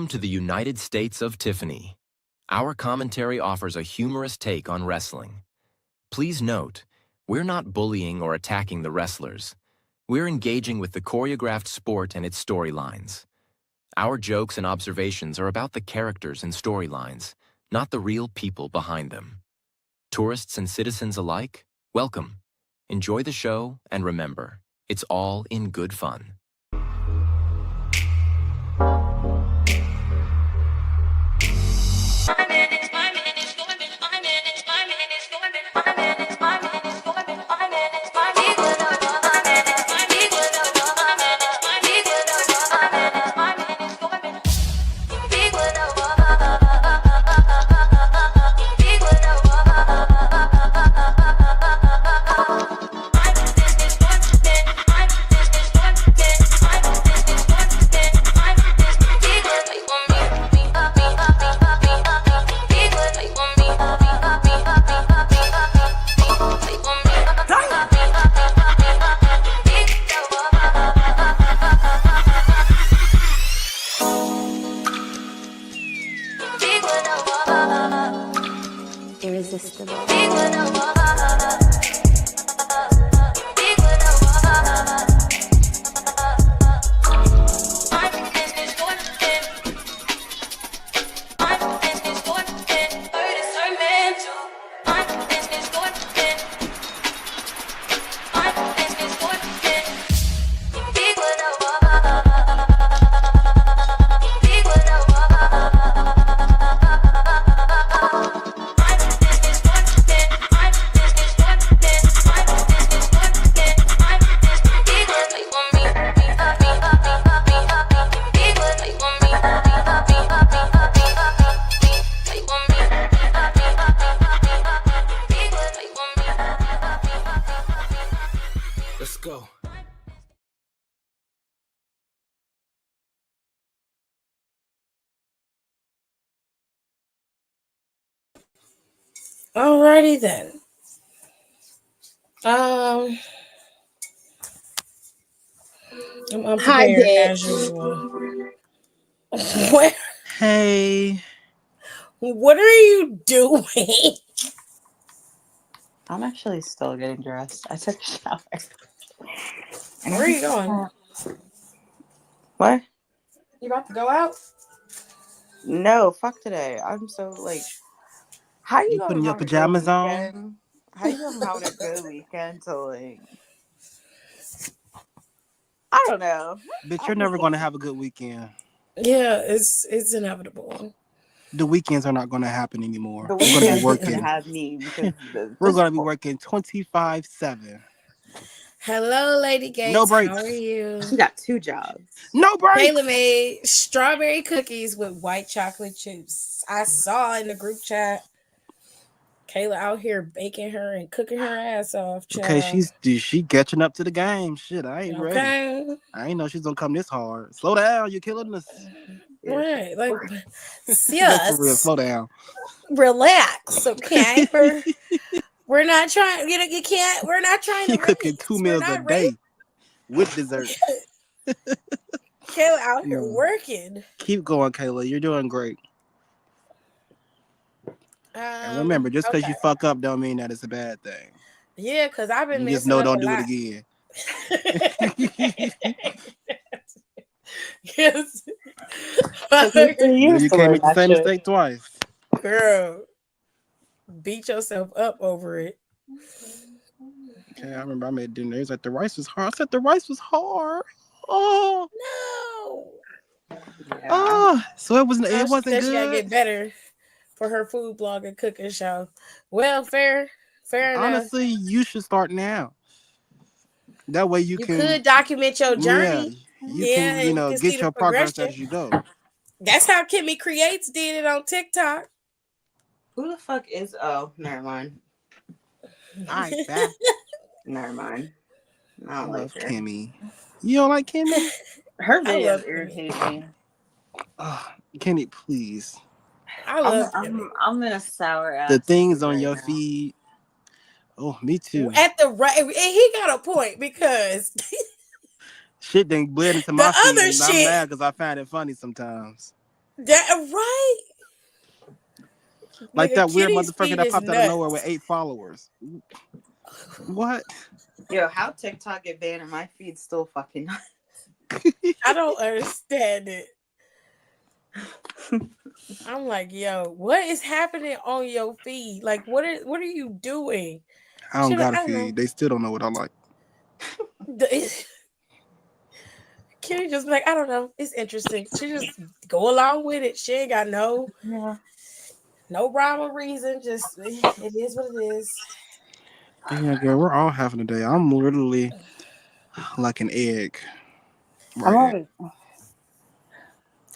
Welcome to the United States of Tiffany. Our commentary offers a humorous take on wrestling. Please note, we're not bullying or attacking the wrestlers. We're engaging with the choreographed sport and its storylines. Our jokes and observations are about the characters and storylines, not the real people behind them. Tourists and citizens alike, welcome. Enjoy the show, and remember, it's all in good fun. Irresistible. Let's go. Alrighty then. I'm unprepared as usual. What? Hey. What are you doing? I'm actually still getting dressed. I took a shower. Where are you going? What? You about to go out? No, fuck today. I'm so like, how you gonna putting your have a good pajamas on? weekend? How you gonna have a good weekend to like? I don't know. Bitch, you're never going to have a good weekend. Yeah, it's inevitable. The weekends are not going to happen anymore. The We're going to be weekend working. doesn't have me because We're going to be working 25/7. Hello, Lady Gates. No breaks. How are you? She got 2 jobs. No breaks. Kayla made strawberry cookies with white chocolate chips. I saw in the group chat. Kayla out here baking her and cooking her ass off. Child. Okay, she catching up to the game. Shit, I ain't ready. Okay. I ain't know she's gonna come this hard. Slow down, you're killing us. Right, like, No, yes. for real, slow down. Relax, okay? We're not trying. You can't. We're not trying to. She cooking 2 meals a day with dessert. Kayla out here working. Keep going, Kayla. You're doing great. And remember, just because you fuck up don't mean that it's a bad thing. Yeah, because I've been just know don't do it again. Yes. You can't make the same mistake twice. Girl, beat yourself up over it. Okay, I remember I made dinner. It was like the rice was hard. I said the rice was hard. Oh no. Yeah. Oh, so it wasn't good. She gotta get better for her food blog and cooking show. Well, fair enough. Honestly, you should start now. That way you can could document your journey. Yeah, you can get your progress as you go. That's how Kimmy Creates did it on TikTok. Who the fuck is? Oh, never mind. All right, back. Never mind. I don't love like her. Kimmy. You don't like Kimmy? Her videos irritate me. Kenny, please. I'm in a sour ass. The things on your feed. Oh, me too. At the right, and he got a point because shit done bled into my feed. And I'm mad because I find it funny sometimes. That right? Like Nigga, that weird Kitty's motherfucker feed that is popped out of nowhere with nuts. 8 followers. What? Yo, how TikTok get banned and my feed's still fucking I don't understand it. I'm like, yo, what is happening on your feed? Like, what are you doing? I don't got a I don't know. feed. They still don't know what I like. Kitty just be like, I don't know. It's interesting. She just go along with it. She ain't got no rhyme or reason. Just it is what it is. Yeah, girl, we're all having a day. I'm literally like an egg. I'm Right. always,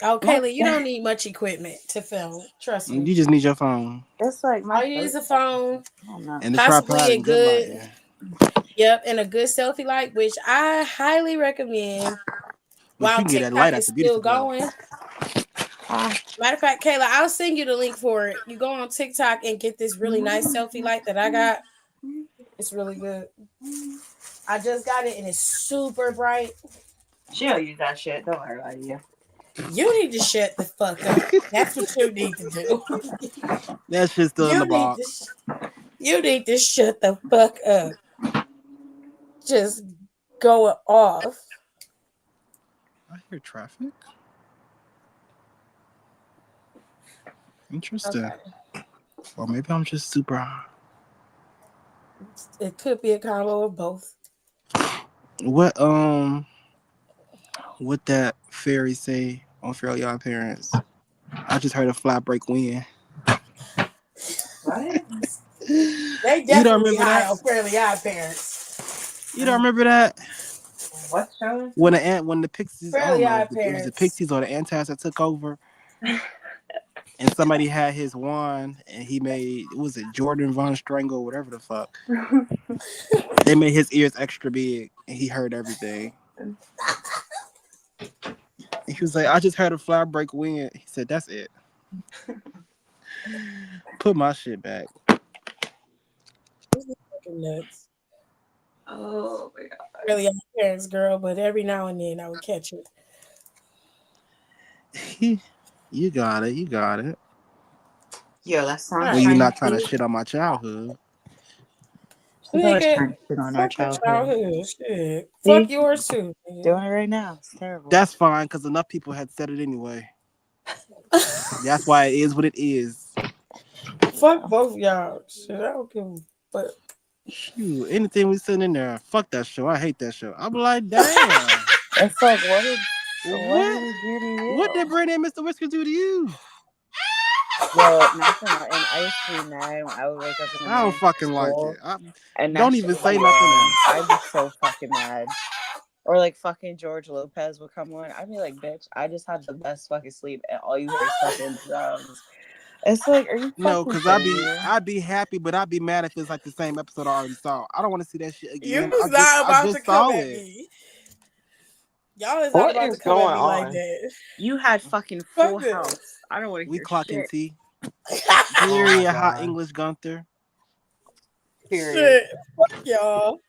Oh, Kayla, you don't need much equipment to film. Trust me. You just need your phone it's like my All you need is a phone, I don't know. and the possibly tripod a and good good, lighting. yep, and a good selfie light, which I highly recommend. But you While can get that light TikTok at is the beauty still supply. going. Matter of fact, Kayla, I'll send you the link for it. You go on TikTok and get this really nice selfie light that I got. It's really good. I just got it and it's super bright. She'll use that shit. Don't worry about you. You need to shut the fuck up. That's what you need to do. That shit's still in the box. You need to shut the fuck up. Just go off. I hear traffic. Interesting. Okay. Or maybe I'm just super high. It could be a combo of both. What that fairy say on Fairly Odd Parents? I just heard a flat break win. What? They You don't definitely remember high that? on Fairly Odd Parents. You don't remember that? What show? When the Pixies, I don't Fairly know Odd if it was the Parents. Pixies or the Antas that took over, and somebody had his wand, and he made, was it Jordan Von Strangle, whatever the fuck. They made his ears extra big, and he heard everything. And he was like, "I just heard a fly break wind." He said, "That's it. Put my shit back." Nuts. Oh my god. Really Odd Parents, girl, but every now and then I would catch it. You got it. You got it. Yo, that song. All Well, you're right. not trying to shit on my childhood. She's always Nigga, trying to shit on our fuck your childhood. childhood. Shit. See? Fuck yours too. Nigga. Doing it right now. It's terrible. That's fine, because enough people had said it anyway. That's why it is what it is. Fuck both y'all. Shit, I don't give a fuck. Shoot, anything we send in there, fuck that show. I hate that show. I'm like, damn. It's like, what did we do to you? What did Brandon and Mr. Whisker do to you? Yo, nothing. And I used to be mad when I would wake up in the I don't morning fucking for like school, it. and Don't that even shit say would be nothing on. else. I'd be so fucking mad. Or like fucking George Lopez would come on. I'd be like, bitch, I just had the best fucking sleep, and all you hear is fucking drums. It's like, are you fucking No, because kidding me? I'd be happy, but I'd be mad if it's like the same episode I already saw. I don't want to see that shit You again. was not I about to just come saw at it. me. Y'all is not What about is to come at going me like on? that. You had fucking Fuck Full this. House. I don't want to We hear clocking shit. T. Oh Period. my Hot God. English Gunther. Period. Shit. Fuck y'all.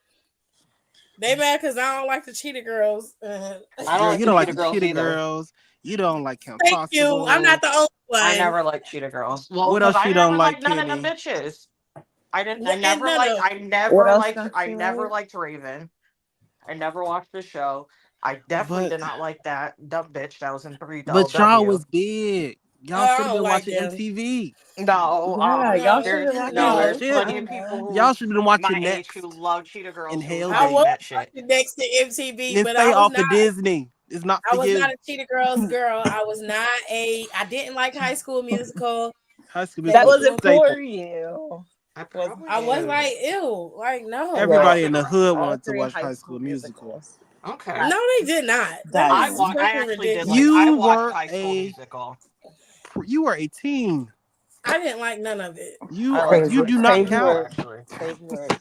They mad because I don't like the Cheetah Girls. I don't Girl, like you the don't like Cheetah the Girls Cheetah either. Girls. You don't like Kim Thank you. I'm not the only one. I never liked Cheetah Girls. Well, What because else I you never don't like, liked none of the Kenny? bitches. I didn't. And none of them. What else don't I you never like? liked Raven. I never watched the show. I definitely But did not like that dumb bitch that was in y'all 3LW. was big. Y'all I should have don't been like watching them. MTV. No, Yeah, y'all should there's have watched Y'all there's it. should. plenty I of don't people know. who Y'all should have been watching my age who Next love Cheetah Girls and who Hell I hated Day. was that shit. watching next to MTV, Then but stay off of Disney. It's not for I was you. not a Cheetah Girls girl. I didn't like High School Musical. High School That Musical wasn't staple. for you. I probably I was did. like, ew, like no. Everybody Yo, in the hood all wanted to 3 watch High High School School Musical. musicals. Okay. No, they did not. That That is I fucking actually did ridiculous. like. I You watched were High School Musical. you were a teen. I didn't like none of it. I like crazy, You do High not School crazy Musical count. work, actually. crazy work.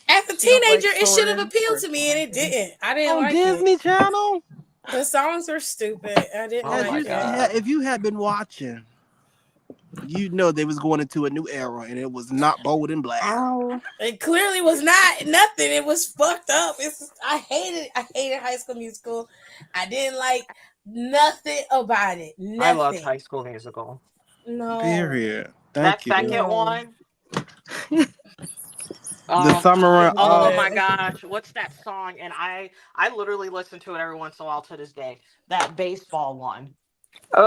As a You don't like teenager, it should have Soren appealed or to me, and it something? didn't. I didn't On like Disney it. Channel? The songs were stupid. I didn't Oh As my like you it. God. if you had been watching, you know they was going into a new era and it was not bold and black. Ow. It clearly was not nothing. It was fucked up. I hated High School Musical. I didn't like Nothing about it. I loved Nothing. High School Musical. No. Period. That Thank you. second No. one, The summer run. oh Oh, my gosh, what's that song? And I literally listen to it every once in a while to this day. That baseball one.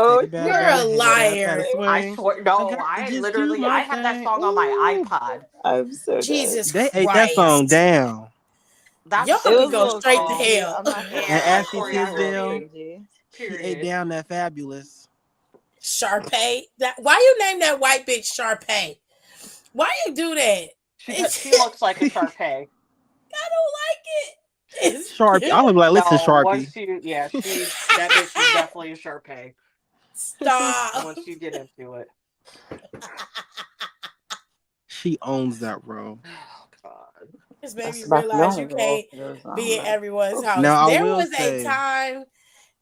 take Oh, it back, You're gotta a hit it, gotta liar. I swing. swear, I no, got to I just do literally I my have that thing. song on my Ooh, iPod. I'm so dead. Jesus they ate that song Christ. down. That's Y'all It can was a go little straight to oh crazy. hell. I'm not gonna And lie. Ashley It was a little Tisdale, crazy. she ate period. down that fabulous. Sharpay. Why you name that white bitch Sharpay? Why you do that? She looks like a Sharpay. I don't like it. Sharpie. I was like, listen, No, Sharpie. once you yeah, that bitch is definitely a Sharpay Stop. once you get into it. She owns that role. Oh God. Just made That's me about the realize you only role can't for those be in on everyone's house. Now I will say,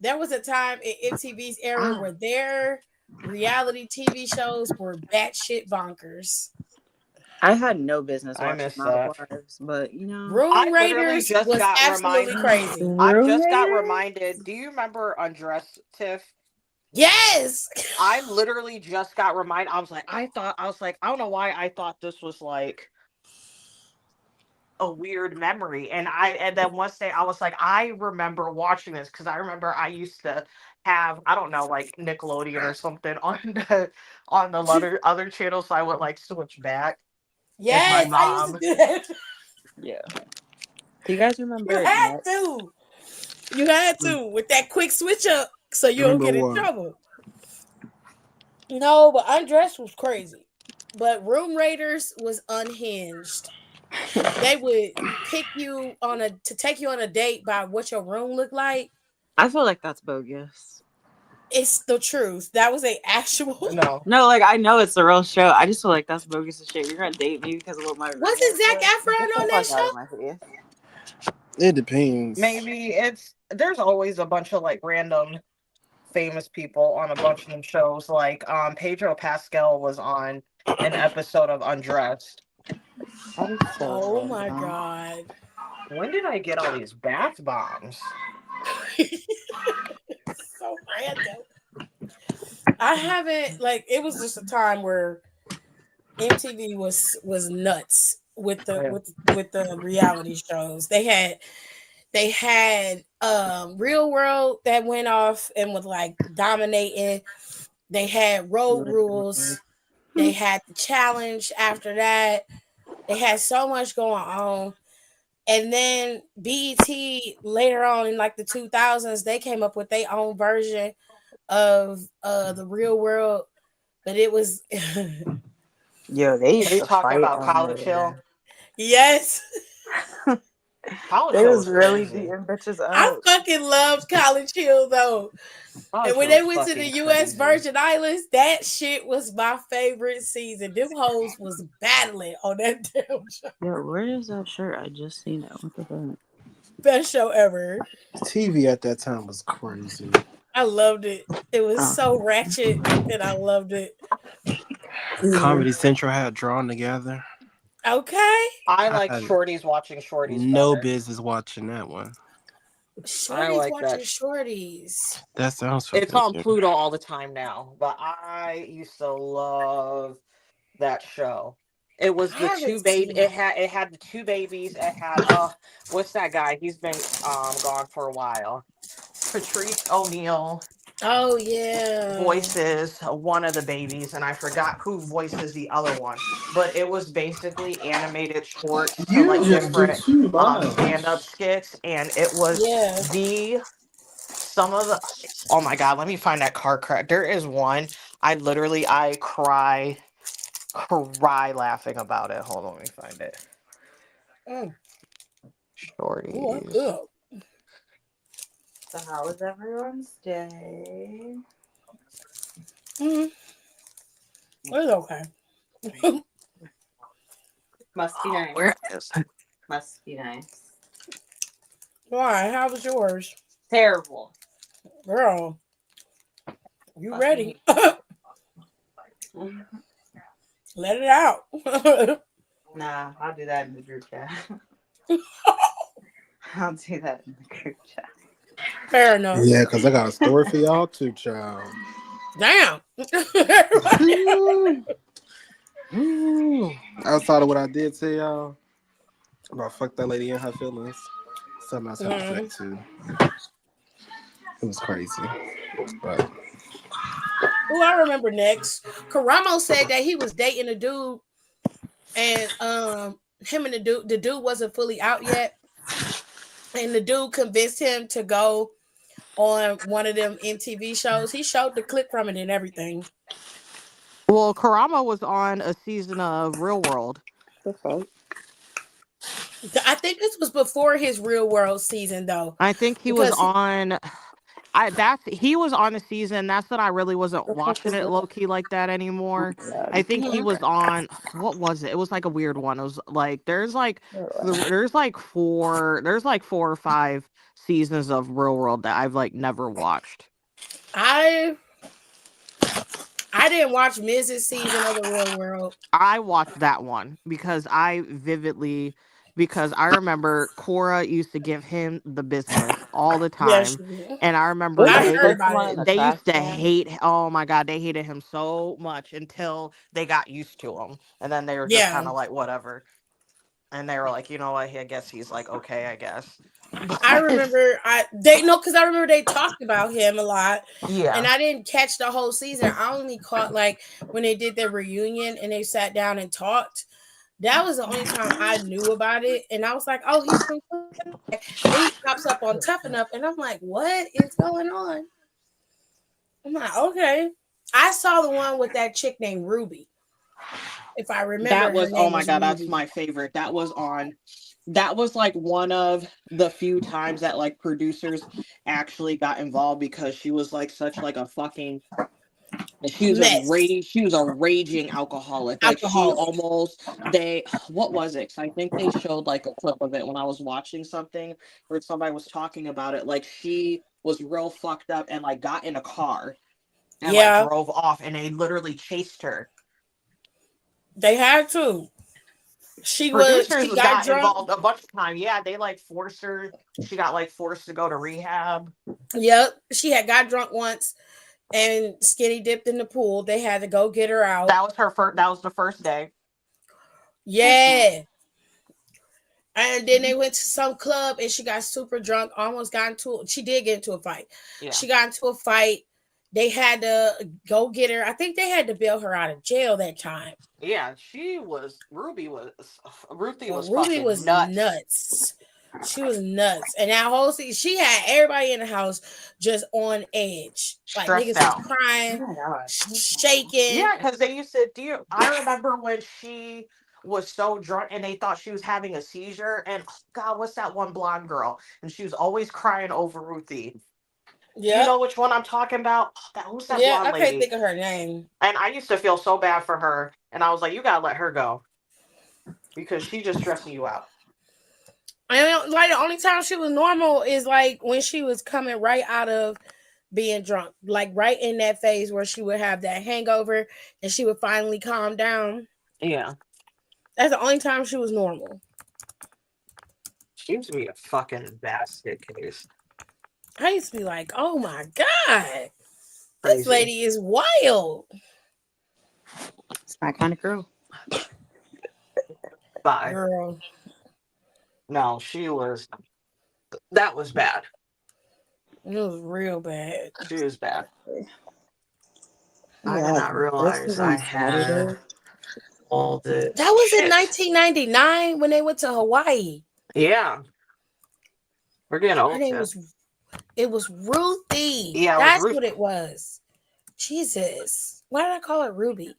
There was a time in MTV's era I, where their reality TV shows were batshit bonkers. I had no business I watching miss that. Housewives, but you know. Room I literally Raiders just was got absolutely reminded. crazy. I Room just got Raiders? reminded. Do you remember Undress Tiff? Yes. I literally just got reminded. I was like, I don't know why I thought this was like a weird memory. And then once day I was like, I remember watching this because I remember I used to have, I don't know, like Nickelodeon or something on the other channel, so I would like switch back. And my Yes, I used to mom, do that. Yeah. Do you guys You remember had Next? to. You had to with that quick switch up so you don't remember get in what? trouble. No, but Undressed was crazy. But Room Raiders was unhinged. They would pick you on a to take you on a date by what your room looked like. I feel like that's bogus. It's the truth. That was a actual. no, No, like I know it's the real show. I just feel like that's bogus as shit. You're gonna date me because of what my room Wasn't looks Zac like? Efron Get the on that fuck out show? of my face. It depends. maybe there's always a bunch of like random famous people on a bunch of them shows. Like Pedro Pascal was on an episode of Undressed. I'm so Oh my random. god. When did I get all these bath bombs? So random. I haven't like it was just a time where MTV was nuts with the Yeah. with the reality shows. They had Real World that went off and was like dominating. They had Road Rules. They had the challenge after that. They had so much going on. And then BET later on in like the 2000s, they came up with their own version of the Real World, but it was Yo, they Are used you to talking fight about on College Hill? there. yes. College They Hill was was really crazy. beating bitches I up. fucking loved College Hill though. And College when Hill they was went to the fucking US crazy. Virgin Islands, that shit was my favorite season. Them hoes was battling on that damn show. Yo, where is that shirt? I just seen it. What the fuck? Best show ever. TV at that time was crazy. I loved it. It was Oh. so ratchet and I loved it. Comedy Central had Drawn Together. Okay. I I like had Shorties watching Shorties no better. business watching that one. I Shorties like watching that. shorties. That sounds It's on familiar. Pluto all the time now, but I used to love that show. It was I the haven't two baby. seen it. It had the two babies. It had what's that guy? He's been gone for a while. Patrice O'Neill Oh yeah. voices one of the babies, and I forgot who voices the other one. But it was basically animated shorts to You like just did different two stand-up lives. skits, and it was Yeah. the some of the oh my god, let me find that car crash. There is one I cry laughing about it. Hold on, let me find it. Mm. Ooh, I'm Shorties. good. So how was everyone's day? Mm. It's okay. Must be nice. Where is it? Must be nice. Why? How was yours? Terrible. Girl, you Fucking ready? hate. Let it out. Nah, I'll do that in the group chat. I'll do that in the group chat. Fair enough. Yeah, because I got a story for y'all too, child. Damn. Outside of what I did to y'all about fuck that lady in her feelings, something else happened today too. It was crazy, but Who I remember next. Karamo said that he was dating a dude, and him and the dude wasn't fully out yet, and the dude convinced him to go on one of them MTV shows. He showed the clip from it and everything. Well, Karama was on a season of Real World. The fuck? I think this was before his Real World season though, I think he was because on. He was on a season. That's when I really wasn't The fuck watching is it that? low key like that anymore. Yeah. I think he was on. What was it? It was like a weird one. It was like there's like four or five seasons of Real World that I've like never watched. I didn't watch Mrs. season of the Real World. I watched that one because because I remember Cora used to give him the business all the Yes, time. And I remember Was I the heard first about one it. a they trash used to can? hate, oh my God, they hated him so much until they got used to him. And then they were just Yeah, kind of like, whatever. And they were like, you know what? I guess he's like, okay, I guess. I But remember because I remember they talked about him a lot, and yeah. I didn't catch the whole season. I only caught like when they did their reunion and they sat down and talked. That was the only time I knew about it, and I was like, "Oh, he's from." Then he pops up on Tough Enough, and I'm like, "What is going on?" I'm like, "Okay." I saw the one with that chick named Ruby. If I remember, That her was, oh name my was God, that's Ruby. my favorite. That was like one of the few times that like producers actually got involved because she was like such like a fucking Mess, she was a raging alcoholic. Like she alcoholic. almost they what was it? 'Cause I think they showed like a clip of it when I was watching something where somebody was talking about it. Like she was real fucked up and like got in a car and like Yeah, drove off and they literally chased her. they had to. Producers She got got drunk. involved a bunch of time. Yeah, they like forced her. She got like forced to go to rehab. Yep, she had got drunk once and skinny dipped in the pool. They had to go get her out. That was her first. That was the first day. Yeah. And then they went to some club and she got super drunk, almost got into she did get into a fight. Yeah, She got into a fight. They had to go get her. I think they had to bail her out of jail that time. yeah. Ruthie Well, was Ruby fucking was nuts, nuts. She was nuts. And that whole scene, she had everybody in the house just on edge. Like stressed niggas was out. crying, Oh my god. shaking. Yeah, because they used to do. I remember when she was so drunk and they thought she was having a seizure. And oh God, what's that one blonde girl? And she was always crying over Ruthie. Do you Yep. know which one I'm talking about? Who's that Yeah, blonde I can't lady? think of her name. And I used to feel so bad for her. And I was like, you gotta let her go because she's just stressing you out. And like the only time she was normal is like when she was coming right out of being drunk, like right in that phase where she would have that hangover and she would finally calm down. Yeah, That's the only time she was normal. she used to be a fucking basket case. I used to be like, oh my God, this Crazy. lady is wild. It's my kind of girl. Bye. Girl, No, that was bad. it was real bad. She was bad. I did Yeah, not this realize was I on had Saturday. all That this was in shit. 1999 when they went to Hawaii. Yeah, we're getting Her old, name kid. was it was Ruthie. Yeah, it was That's Ruth. what it was. Jesus. Why did I call her Ruby?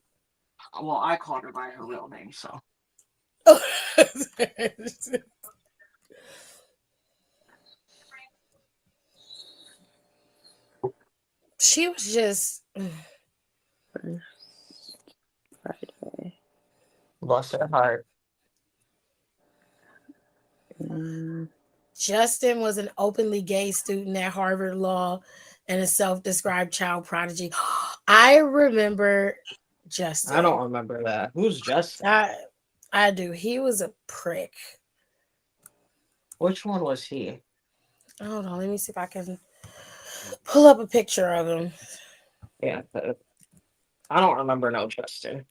Well, I called her by her real name, so. She was just Friday. Bless her heart. Justin was an openly gay student at Harvard Law and a self-described child prodigy. I remember Justin. I don't remember that. Who's Justin? I do. He was a prick. Which one was he? Hold on, let me see if I can Pull up a picture of him. Yeah, but I don't remember no Justin.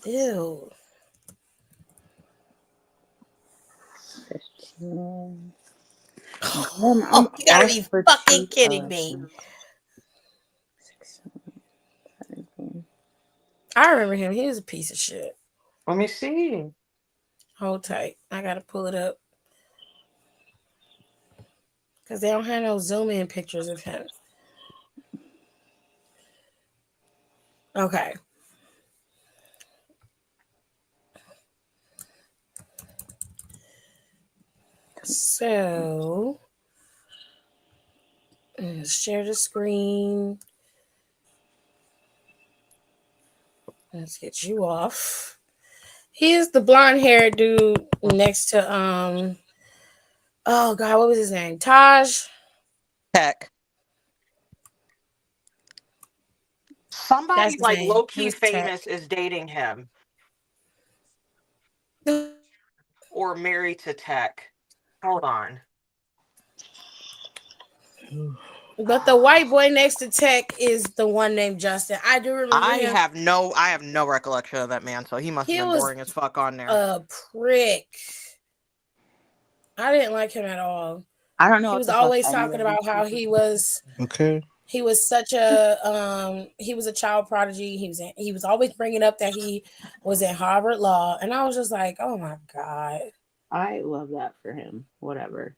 Ew. I'm Oh, you gotta off be for fucking kidding me. 6, 7, 17. I remember him. He was a piece of shit. Let me see. Hold tight. I gotta pull it up. Because they don't have no zoom in pictures of him. Okay. So, share the screen. Let's get you off. He is the blonde haired dude next to oh god, what was his name? Taj. Tech. That's Somebody his like name. low He key was Tech. famous is dating him or married to Tech. Hold on. But the white boy next to Tech is the one named Justin. I do remember I him. have no recollection of that man, so he must have He been was boring as fuck on there. a prick. I didn't like him at all. I don't know. He What was the fuck always any talking of about these how people- he was such a he was a child prodigy. He was always bringing up that he was in Harvard Law, and I was just like, oh my god. I love that for him. Whatever.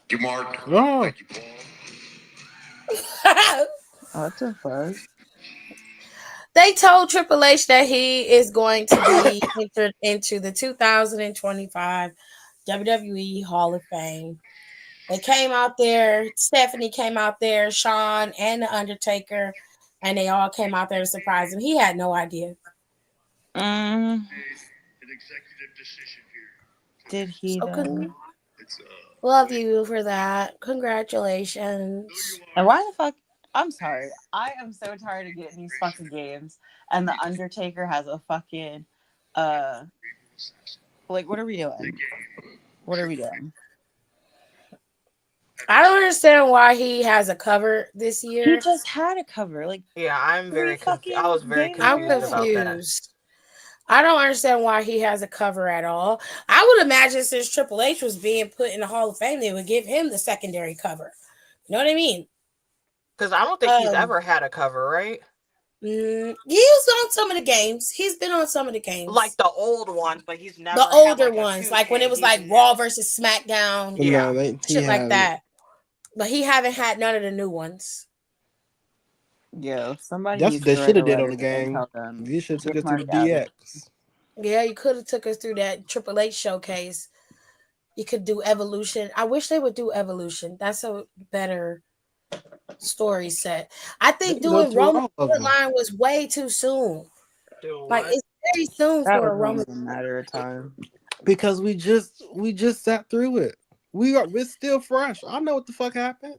You Mark. Oh, Thank you, Paul. What the fuck? They told Triple H that he is going to be entered into the 2025 WWE Hall of Fame. They came out there. Stephanie came out there, Shawn and The Undertaker, and they all came out there to surprise him. He had no idea. Mm, An executive decision here. did he So though? It's love you for that. Congratulations. And why the fuck? I'm sorry. I am so tired of getting these fucking games. And the Undertaker has a fucking like what are we doing? What are we doing? I don't understand why he has a cover this He year. just had a cover. Like Yeah, I'm very 3 confused. I was fucking very games I'm confused away. about that. confused. I don't understand why he has a cover at all. I would imagine since Triple H was being put in the Hall of Fame, they would give him the secondary cover. You know what I mean? Because I don't think he's ever had a cover, right? He was on some of the games. He's been on some of the games. Like the old ones, but he's never the older had like ones, a like when it was like Raw versus SmackDown, Yeah. shit like that. But he haven't had none of the new ones. Yo, somebody that's needs what they to write should a have did on letter the and game. tell them. You should have took get us to the Mark out of it. DX. Yeah, you could have took us through that Triple H showcase. You could do Evolution. I wish they would do Evolution. That's a better story set. I think They go doing through Roman all of them. Bloodline was way too soon. Doing Like what? it's very soon That for a was Roman. only a matter of time. Because we just sat through it. We're still fresh. I know what the fuck happened.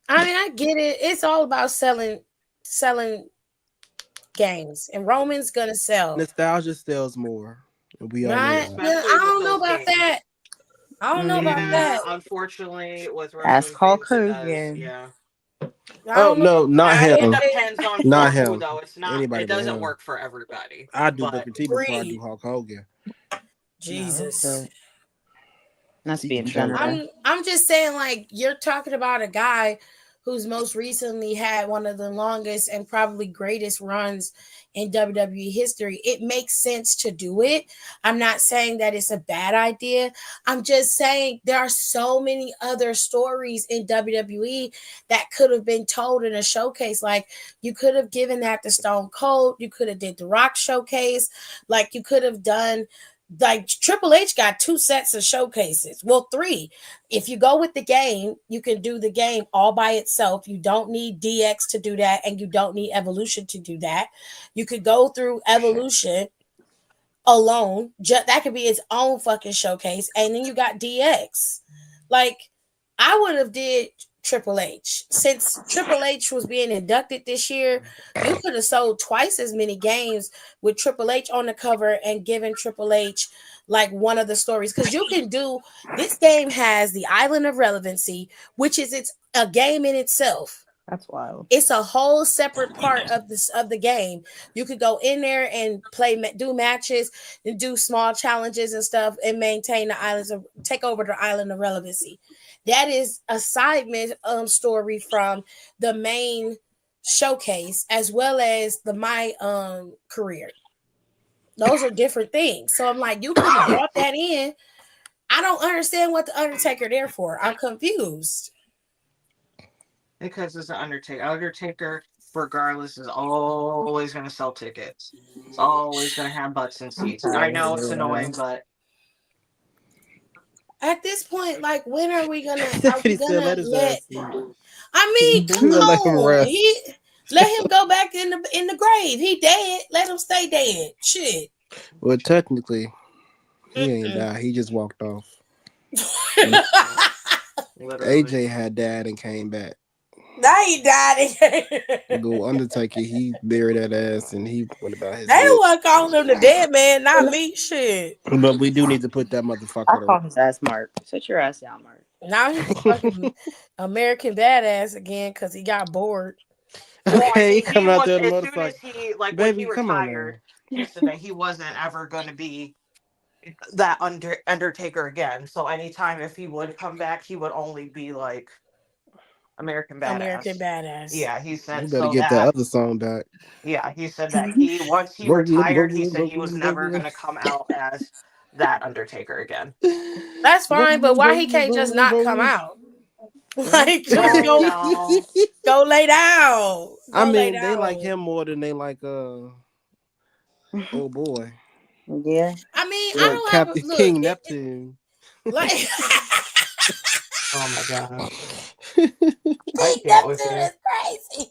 I mean, I get it. It's all about selling games, and Roman's gonna sell. Nostalgia sells more. We all know Right? that. Yeah, Especially I with don't know those about games. that. I don't know about Mm. Yeah, that. unfortunately, with Ask wrestling Hulk games, it does. Hogan. Yeah. I Oh don't know no, about not that. It him. depends on for Not who, him. though. It's not. Anybody It but doesn't him. work for everybody. I do But Booker T before I do Agreed. Hulk Hogan. Jesus. No, that's He being can choke. generous. I'm just saying, like, you're talking about a guy who's most recently had one of the longest and probably greatest runs in WWE history. It makes sense to do it. I'm not saying that it's a bad idea. I'm just saying there are so many other stories in WWE that could have been told in a showcase. Like you could have given that to Stone Cold. You could have did the Rock showcase. Like you could have done like Triple H got 2 sets of showcases. Well, 3. If you go with the game, you can do the game all by itself. You don't need DX to do that, and you don't need Evolution to do that. You could go through Evolution alone. That could be its own fucking showcase, and then you got DX. Like I would have did Triple H. Since Triple H was being inducted this year, you could have sold twice as many games with Triple H on the cover and given Triple H like one of the stories. Because you can do this game has the Island of Relevancy, which is a game in itself. That's wild. It's a whole separate part of the game. You could go in there and do matches and do small challenges and stuff and maintain take over the Island of Relevancy. That is a side story from the main showcase as well as the My career. Those are different things. So I'm like, you could have brought that in. I don't understand what the Undertaker there for. I'm confused. Because it's an Undertaker. Undertaker, regardless, is always going to sell tickets. It's always going to have butts and seats. I know it's annoying, but at this point, like, when are we gonna? Let his ass see. I mean, come Let him on. rest. Let him go back in the grave. He dead. Let him stay dead. Shit. Well, technically, he ain't died. He just walked off. AJ had died and came back. Now he died. Go Undertaker, he buried that ass and he went about his. They wasn't calling him the dead man, not me. Shit. But we do need to put that motherfucker. I call his ass Mark. Sit your ass down, Mark. Now he's fucking American badass again because he got bored. Okay, he coming out there on the as motorcycle. soon as he, like, Baby, when he come on retired, he said that he wasn't ever going to be that Undertaker again. So anytime if he would come back, he would only be like American Badass. American Badass. Yeah, he said. You better get that other song back. Yeah, he said that once he retired, he said he was never going to come out as that Undertaker again. That's fine, but why he can't just not come out? Like, just go lay down. I mean, they like him more than they like oh boy. Yeah. I mean, like I don't Captain have King Neptune. Like, oh my god, I can't with you. Is crazy.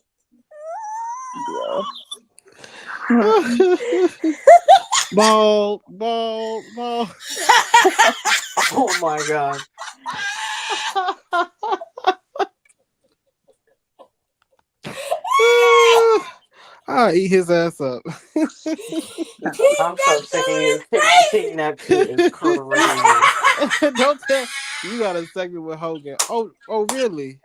Ball. Oh my god. I'll eat his ass up. I'm so sick of you. King Neptune is crazy. Don't tell you got a segment with Hogan. Oh, really?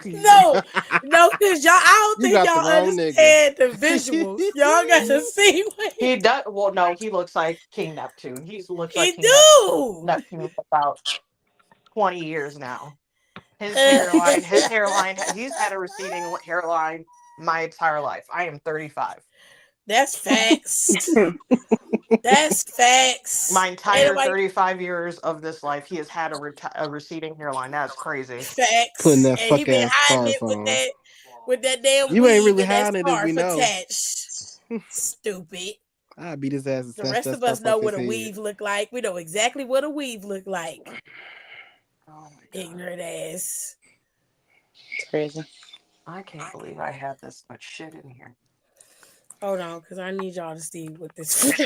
No, because I don't think y'all understand the visuals. Y'all got to see what he does. Well, no, he looks like King Neptune. He looks like King Neptune for about 20 years now. His hairline, he's had a receding hairline my entire life. I am 35. That's facts. That's facts. My entire 35 years of this life, he has had a receding hairline. That's crazy. Facts. Putting that and he been hiding it with that damn you ain't really hiding it if we know. Attached. Stupid. I'll beat his ass. The rest of us know what a weave look like. We know exactly what a weave look like. Oh my god. Ignorant ass. It's crazy. I can't believe I had this much shit in here. Hold on, because I need y'all to see what this is.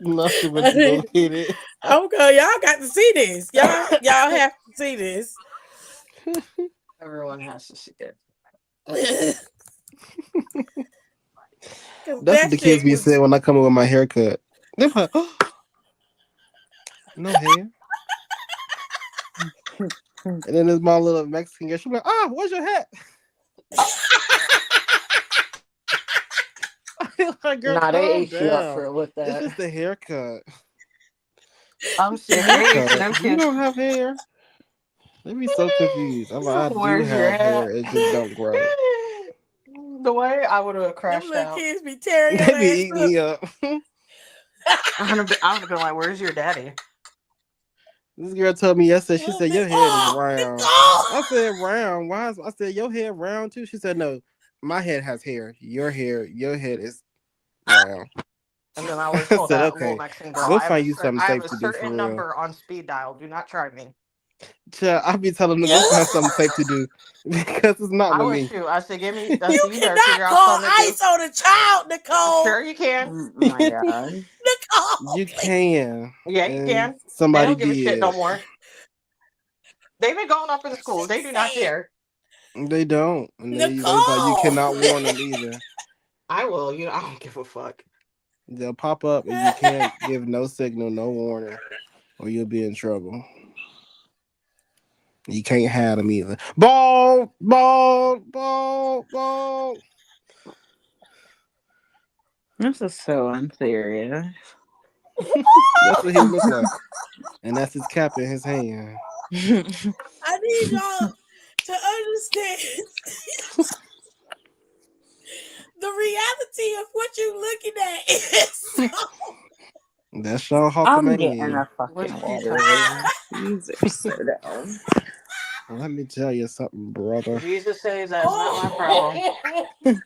Nothing but to hit it. Okay, y'all got to see this. Y'all have to see this. Everyone has to see it. That's what the kids be saying when I come in with my haircut. They're like, oh, no hair. And then there's my little Mexican girl. She's like, where's your hat? Like, girl, nah, they ate you up with that. It's just a haircut. I'm serious. You don't have hair. They be so confused. I'm like, I do have hair. It just don't grow. The way I would have crashed out. Kids be tearing they be eating me up. I would have been like, "Where's your daddy?" This girl told me yesterday. She said your head is round. I said round. Why? I said your head round too. She said no. My head has hair. Your head is round. And then I was told said, that okay, Mexican girl, we'll find you something I safe have to a do for certain real. number on speed dial. Do not try me. I be telling them go find something safe to do because it's not with me. Shoot. I said, give me. You cannot call ice on a child, Nicole. Sure, you can. Oh my god, Nicole. You can. Yeah, you can. Somebody they don't give a shit no more. They've been going up in school. They do not care. They don't. And Nicole. it's like you cannot warn them either. I will. I don't give a fuck. They'll pop up and you can't give no signal, no warning, or you'll be in trouble. You can't have them either. Ball. This is so unserious. That's what he look like. And that's his cap in his hand. I need y'all to understand the reality of what you're looking at is That's Sean I'm Hawkman. getting a fucking water. These are so dumb. Let me tell you something, brother. Jesus says that's not my problem.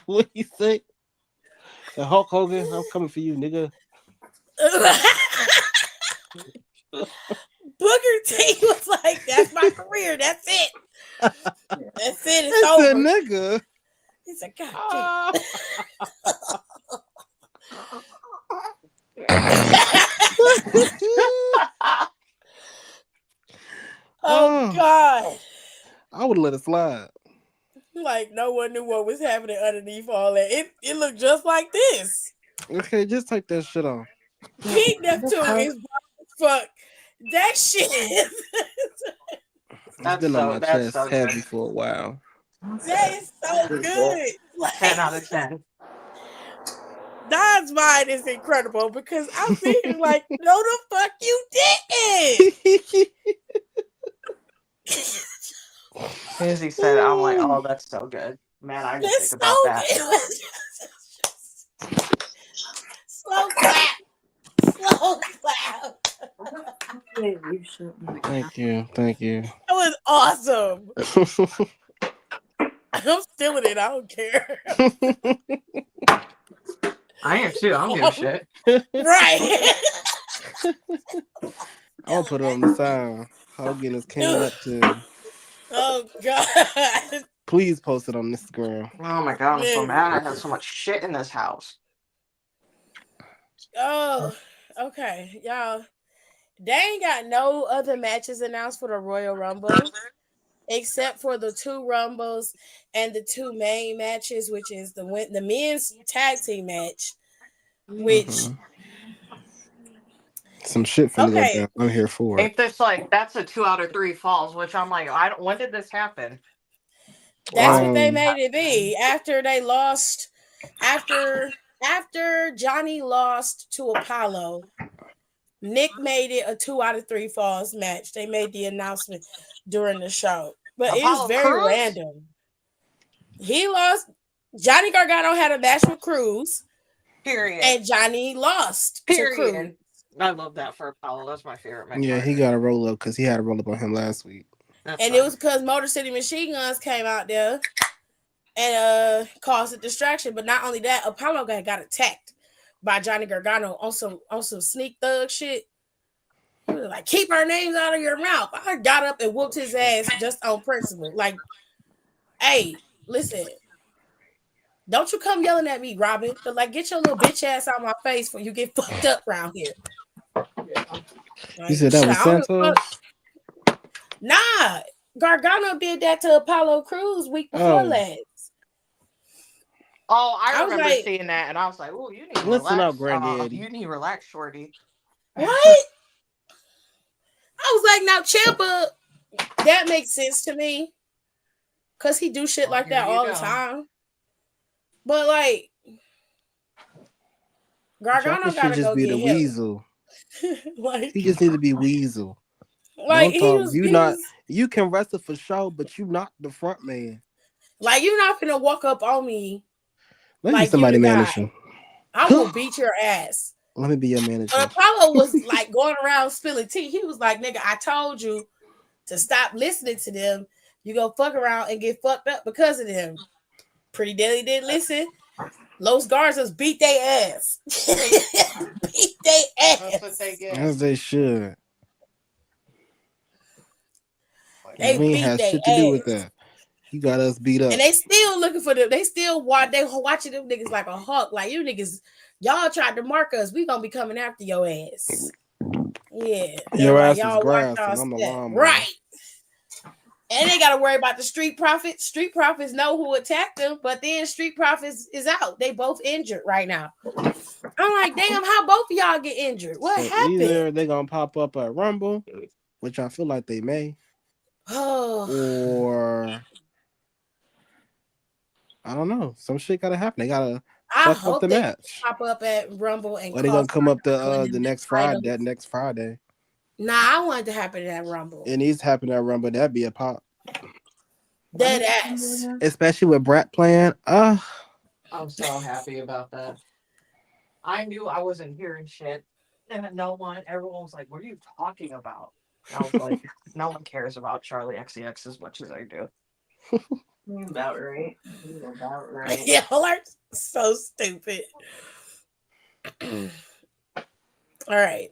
What he say? The Hulk Hogan, I'm coming for you, nigga. Booker T was like, "That's my career. That's it. That's it. It's That's over." the nigga. He's like, "God oh God!" I would let it slide. Like no one knew what was happening underneath all that. It looked just like this. Okay, just take that shit off. Pete Neptune is fuck. That shit is It's been on my chest heavy for a while. that is so good. Like, 10 out of 10. Don's mind is incredible because I'm thinking like, no, the fuck you didn't. As he said, I'm like, oh, that's so good. Man, I didn't That's think about so that. good. Slow clap. Slow clap. Thank you. That was awesome. I'm stealing it. I don't care. I am too. I don't give a shit. Right. I'll put it on the sound. Hogan is King Neptune. Oh God. Please post it on Instagram. Oh my God, I'm so mad. I have so much shit in this house. Oh, okay, y'all. They ain't got no other matches announced for the Royal Rumble, except for the 2 Rumbles and the 2 main matches, which is the men's tag team match, which some shit finna go down. I'm here for it. Ain't this like that's a 2 out of 3 falls? Which I'm like, I don't. When did this happen? That's what they made it be after they lost. After Johnny lost to Apollo, Nick made it a 2 out of 3 falls match. They made the announcement during the show, but it was very random. He lost. Johnny Gargano had a match with Cruz. Period. And Johnny lost. Period. To Cruz. I love that for Apollo. That's my favorite match. Yeah, he got a roll up because he had a roll up on him last week. It was because Motor City Machine Guns came out there and caused a distraction. But not only that, Apollo got attacked by Johnny Gargano on some sneak thug shit. He was like, keep our names out of your mouth. I got up and whooped his ass just on principle. Like, hey, listen, don't you come yelling at me, Robin. But like, get your little bitch ass out of my face before you get fucked up around here. Like, you said that was Santos? Nah, Gargano did that to Apollo Crews week before last. Oh, I remember seeing that, and I was like, "Oh, you need to listen relax. up, Granddaddy. You need to relax, shorty." What? I was like, now Ciampa, that makes sense to me, cause he do shit like that all the time. But like, Gargano gotta just go be get the him. Weasel. Like, he just need to be Weasel. Like you can wrestle for show, but you not the front man. Like you're not gonna walk up on me. Let me be somebody manager. I will beat your ass. Let me be your manager. But Apollo was like going around spilling tea. He was like, nigga, I told you to stop listening to them. You go fuck around and get fucked up because of them. Pretty Daily didn't listen. Los Garzas beat their ass. Beat their ass. That's what they get. As they should. They we ain't had shit to do with that. You got us beat up. And they still looking for them. They still watching them niggas like a hawk. Like, you niggas, y'all tried to mark us. We gonna be coming after your ass. Yeah. Your Like, ass is y'all watch grass y'all and I'm the step. lawnmower. Right. And they gotta worry about the Street Profits. Street Profits know who attacked them, but then Street Profits is out. They both injured right now. I'm like, damn, how both of y'all get injured? What So happened? either they're gonna pop up at Rumble, which I feel like they may, Oh, or I don't know. Some shit gotta happen. They gotta I fuck up hope the they match. pop up at Rumble and Or they gonna cost come up winning the next Friday. That next Friday. Nah, I want it to happen at Rumble. It needs to happen at Rumble. That'd be a pop. Dead ass. Especially with Brat playing. I'm so happy about that. I knew I wasn't hearing shit. And everyone was like, what are you talking about? And I was like, no one cares about Charlie XCX as much as I do. You're about right. You're about right. Y'all are so stupid. All right.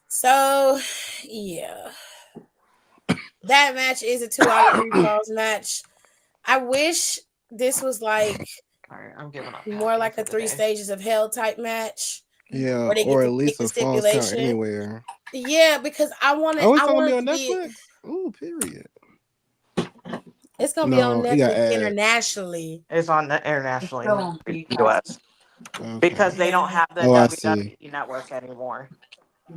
So, yeah. That match is a 2 out of 3 falls match. I wish this was like All right, I'm giving up. more like a for the 3 day. stages of hell type match. Yeah, Where they or get at to least pick a the falls count stipulation. anywhere. Yeah, because I want it. Oh, it's I gonna want be it on to Netflix? Ooh, period. It's gonna be on No, it got Netflix ads. internationally. It's on the internationally, Still not on the Peacock. US. Okay. Because they don't have the Oh, I see. WWE network anymore.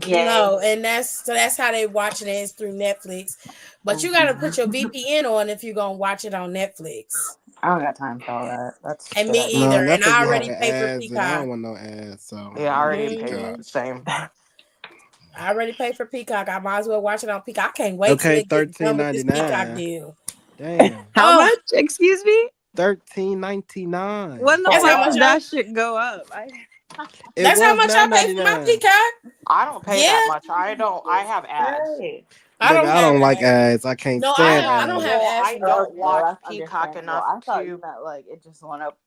Yay. No, and that's how they watching it is through Netflix. But you gotta put your VPN on if you're gonna watch it on Netflix. I don't got time for all that. That's And me shit. No, either. And Netflix I be already having pay for ads, and I Peacock. don't want no ads. So Yeah, I already Mhm. paid the same. I already paid for Peacock. I might as well watch it on Peacock. I can't wait till okay, it gets done with this Peacock $13.99. deal. Damn, How Oh, much? Excuse me? $13.99. When the that's fuck how much did that shit go up? It that's how was much I pay for my $9.99. Peacock. I don't pay Yeah, that much. I have ads. Right. I Baby, don't I have don't like ads. ads. I can't No, I stand I don't have ads. ads I for Oh, don't okay, Peacock. well, watch that's Peacock understandable. enough I thought you to. meant like it just went up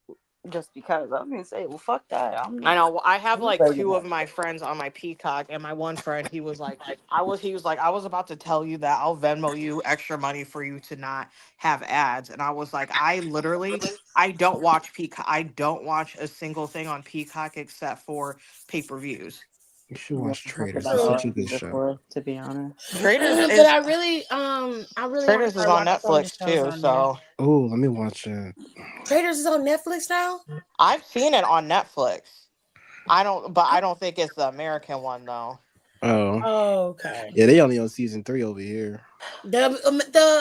just because. I was gonna say, well, fuck that. I know I have I'm like begging 2 of that. my friends on my Peacock, and my one friend he was like, I was about to tell you that I'll Venmo you extra money for you to not have ads, and I was like, I don't watch Peacock. I don't watch a single thing on Peacock except for pay-per-views. You should Yeah, watch that's Traders. about It's all such I a do good show. before, to be honest. Traders But is I really want to Traders is start on watching some of the Netflix shows too, on there. so Oh, let me watch it. Traders is on Netflix now. I've seen it on Netflix. I don't think it's the American one though. Oh, Oh, okay. yeah, they only on season 3 over here. The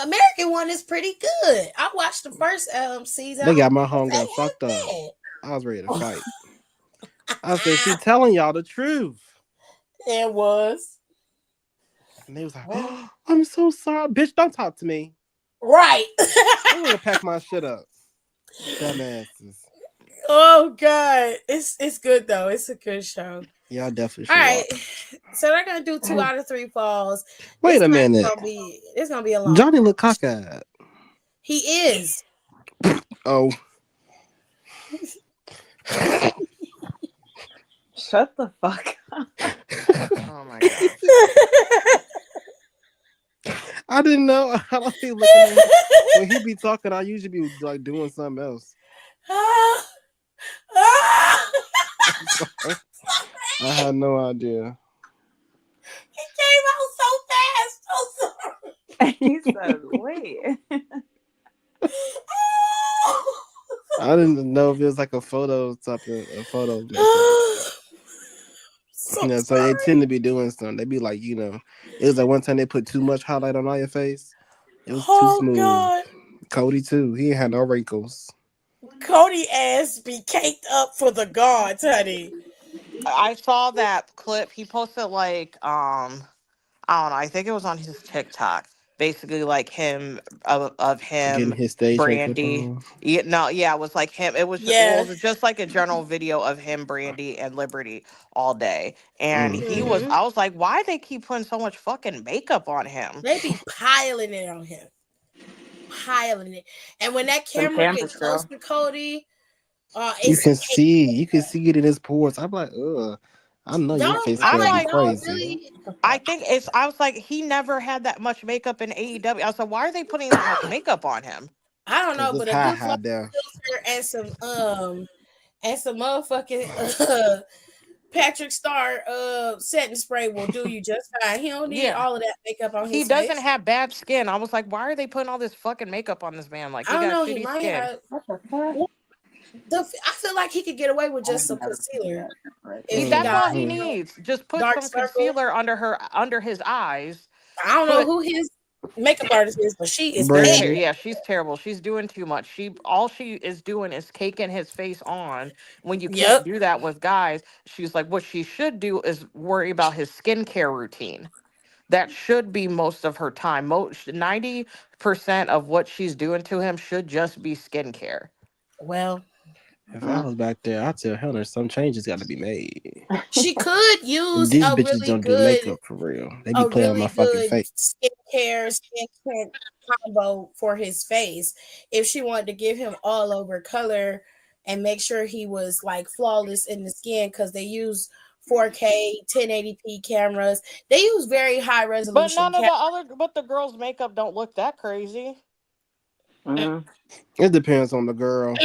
American one is pretty good. I watched the first season. They got my It homegirl ain't fucked up. half I was ready to fight. I said, she bad. telling y'all the truth. It was And they was like, oh, I'm so sorry. Bitch, don't talk to me. right. I'm gonna pack my shit up. Dumbasses. Oh god, it's good though. It's a good show. Y'all definitely All should right, watch. so they're gonna do 2 out of 3 falls. Wait This a match minute. it's gonna be a long. Johnny look cockeyed. He is. Oh. Shut the fuck up. Oh my god. I didn't know. I don't be looking at him. When he be talking, I usually be like doing something else. I had no idea. It came out so fast. I'm sorry. He said, wait. I didn't know if it was like a photo type of a photo. So So they sorry. tend to be doing something. They be like, it was like one time they put too much highlight on all your face. It was too smooth. God. Cody too. He ain't had no wrinkles. Cody ass be caked up for the gods, honey. I saw that clip. He posted like I don't know. I think it was on his TikTok. Basically, like him of Getting him, his stage makeup Brandy. on. Yeah, no, yeah, it was like him. It was Yeah. just like a general video of him, Brandy, and Liberty all day. And he was. Mhm. I was like, why they keep putting so much fucking makeup on him? They be piling it on him. Piling it. And when that Them camera cameras, gets close girl. to Cody, You it's can see it in his pores. I'm like, ugh. I know your don't face I'm gotta be like, don't crazy. really. I think it's. I was like, he never had that much makeup in AEW. I was like, why are they putting that much makeup on him? I don't know, Cause but it's a high good high there. filter and some motherfucking Patrick Star setting spray will do you just fine. He don't need Yeah. all of that makeup on He his doesn't face. have bad skin. I was like, why are they putting all this fucking makeup on this man? Like, I he don't got know. He shitty might skin. have. What the fuck? I feel like he could get away with just I've some never seen concealer that. Right. if he That's all got he Mhm. needs. Just put dark some circles. concealer under his eyes. I don't know Put who his makeup artist is, but she is Brandy. yeah, she's terrible. She's doing too much. She is doing is caking his face on when you can't Yep. do that with guys. She's like, what she should do is worry about his skincare routine. That should be most of her time. 90% of what she's doing to him should just be skincare. Well, If I was back there, I'd tell Hunter some changes got to be made. she could And use these bitches don't do makeup for real. They be a playing on my really fucking good face. skin tint combo for his face if she wanted to give him all over color and make sure he was like flawless in the skin because they use 4K 1080p cameras. They use very high But resolution none of the girls' makeup don't look that crazy. Mm-hmm. It depends on the girl.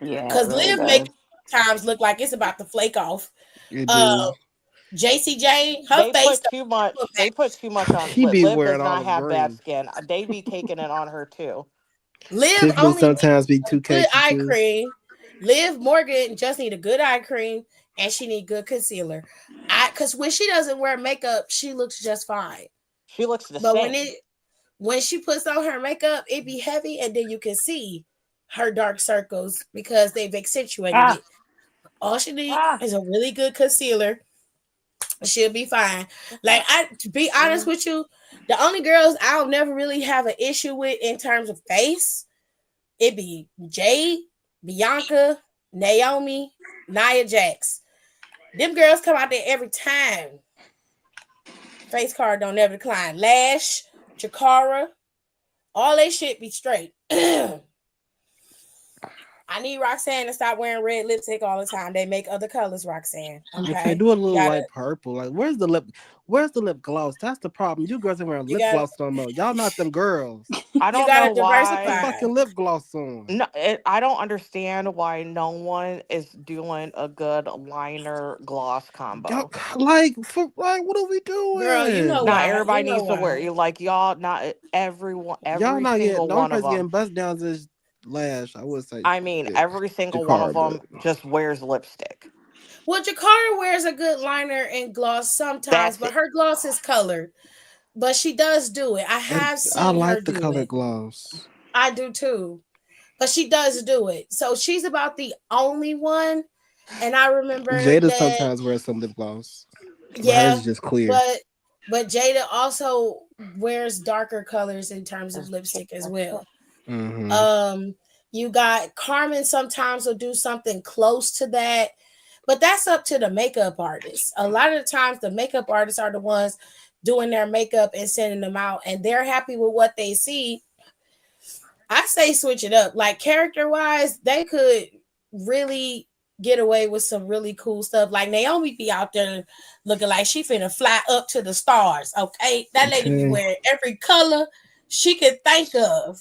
Yeah, it because really Liv makeup does. sometimes look like it's about to flake off. It Uh, do. JCJ, her They face put don't too look much. bad. They put too much on She Liv. be Liv wearing does all not the have bad green. skin. They be caking it on her too. Liv Tiffany only sometimes be too good cakey eye too. cream. Liv Morgan just need a good eye cream and she need good concealer. Cause when she doesn't wear makeup, she looks just fine. She looks the But same. when she puts on her makeup, it be heavy and then you can see her dark circles because they've accentuated Ah, it. All she need ah. is a really good concealer. She'll be fine. Like to be honest with you, the only girls I'll never really have an issue with in terms of face, it be Jade, Bianca, Naomi, Nia Jax. Them girls come out there every time. Face card don't never decline. Lash, Jakara, all they shit be straight. I need Roxanne to stop wearing red lipstick all the time. They make other colors, Roxanne. Okay, Okay. do a You little gotta light purple. Like, where's the lip? Where's the lip gloss? That's the problem. You girls ain't wearing you lip gotta gloss no more. Y'all not them girls. I you don't gotta know Put the why. diversify. fucking lip gloss on. No, I don't understand why no one is doing a good liner gloss Y'all combo. like what are we Girl, you know doing? Not why. You everybody know needs to wear. why. You like y'all. Not everyone. Y'all Every not getting single the only one of person them. getting bust downs is Lash. I would say I mean, every single one of Jakar, but them just wears lipstick. Well, Jakara wears a good liner and gloss sometimes, That's but it. her gloss is colored. But she does do it. I have I seen her like the do color it. gloss. I do too. But she does do it. So she's about the only one. And I remember Jada that, sometimes wears some lip gloss, but hers yeah, is just clear. but Jada also wears darker colors in terms of lipstick as well. Mm-hmm. Um, you got Carmen sometimes will do something close to that, but that's up to the makeup artist. A lot of the times, the makeup artists are the ones doing their makeup and sending them out, and they're happy with what they see. I say switch it up. Like character wise, they could really get away with some really cool stuff. Like Naomi be out there looking like she finna fly up to the stars. Okay, that lady be Okay. wearing every color she could think of.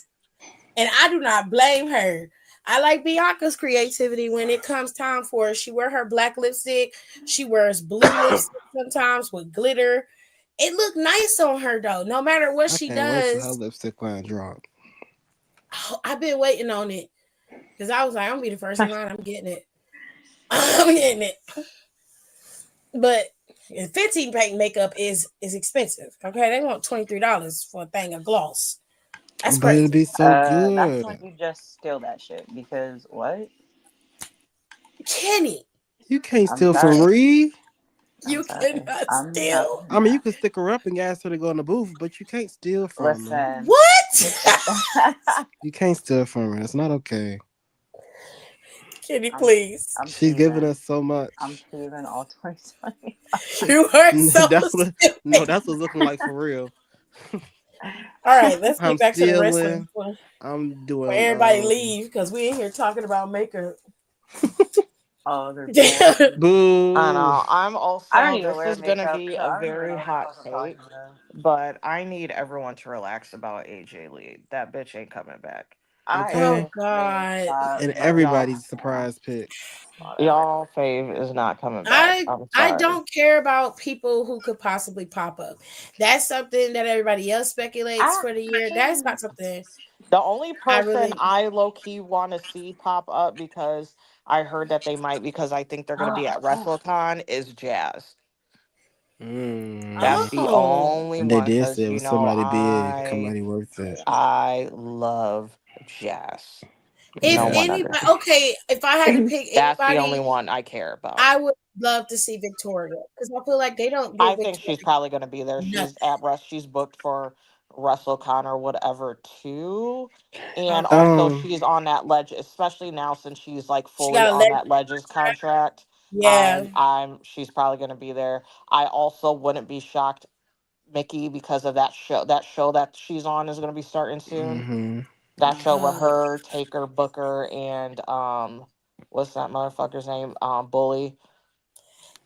And I do not blame her. I like Bianca's creativity when it comes time for her. She wear her black lipstick. She wears blue lipstick sometimes with glitter. It look nice on her though. No matter what I she can't wait till her does, lipstick line drop. I've been waiting on it because I was like, I'm gonna be the first in line. I'm getting it. I'm getting it. But 15 paint makeup is expensive. Okay, they want $23 for a thing of gloss. That's But it'll crazy. be so That's when good. you just steal that shit because what? Kenny, You can't I'm steal from sorry. Ree. I'm you sorry. cannot I'm not steal. doing I mean, you that. can stick her up and ask her to go in the booth, but you can't steal from her. Listen, What? You can't steal from her. It's not okay. Kenny, I'm please. I'm She's giving thieving. us so I'm much. thieving all 2020. You are so That's what. No, stupid. that's what's looking like for real. All right, let's I'm get back to the wrestling stealing. before I'm where doing. everybody leave because we in here talking about makeup. Oh, they're Yeah. bullshit. I Boo. know. I'm I don't also. even This wear is gonna makeup, be so a I don't even very know what the hot fuck I'm talking take, about. but I need everyone to relax about AJ Lee. That bitch ain't coming back. I Okay, Oh really God. thought and Y'all, everybody's yeah, surprise pick. whatever. y'all fave is not coming back. I I'm I sorry. don't care about people who could possibly pop up. That's something that everybody else speculates I for the year. That's not something The only I person really. I low key want to see pop up because I heard that they might because I think they're going to be at WrestleCon is Jazz. That's Mm. the Oh, only And they one did say because it was somebody big, somebody worth it. I love Jazz. No if Yeah. one other. anybody, okay, if I had to pick That's the only anybody, one I care about. I would love to see Victoria because I feel like they don't I give think she's Victoria probably going to be there. nothing. She's booked for WrestleCon or whatever too. And Okay, also Um. she's on that ledge, especially now since she's like she fully got a on leg. that Ledges contract. Yeah, She's probably going to be there. I also wouldn't be shocked, Mickey, because of that show. That show that she's on is going to be starting soon. Hmm. That show with uh, her, Taker, Booker, and what's that motherfucker's name? Bully.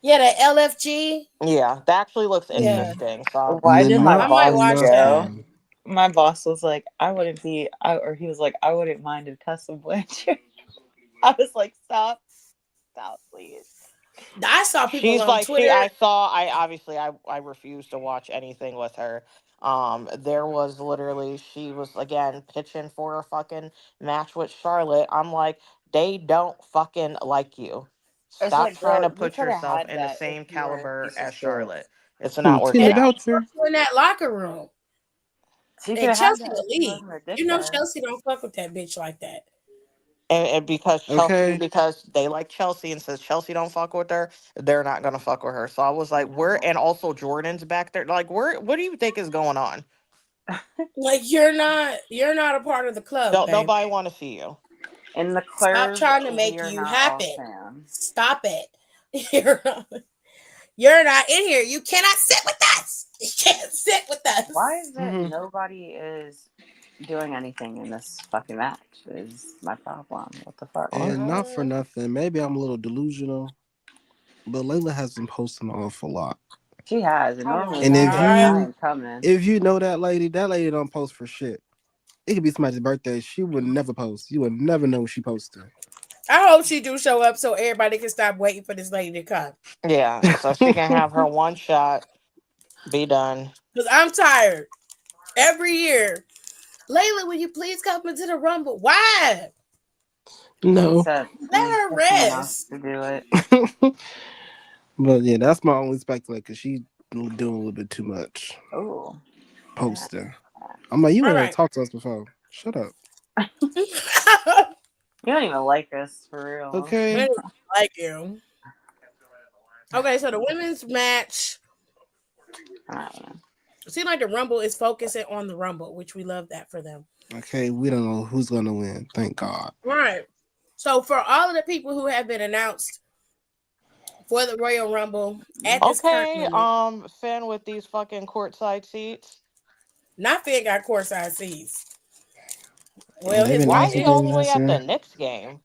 yeah, the LFG. Yeah, that actually looks Yeah, interesting. So Why did my I Not might boss watch that. go? nothing. My boss was like, I wouldn't be, or he was like, I wouldn't mind a custom Blanchard. I was like, stop, stop, please. I saw people she's on like I Twitter. saw I refuse to watch anything with her. There was literally she was again pitching for a fucking match with Charlotte. I'm like, they don't fucking like you. It's Stop like, trying girl, to you put could have yourself had in the that if same you were a caliber piece of as shit. Charlotte. It's Who? not And working Tina out. Belcher? in that locker room. She could And have had Chelsea that will if she leave. wasn't a You know dickhead. Chelsea don't fuck with that bitch like that. And Okay. because they like Chelsea and says Chelsea don't fuck with her, they're not gonna fuck with her. So I was like, where and also Jordan's back there. Like, where what do you think is going on? Like you're not a part of the club, Don't babe. nobody wanna see you. In the Stop Claires, trying to we make are you not all happen. fans. Stop it. You're not, you're not in here. You cannot sit with us. You can't sit with Why us. is it Hmm. nobody is doing anything in this fucking match? Is my problem. What the fuck? And not for Uh, nothing. Maybe I'm a little delusional, but Layla has been posting an awful lot. She has, and Come normally on, And I'm if like, guys. I you ain't coming. if you know that lady don't post for shit. It could be somebody's birthday. She would never post. You would never know she posted. I hope she do show up so everybody can stop waiting for this lady to come. Yeah, so she can have her one shot, be done. Because I'm tired. Every year. Layla, will you please come into the Rumble? Why? No. Let Needs to her get someone else rest. to do it. But yeah, that's my only speculation because she doing a little bit too much Oh, yeah. posting. I'm like, you All ain't ever right. talked to us before. Shut up. You don't even like us for real. I Okay. don't like you. Okay, so the women's match. I don't know. It seems like the Rumble is focusing on the Rumble, which we love that for them. Okay. We don't know who's gonna win. Thank God. Right. So for all of the people who have been announced for the Royal Rumble at this current Okay, moment, Finn with these fucking courtside seats. not Finn got courtside seats. Well, They've his been Why wife he did. all advocating the way this. at the Knicks game?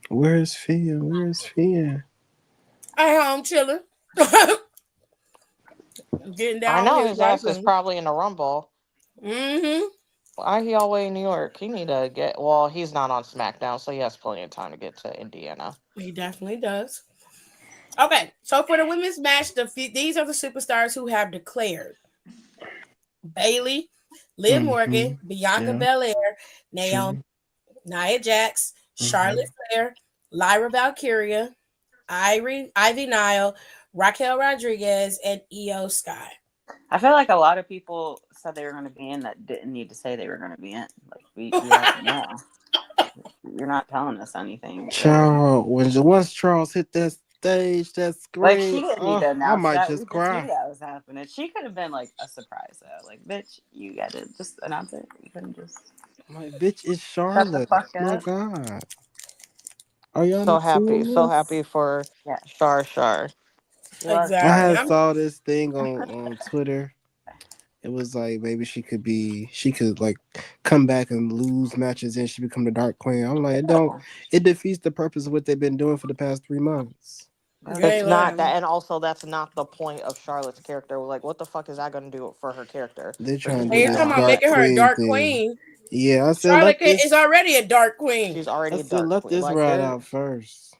Where's Fia? Where's Fia? I home chilling, getting I down with know his his wife ass is and. probably in the Rumble. Mm-hmm. Why he all the way in New York? He need to get. Well, he's not on SmackDown, so he has plenty of time to get to Indiana. He definitely does. Okay, so for the women's match, these are the superstars who have declared: Bailey, Liv Mm-hmm. Morgan, Bianca Yeah. Belair, Naomi, True. Nia Jax, Mm-hmm. Charlotte Flair, Lyra Valkyria, Ivy Nile, Raquel Rodriguez, and Io Sky. I feel like a lot of people said they were going to be in that didn't need to say they were going to be in. Like we already know. You're not telling us anything, so Charles, once Charles hit that stage, that like she screen, didn't need oh, to I announce might that. just We just knew cry. that was happening. She could have been like a surprise though. Like, bitch, you got to just announce it. You couldn't just My bitch is shut the Charlotte. fuck My up. God, are y'all not So seeing happy this? for Yeah, Shar. she was I Exactly. had Charlotte. saw this thing on Twitter. It was like maybe she could like come back and lose matches and she become the Dark Queen. I'm like, Oh, it defeats the purpose of what they've been doing for the past 3 months. You that's It's ain't not lying. that, and also that's not the point of Charlotte's character. Like, what the fuck is that going to do for her character? They're For you trying to to And do do you're this talking that? about Dark making her a Queen dark thing. queen. Yeah, I said Charlotte let this. is already a dark queen. She's I already a said dark let queen. this Like ride out first.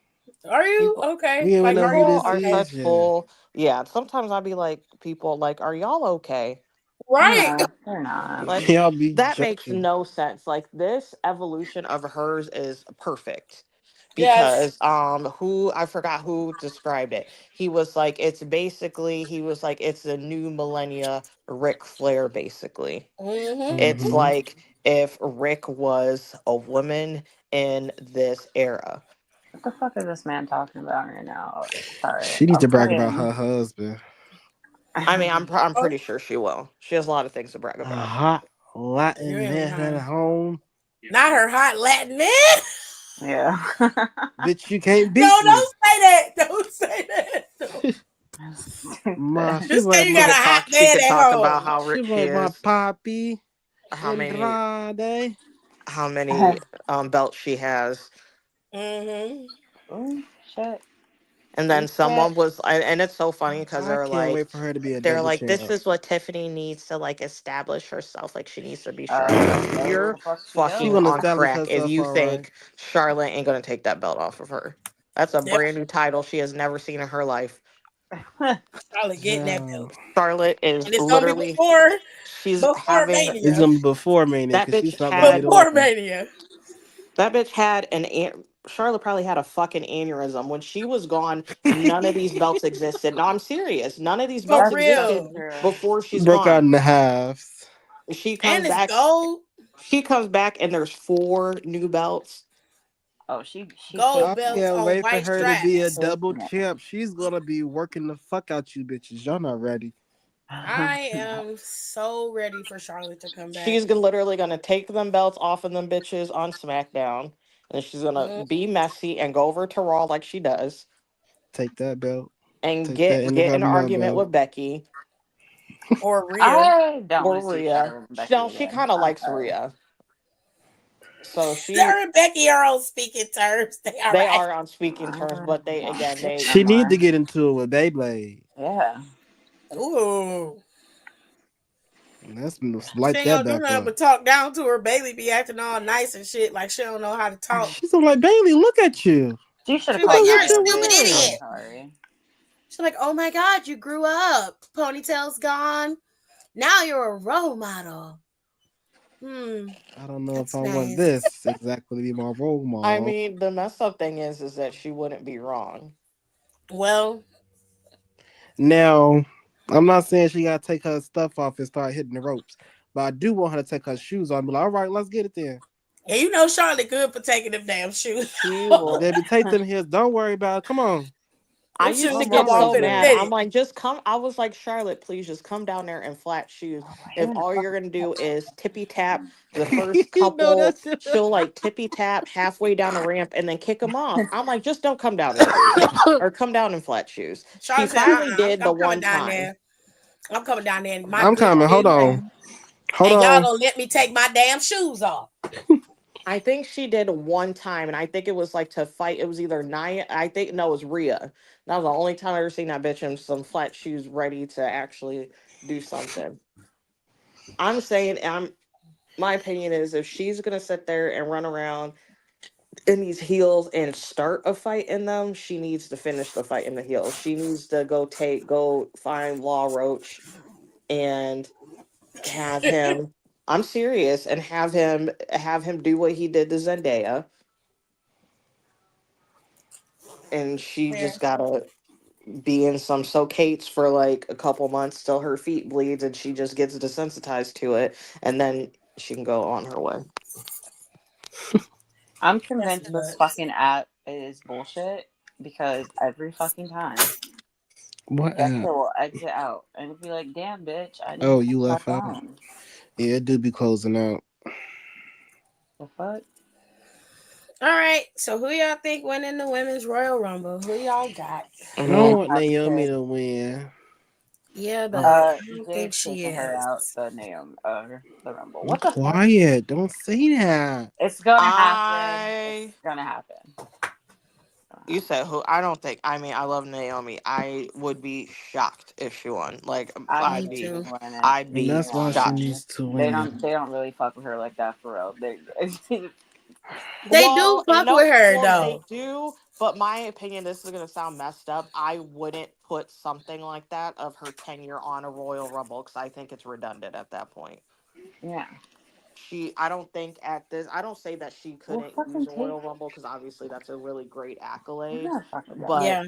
Are you people, okay? We don't Like know who people this are Mario? such is yet. full. Yeah, sometimes I'll be like, people like, are y'all okay? Right. No, they're not. Like Y'all be that makes joking. no sense. Like this evolution of hers is perfect. Yes. Because who I forgot who described it. He was like it's basically he was like it's a new millennia Ric Flair basically. Mm-hmm. It's Mm-hmm. like if Rick was a woman in this era. What the fuck is this man talking about right now? Sorry, She needs I'm to brag about playing. her husband. I mean, I'm Oh, pretty sure she will. She has a lot of things to brag A about. hot you Latin ain't man at lying. home. Not her hot Latin man. Yeah. Bitch, you can't beat No, me. don't say that. Don't say that. No. Ma, Stupid. she Just say like you She my got a could hot talk. She man could at talk about home. how she rich she like my is, poppy how many Andrade. how many belts she has. Mm-hmm. Oh shit. And Oh then shit. someone was, and it's so funny because I can't wait for her to be a they're double like, this champ. is what Tiffany needs to like establish herself. Like she needs to be Charlotte. I'm like, Maybe you're the fuck she She fucking do. gonna on establish crack if herself you all right. think Charlotte ain't gonna take that belt off of her. That's a Yep. brand new title she has never seen in her life. Probably getting that Child. belt. Charlotte is And it's gonna be literally before having It's Mania. gonna be before Mania that because she's bitch not gonna get had it with Before her. Mania. that bitch had Charlotte probably had a fucking aneurysm when she was gone. None of these belts existed. No, I'm serious. None of these For belts That's fucking existed real. true. before she's Broke out gone. in the halves. She comes And it's back. gold. She comes back and there's four new belts. Oh, she I Gold taking belts it. can't on wait for white her to be a straps. double Taking champ. She's gonna be working the fuck out you bitches. Y'all not ready. it. I am so ready for Charlotte to come back. She's literally gonna take them belts off of them bitches on SmackDown, and she's gonna Mm, be messy and go over to Raw like she does, Take that belt. and Take that get in an Intercontinental argument belt. with Becky or Rhea. I don't want or to see Rhea. Charlotte and She, Becky no, she again. kind of I'm likes sorry. Rhea, so Her and Becky are on speaking terms. They all they right. are on speaking terms. But they Don't again, see it they no She need to more. get into it with Beyblade. Yeah. Ooh. Let's She light ain't that gonna do back nothing up. but talk down to her. Bailey be acting all nice and shit like she don't know how to talk. She's like Bailey. Look at you. She should have She's Look like, called at you're a what you're Nia stupid Jax. wearing. I'm idiot. sorry. She's like, oh my God, you grew up. Ponytail's gone. Now you're a role model. Hmm, I don't know if that's I want nice. this exactly to be my role I model. mean, the messed up thing is that she wouldn't be wrong. Well, Now, I'm not saying she gotta take her stuff off and start hitting the ropes, but I do want her to take her shoes off and be like, all right, let's get it then. yeah, you know Charlotte good for taking them damn shoes. She will. Baby, take them heels. Don't worry about it. Come on. I Them used shoes to I'm come get off so already in a mad. there. I'm minute. like, just come. I was like, Charlotte, please just come down there in flat shoes. Why are If you in the all you're fucking gonna do pants? is tippy tap the first You know couple, that's it. she'll like tippy tap halfway down the ramp and then kick them off. I'm like, just don't come down in shoes or come down in flat shoes. She Charlotte said, finally did the I'm coming one down time. there. I'm coming down there in my I'm good coming. Hold on. gym. Hold And y'all on. gonna let me take my damn shoes off. I think she did one time, and I think it was like to fight. It was either Nia. I think no, it was Rhea. That was the only time I ever seen that bitch in some flat shoes, ready to actually do something. I'm saying, my opinion is if she's gonna sit there and run around in these heels and start a fight in them, she needs to finish the fight in the heels. She needs to go find Law Roach and have him. I'm serious, and have him do what he did to Zendaya, and she Yeah. just gotta be in some socates for like a couple months till her feet bleeds and she just gets desensitized to it, and then she can go on her way. I'm That's convinced this nuts. fucking app is bullshit because every fucking time What Jessica app? will exit out and it'll be like, damn bitch, I need to Oh, check you my left out. phone. Yeah, it do be closing out. The fuck? All right. So who y'all think went in the women's Royal Rumble? Who y'all got? I don't Mm, want Have to Naomi pick. to win. Yeah, but Oh, I don't think Jake's she taking her out is. the Naomi the Rumble. be What the fuck? quiet. Don't say that. It's gonna happen. I It's gonna happen. You said who? I don't think. I mean, I love Naomi. I would be shocked if she won. Like, I Me I'd don't be, see too. them winning. I'd And be that's To be why honest she with shocked. you, needs to win. they don't really fuck with her like that for real. They They do Well, fuck with her well, they though. do, but my opinion, this is gonna sound messed up. I wouldn't put something like that of her tenure on a Royal Rumble because I think it's redundant at that point. yeah. I don't think at this, I don't say that she Well, couldn't use fucking a take. Royal Rumble because obviously that's a really great I'm accolade, gonna fuck with that. but Yeah,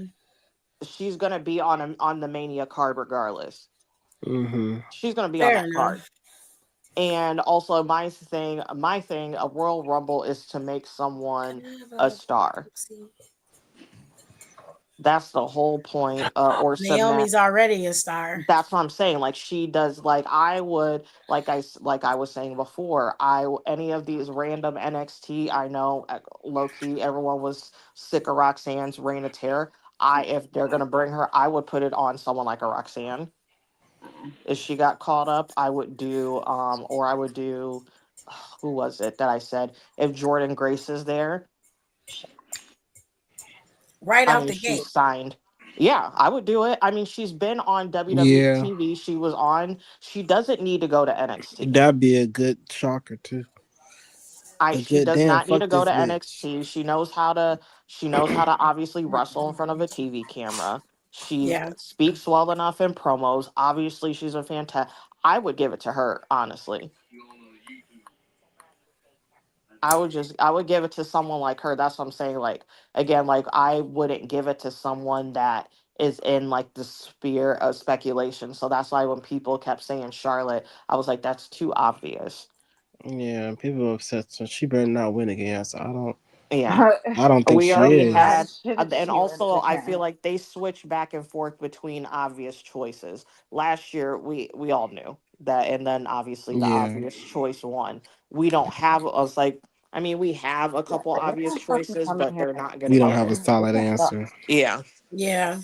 she's gonna be on the Mania card regardless. Mm-hmm. She's gonna be on fair that card. enough. And also my thing, a Royal Rumble is to make Can someone I have a a star. Pepsi? That's the whole point. Or cement. Naomi's already a star. That's what I'm saying. Like she does. Like I would. Like I was saying before. Any of these random NXT. I know low key everyone was sick of Roxanne's Reign of Terror. If they're gonna bring her, I would put it on someone like a Roxanne. If she got caught up, I would do. Or I would do. Who was it that I said? If Jordan Grace is there, Right I out mean, the she's gate. signed. Yeah, I would do it. I mean, she's been on WWE Yeah, TV. She was on. She doesn't need to go to NXT. that'd be a good shocker too. A She good does damn. not need to Fuck go this to bitch. NXT. She knows how to. She knows how to obviously wrestle in front of a TV camera. She Yeah. speaks well enough in promos. Obviously, she's a fantastic. I would give it to her, honestly. I would give it to someone like her. That's what I'm saying. Like again, like I wouldn't give it to someone that is in like the sphere of speculation. So that's why when people kept saying Charlotte, I was like, that's too obvious. Yeah, people are upset. So she better not win again. So Yeah. I don't think We she already Be mad is. had, as shit if and she wins also I feel again. like they switch back and forth between obvious choices. Last year, we all knew that, and then obviously the Yeah, obvious choice won. We don't have. I was like, I mean, we have a Yeah, couple but they obvious don't fucking choices, come in but here they're and not going to we don't get have a there. solid they can't stop. answer. Yeah. Yeah.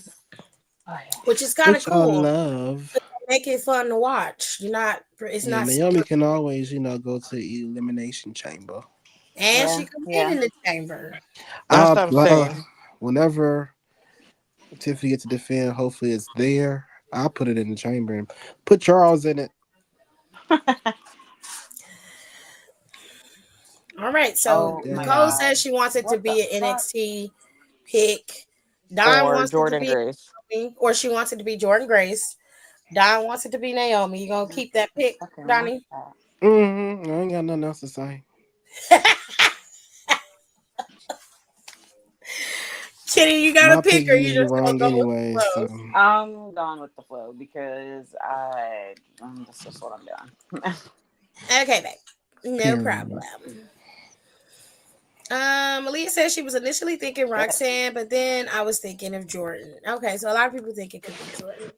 Oh, yeah. Which is kind of Which I cool. love. Make it fun to watch. You're not. It's Yeah, not. Naomi can always, go to elimination chamber. And Yeah, she competed yeah. in the chamber. That's what I'm saying. Whenever Tiffany gets to defend, hopefully it's there. I'll put it in the chamber and put Charles in it. All right. So Oh my Damn Nicole it. god. says she wants it to What the be an fuck? NXT pick. Don Or wants it to Jordan be Grace. Naomi, or she wants it to be Jordan Grace. Don wants it to be Naomi. You gonna keep that pick, Fucking like Donnie? that. Mm-hmm. I ain't got nothing else to say. Kitty, you got My a pick pick, or you usually just gonna wrong go with anyway, the so flow? I'm going with the flow because that's just what I'm doing. Okay, babe. No period. problem. Aaliyah says she was initially thinking Shit. Roxanne, but then I was thinking of Jordan. Okay, so a lot of people think it could be Jordan.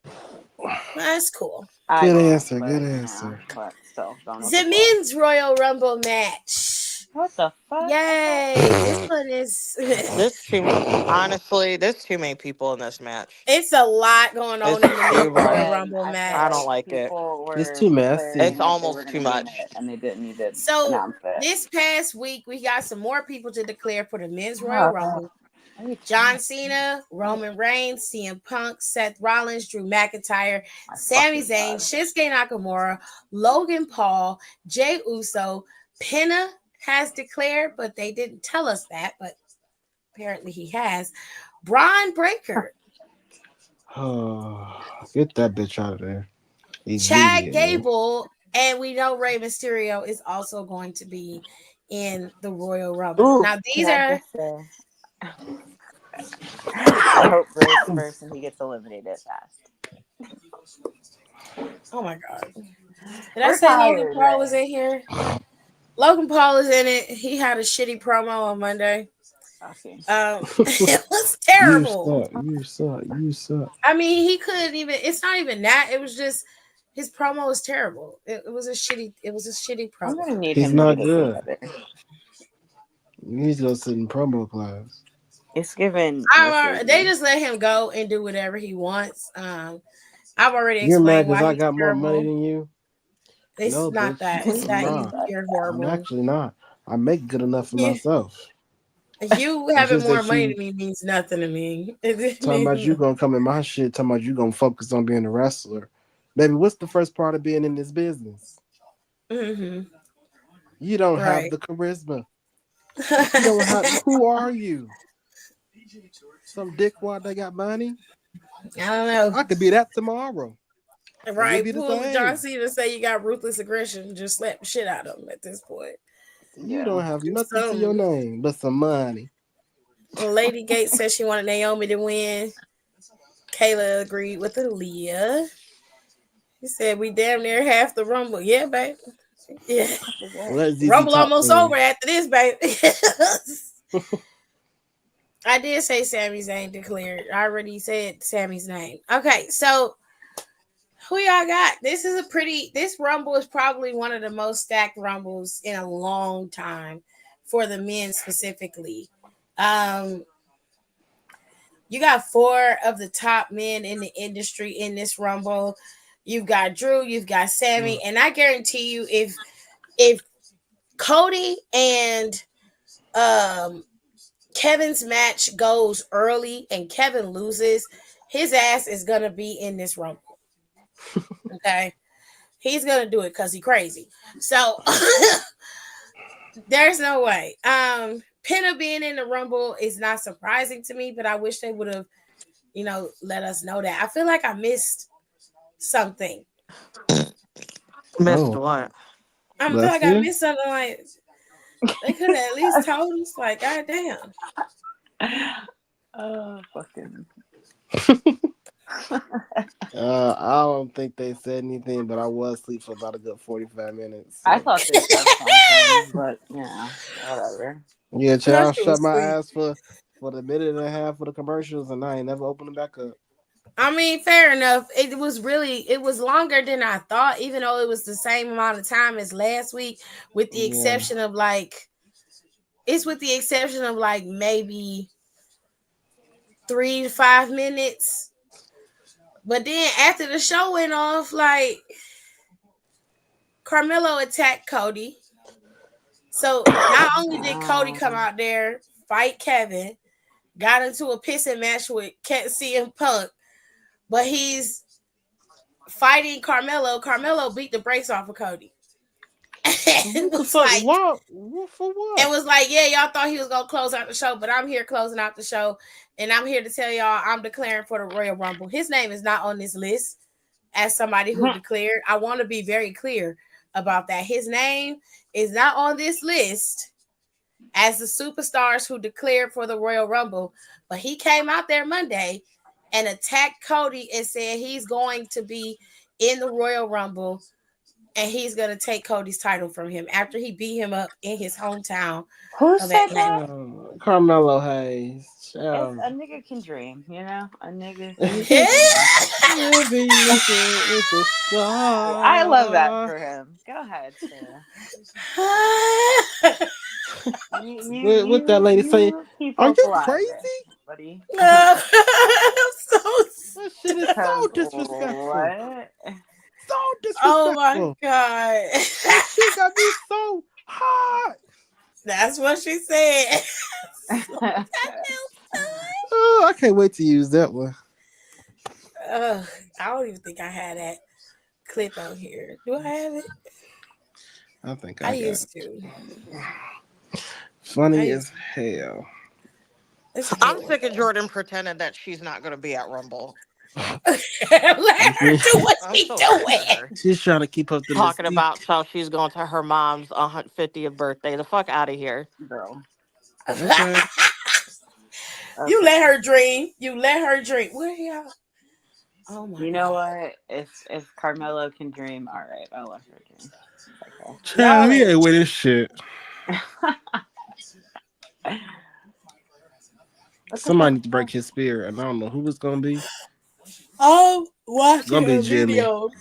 That's cool. I Good don't, answer. Good but answer. but still going with the The flow. men's Royal Rumble match. What the fuck? Yay! This one is. This too. Honestly, there's too many people in this match. It's a lot going on in the It's men's too Royal much. Again, Rumble I feel I match. don't like like it. people It's were too It's declaring messy. that they were almost going to too be in much. it, and they didn't need to So announce it. this past week, we got some more people to declare for the men's Royal Oh, Rumble. are you John trying? Cena, Roman Reigns, CM Punk, Seth Rollins, Drew McIntyre, My Sami fucking Zayn, god. Shinsuke Nakamura, Logan Paul, Jay Uso, Penta has declared, but they didn't tell us that, but apparently he has. Braun Breaker, Oh, get that bitch out of there Chad immediately. Gable, and we know Rey Mysterio is also going to be in the Royal Rumble. Ooh, Now can these I are just say, I hope Ray's first and he gets eliminated fast. oh my god. Did I We're say Logan tired, Paul was Ray. in here? Logan Paul is in it. He had a shitty promo on Monday. Okay. It was You terrible. suck. You suck. You suck. I mean, he couldn't even. It's not even that. It was just his promo was terrible. It was a shitty. It was a shitty I'm promo. gonna need He's him to not get it good. together. He needs to go sit in promo class. It's given. What's his They name? just let him go and do whatever he wants. I've already You're mad explained because why I he's got more money terrible. than you? It's No, not bitch. that. It's I'm that not. you're I'm horrible. actually not. I make good enough for Yeah. myself. You It's having just more that money you than me means nothing to me. talking about you gonna come in my shit. Talking about you gonna focus on being a wrestler. Baby, what's the first part of being in this business? Mm-hmm. You don't have Right. the charisma. You don't have. Who are you? Some dickwad that got money? I don't know. I could be that tomorrow, and we'd Right. be the Who would John same. Cena say you got ruthless aggression? Just slap the shit out of him at this point. You Yeah. don't have Do nothing to your something. name but some money. Lady Gates said she wanted Naomi to win. Kayla agreed with Aaliyah. He said we damn near half the rumble. Yeah, babe. Yeah. Let ZZ Rumble Top almost over win. after this, babe. I did say Sami Zayn declared. I already said Sammy's name. Okay, so who y'all got? This rumble is probably one of the most stacked rumbles in a long time for the men specifically. Um, you got four of the top men in the industry in this rumble. You've got Drew, you've got Sammy, and I guarantee you, if Cody and Kevin's match goes early and Kevin loses, his ass is gonna be in this rumble. Okay, he's gonna do it because he's crazy. So there's no way. Penta being in the rumble is not surprising to me, but I wish they would have, let us know that. I feel like I missed something. Missed Oh, what? I feel bless like I you. missed something. Like they could have at least told us. Like, goddamn. Oh, fucking. I don't think they said anything, but I was asleep for about a good 45 minutes. I So. thought they said something, but whatever. Yeah, That child, shit shut was my sweet. ass for the minute and a half for the commercials, and I ain't never opened them back up. I mean, fair enough. It was longer than I thought, even though it was the same amount of time as last week, with the Yeah. exception of maybe 3 to 5 minutes. But then after the show went off, like Carmelo attacked Cody. So not only did Cody come out there, fight Kevin, got into a pissing match with CM Punk, but he's fighting Carmelo. Carmelo beat the brakes off of Cody. And What the was fuck? like, What for and what? was like, yeah, y'all thought he was gonna close out the show, but I'm here closing out the show, and I'm here to tell y'all I'm declaring for the Royal Rumble. His name is not on this list as somebody who declared. I want to be very clear about that. His name is not on this list as the superstars who declared for the Royal Rumble, but he came out there Monday and attacked Cody and said he's going to be in the Royal Rumble and he's going to take Cody's title from him after he beat him up in his hometown Who of said Atlanta. that? Carmelo Hayes. It's Child. a nigga can dream, A nigga can Maybe dream. it's a I love that star. for him. Go ahead, Sarah. What that lady say? You keep Are hope you alive crazy? there, buddy. I'm so That shit is Cause so disrespectful. what? So oh my disrespectful. god. That shit got me so hot. That's what she said. Oh, I can't wait to use that one. I don't even think I had that clip on here. Do I have it? I think I I got it. used to. I Funny used as hell. It's a good I'm one sick of though. Jordan pretending that she's not going to be at Rumble. Let her do what I'm she so sick of doing. her. She's trying to keep up the Talking mystique. about how she's going to her mom's 50th birthday. The fuck out of here. Girl. Okay. You Okay. let her dream. You let her dream. Where y'all? Oh my You know god. what? If Carmelo can dream, all right, I'll let her dream. Y'all Child, he ain't. ain't with his shit. Okay. What the Somebody fuck? need to break his spirit, and I don't know who it's gonna be. I'm It's gonna watching be a Jimmy. video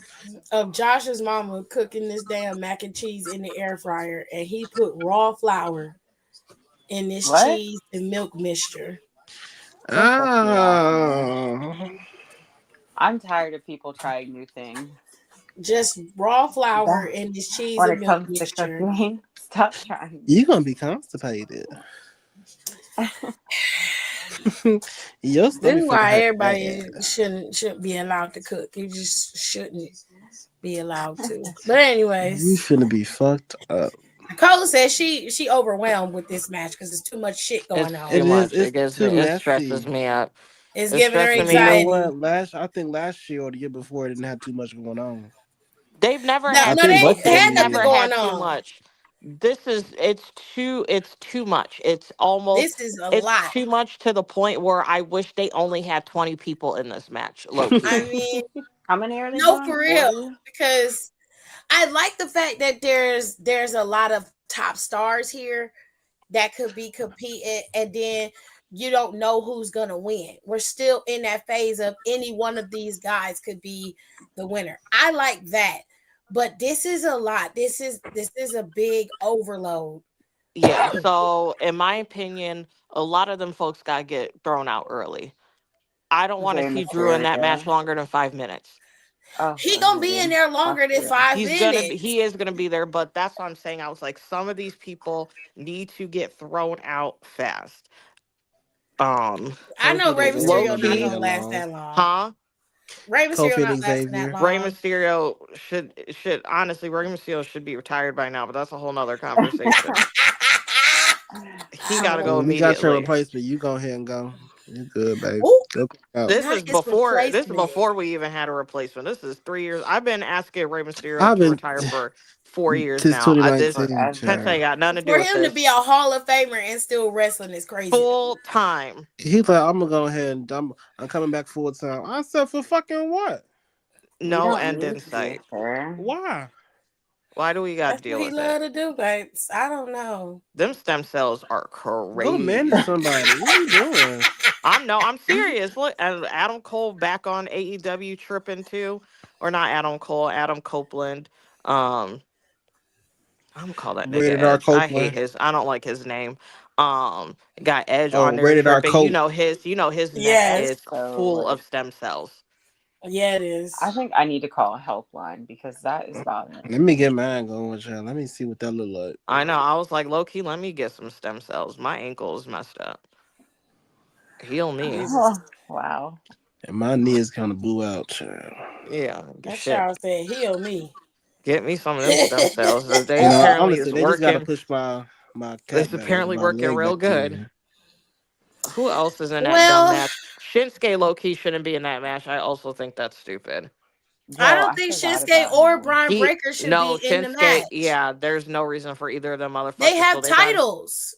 of Josh's mama cooking this damn mac and cheese in the air fryer, and he put raw flour in this What? cheese and milk mixture. Go fuck yourself, man. Ah. I'm tired of people trying new things. Just raw flour That- in this cheese when and it milk comes to mixture. cooking, stop trying. You gonna be constipated. Your This stomach is finna why hurt everybody bad. shouldn't be allowed to cook. You just shouldn't be allowed to. But You anyways, finna be fucked up. Nicole says she overwhelmed with this match because there's too much shit going It's on. too It is. much. It It's gives me. too It stresses messy. me up. It's It's giving her stressing But me you know out. anxiety. what? I think last year or the year before, it didn't have too much going on. They've never No, I had no, too. think they both Look, of they've had them nothing never years. going had too on. much. This is. It's too much. It's almost. This is a It's lot. too much to the point where I wish they only had 20 people in this match. Low key. I mean, How many are they no, doing? for real, 40? because I like the fact that there's a lot of top stars here that could be competing, and then you don't know who's gonna win. We're still in that phase of any one of these guys could be the winner. I like that, but this is a lot. This is a big overload. Yeah. So, in my opinion, a lot of them folks got to get thrown out early. I don't want to Rey see Drew in that match Mysterio. longer than 5 minutes. Oh, He gonna be in agreed. there Fuck longer than yeah. 5 minutes. He is gonna be there, but that's what I'm saying. I was like, some of these people need to get thrown out fast. I know Kofi and Rey Low Xavier Mysterio don't be not in key, gonna there last long. that long. huh? Rey Mysterio Kofi not and lasting that Xavier. Rey long. Mysterio should honestly, Rey Mysterio should be retired by now, but that's a whole nother conversation. He got to Well, go when you got your immediately. replacement, you go ahead and go. You good, babe. Ooh, Go kick out. This not is his before replacement. we even had a replacement. This is 3 years. I've been asking Rey Mysterio I've to been retire for 4 years since now. This 2019, Forever. Pente child. got nothing to do For with him to this. be a Hall of Famer and still wrestling is crazy. Full time. He's like, I'm gonna go ahead and I'm coming back full time. I said, for fucking what? We No don't end need in to be sight. fair. Why? Why do we got to That's what deal he with it? love to do, babes. I don't know. Them stem cells are Go manage crazy. somebody. What are you doing? I'm serious. Look, and Adam Cole back on AEW tripping too, or not Adam Cole, Adam Copeland. Um, I'm gonna call that nigga Rated R Edge. I hate Copeland. his. I don't like his name. Got Edge on Oh, there rated R tripping. Cope. You know his neck Yes. is That's so full like. of stem cells. Yeah, it I is. think I need to call a helpline because that is bothering Let me me. get mine going with you. Let me see what that look like. I know. I was like, low key, let me get some stem cells. My ankle is messed up. Heal me. Jesus. Oh, wow. And my knee is kind of blew out, child. Yeah, That shit. child said, heal me. Get me some of them stem cells. They No, apparently honestly, is they just gotta working. push my It's cat back, apparently my working leg real back good. together. Who else is in that dumb Well, match? Shinsuke low key shouldn't be in that match. I also think that's stupid. I Yo, don't I think forgot Shinsuke about or him. Brian He Breaker should be no in the Shinsuke. match. Yeah, there's no reason for either of them They motherfuckers. So have they got. titles.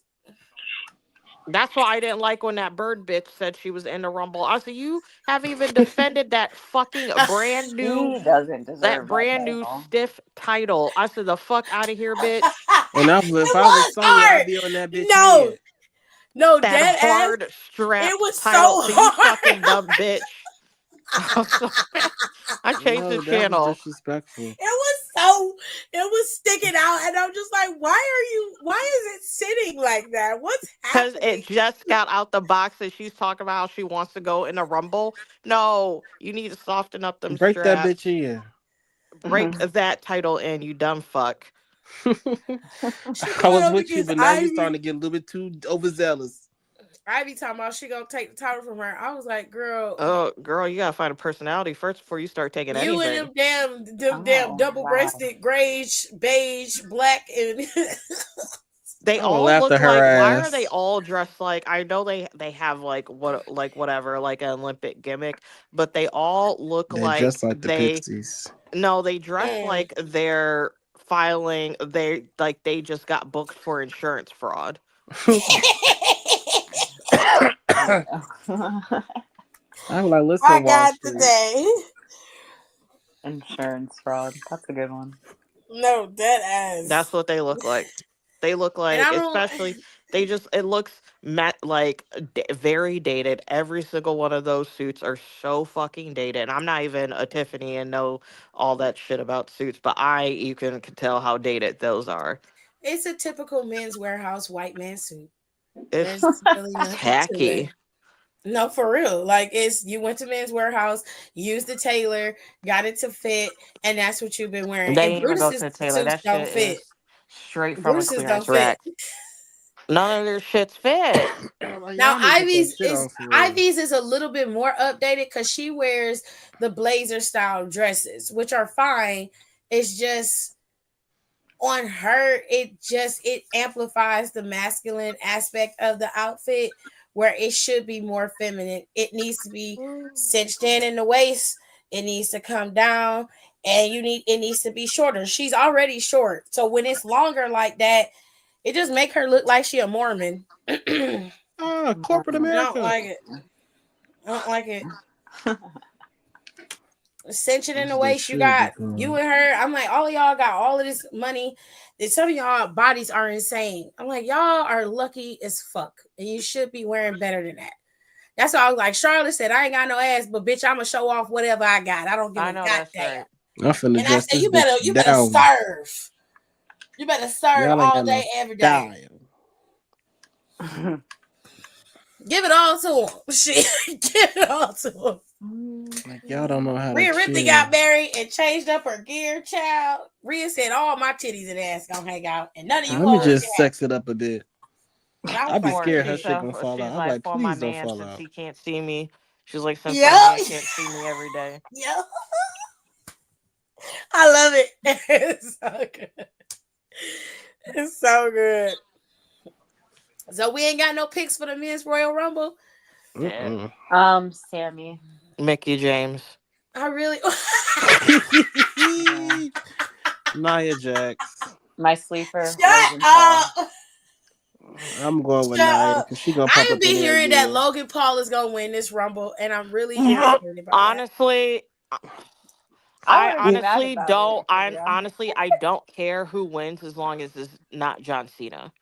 That's why I didn't like when that bird bitch said she was in the rumble. I said you haven't even defended He doesn't that deserve that brand new title. stiff title. I said the fuck out of here, bitch. And if It I was was Sonya, I'd hard. be on that bitch No, head. no, That dead ass. hard It strapped was so title. So you hard. fucking dumb bitch. I'm so mad. I changed the No, that was channel disrespectful. It was sticking out, and I'm just like, why is it sitting like that? What's because it happening? just got out the box and she's talking about how she wants to go in a rumble. No, you need to soften up them Break that bitch straps. in. Break that title in, you dumb fuck. She I going was up with you, against but now you're starting Ivy. to get a little bit too overzealous. Ivy talking about she gonna take the title from her. I was like, girl, Oh, girl, you gotta find a personality first before you start taking you and anything. them damn Oh, double wow. breasted, grayish, beige, black, and They I would all laugh look at her like. Why are they ass. all dressed like? I know they have like whatever like an Olympic gimmick, but they all look They're like just like the they Pixies. no they dress Mm. like they're filing they just got booked for insurance fraud. I'm like, I listen, Wall got Street. today. Insurance fraud. That's a good one. No, dead That's ass. what they look like. They look And like, I don't. especially it looks very dated. Every single one of those suits are so fucking dated. And I'm not even a Tiffany and know all that shit about suits, but you can tell how dated those are. It's a typical men's warehouse white man suit. It's There's really nothing to it. tacky. No, for real. Like it's you went to men's warehouse, used the tailor, got it to fit, and that's what you've been wearing. They And ain't even go to Brutus's the tailor. suits That don't shit fit. is straight from a Brutus's don't clearance fit. rack. None of their shits fit. Like, Now y'all need to put that Ivy's shit on is for real. a little bit more updated because she wears the blazer style dresses, which are fine. It's just on her, it amplifies the masculine aspect of the outfit where it should be more feminine. It needs to be cinched in the waist. It needs to come down, and it needs to be shorter. She's already short, so when it's longer like that, it just make her look like she a Mormon. Corporate I America. don't like it. I don't like it. Cinch it in the waist. You got you and her. I'm like, all of y'all got all of this money. And some of y'all bodies are insane. I'm like, y'all are lucky as fuck. And you should be wearing better than that. That's why I was like, Charlotte said, I ain't got no ass, but bitch, I'ma show off whatever I got. I don't give a goddamn. Right. I'm finna And I dress said, this you better down. serve. You better serve Y'all ain't all got day, no every day. style. Give it all to him. Shit. Give it all to him. Like, y'all don't know how Rhea to Ripley chill. got married and changed up her gear, child. Rhea said, all my titties and ass gonna hang out, and none of you Let me hoes just can sex it up a bit. have. I'd be Or scared her she's shit gonna fall she's out. I'm like, like, for my please don't man, fall since out. he can't see me. She's like, since my Yep. man can't see me every day. Yep. I love it. It's so good. It's so good. So we ain't got no picks for the men's Royal Rumble. Sammy. Mickey James. I really Nia Jax. My sleeper. Shut Logan Paul. up. I'm going with Shut Nia up. because she gonna I pop have up in been there hearing that again. Logan Paul is gonna win this Rumble, and I'm really irritated by that. Honestly, I wouldn't be mad about it. I don't care who wins as long as it's not John Cena.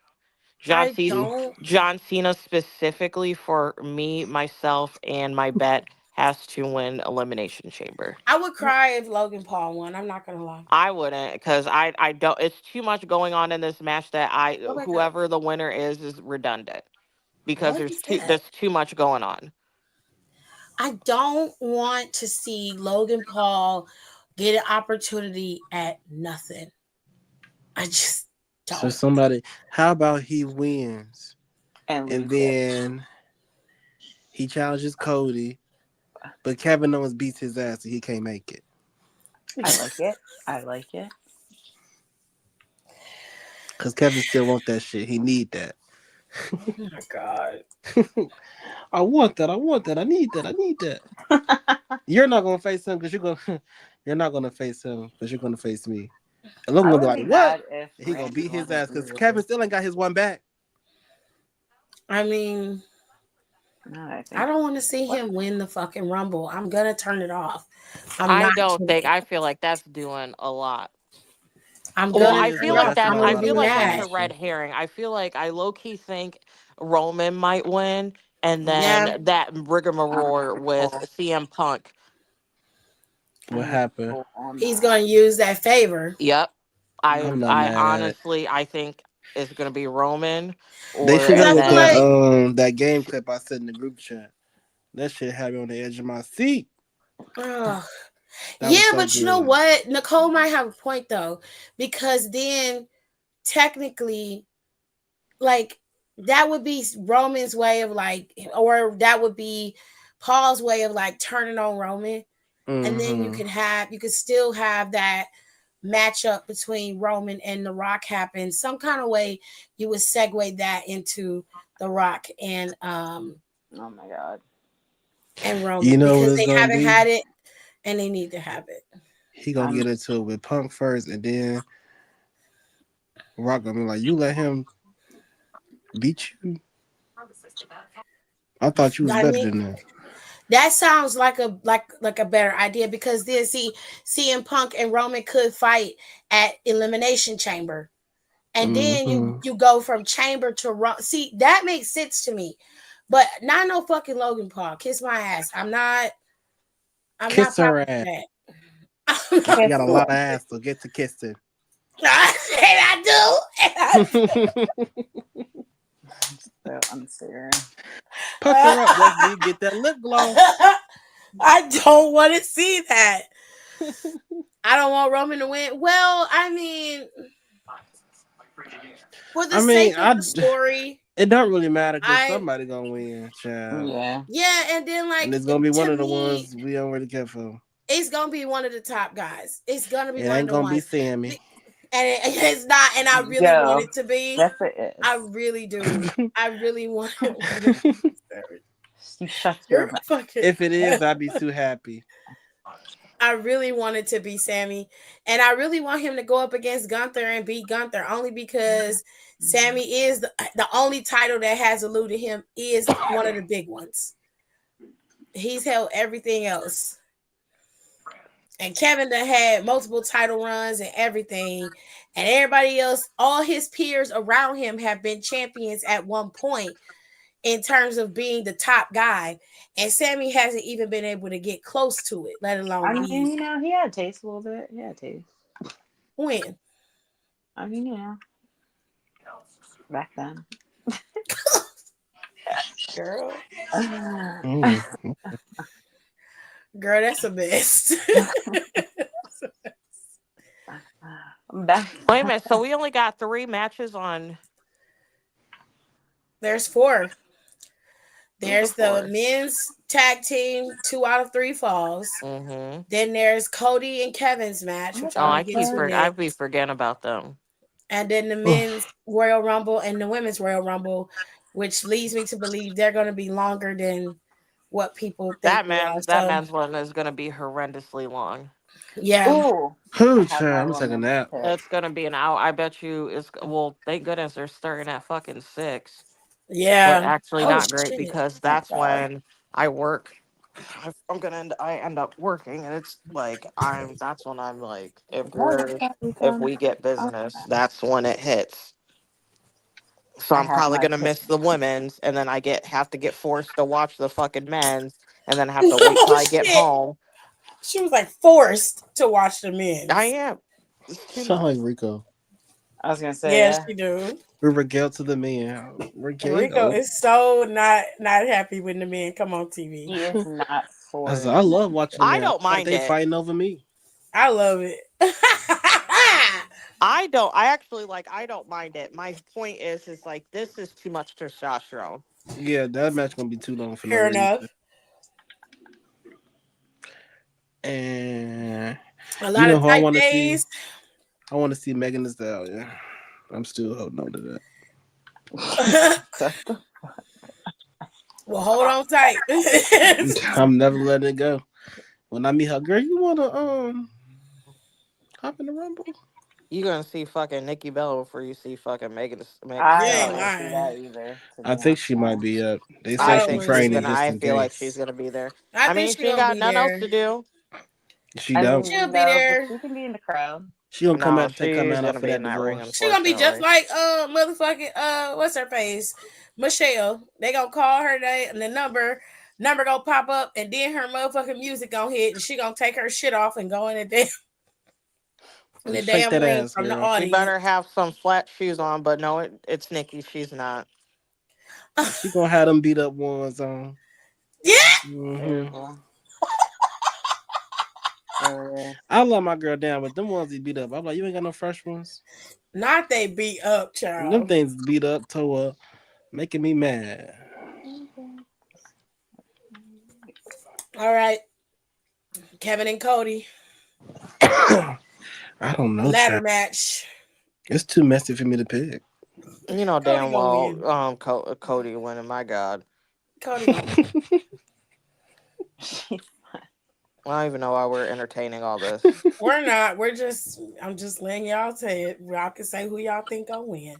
I don't. John Cena specifically for me, myself, and my bet has to win Elimination Chamber. I would cry if Logan Paul won. I'm not gonna lie. I wouldn't, because I don't. It's too much going on in this match that Oh my God. whoever the winner is redundant, because What is that? there's too much going on. I don't want to see Logan Paul get an opportunity at nothing. I just don't. So somebody, how about he wins And then he challenges Cody, but Kevin Owens beats his ass and he can't make it. I like it. Cause Kevin still want that shit. He need that. Oh my God. I want that. I need that. You're not gonna face him because you're not gonna face him, but you're gonna face me. And Logan gonna be like, what? He gonna beat his ass because Kevin still ain't got his one back. I mean, I don't want to see him win the fucking Rumble. I'm gonna turn it off. I feel like that's doing a lot. I'm Well, gonna. I feel like that's a red herring. I feel like I low key think Roman might win, and then that rigmarole with CM Punk. What happened? He's gonna use that favor. Yep. I'm not mad honestly, I think it's gonna be Roman. They should have with like, that game clip I said in the group chat. That shit had me on the edge of my seat. Yeah, so but you know what? Nicole might have a point though, because then technically, like, that would be Roman's way of like, or that would be Paul's way of like turning on Roman. And then you could still have that matchup between Roman and The Rock happen. Some kind of way you would segue that into The Rock and oh my God. And Roman, because they haven't had it and they need to have it. He gonna get into it with Punk first, and then Rock gonna be like, you let him beat you? I thought you was better than that. That sounds like a better idea, because then CM Punk and Roman could fight at Elimination Chamber, and then you go from Chamber to Roman. See, that makes sense to me, but not no fucking Logan Paul. Kiss my ass. I'm not kiss her ass. You got a lot of ass, so get to kissing. I do. So unfair. Pucker up, Wesley. Get that lip gloss. I don't want to see that. I don't want Roman to win. Well, I mean, for the sake of the story, It don't really matter because I somebody gonna win, child. Yeah. yeah, and then And like it's gonna be one to of the me, ones we don't really care for. it's gonna be one of the top guys. It's gonna be It one of ain't the gonna be ones. Sammy. And it's not, and I really want Yo. it to be. Yes, it I is. really do. I really want it to be. You shut your You're mouth. fucking. If it is, I'd be too happy. I really want it to be Sammy, and I really want him to go up against Gunther and beat Gunther only because Sammy is the only title that has eluded him is one of the big ones. He's held everything else. And Kevin done had multiple title runs and everything. And everybody else, all his peers around him have been champions at one point in terms of being the top guy. And Sammy hasn't even been able to get close to it, let alone I mean, be. you know, he had a taste a little bit. He had a taste. When? I mean, you know, back then. Girl. Mm. Girl, that's the best. Back Wait a minute. So we only got 3 matches on. There's 4. There's the Before. men's tag team, 2 out of 3 falls. Mm-hmm. Then there's Cody and Kevin's match, which Oh, I'm gonna get to I next. be forgetting about them. And then the men's Royal Rumble and the women's Royal Rumble, which leads me to believe they're going to be longer than what people think they are. That So, man's one is going to be horrendously long. yeah, Ooh, I Whew, have my child, I'm taking a woman's nap. pick. It's going to be an hour. I bet you it's well. Thank goodness they're starting at fucking 6, but yeah. actually Oh not great shit! because Thank that's God. when I work. I end up working, and it's like that's when I'm like What have we if done? we get Okay. business, that's when it hits. So I I'm have probably my gonna pick. miss the women's, and then have to get forced to watch the fucking men's, and then have to wait till Oh I get shit! home. She was like forced to watch the I men's. am. It's too Sound much. like Rico. I was gonna say, Yeah, yeah. she do. We regale to the men. Rico Regale. is so not happy when the men come on TV. He is not I for said, I love men. watching the I men. I don't feel like mind they it. fighting over me. I love it. I don't. I actually like. I don't mind it. My point is like this is too much testosterone. Yeah, that match gonna be too long for no Fair reason. enough. And A you lot know of who I tight want to see? days. I want to see Megan Thee Stallion. I'm still holding on to that. Well, hold on tight. I'm never letting it go. When I meet her, girl, you wanna hop in the rumble? You're gonna see fucking Nikki Bella before you see fucking Megan I You don't ain't want Stallion. to see that lying. either. To be I think honest. she might be up. They I say don't she want to see training it. just I in feel like she's case. gonna be there. I I think mean, she she ain't gonna got be nothing else there. to do. She I don't. She'll mean, be no, but there. she can be in the crowd. She gonna come No, out. They come she's out gonna for be that in that ring, divorce. She gonna be just unfortunately. like motherfucking what's her face? Michelle. They gonna call her name and the number gonna pop up and then her motherfucking music gonna hit and she gonna take her shit off and go in the Shake damn that ring ass, from the girl. She better audience. have some flat shoes on, but no, it's Nikki. She's not. She gonna have them beat up ones on. Yeah. Hmm. Ew. Ew. I love my girl down, but them ones he beat up. I'm like, you ain't got no fresh ones. Not they beat up, Them child. things beat up, tore up, making me mad. All right. Kevin and Cody. I don't know, Ladder child. match. It's too messy for me to pick. You know Cody damn gonna well, win. Cody winning. My God, Cody gonna win. I don't even know why we're entertaining all this. We're not. I'm just letting y'all say it. Y'all can say who y'all think gonna win.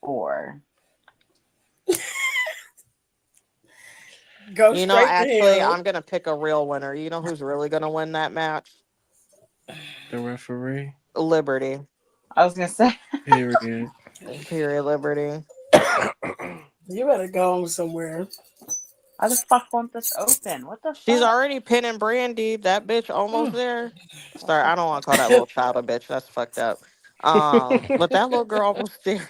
Or Go You know, straight to actually, hell. I'm gonna pick a real winner. You know who's really gonna win that match? The referee. Liberty. I was gonna say, Period. Period. Liberty. You better go somewhere. how the fuck won't this open? What the She's fuck? already pinning Brandy. That bitch almost there. What Sorry, the I don't want to call that little child a bitch. That's fucked up. But that little girl almost there.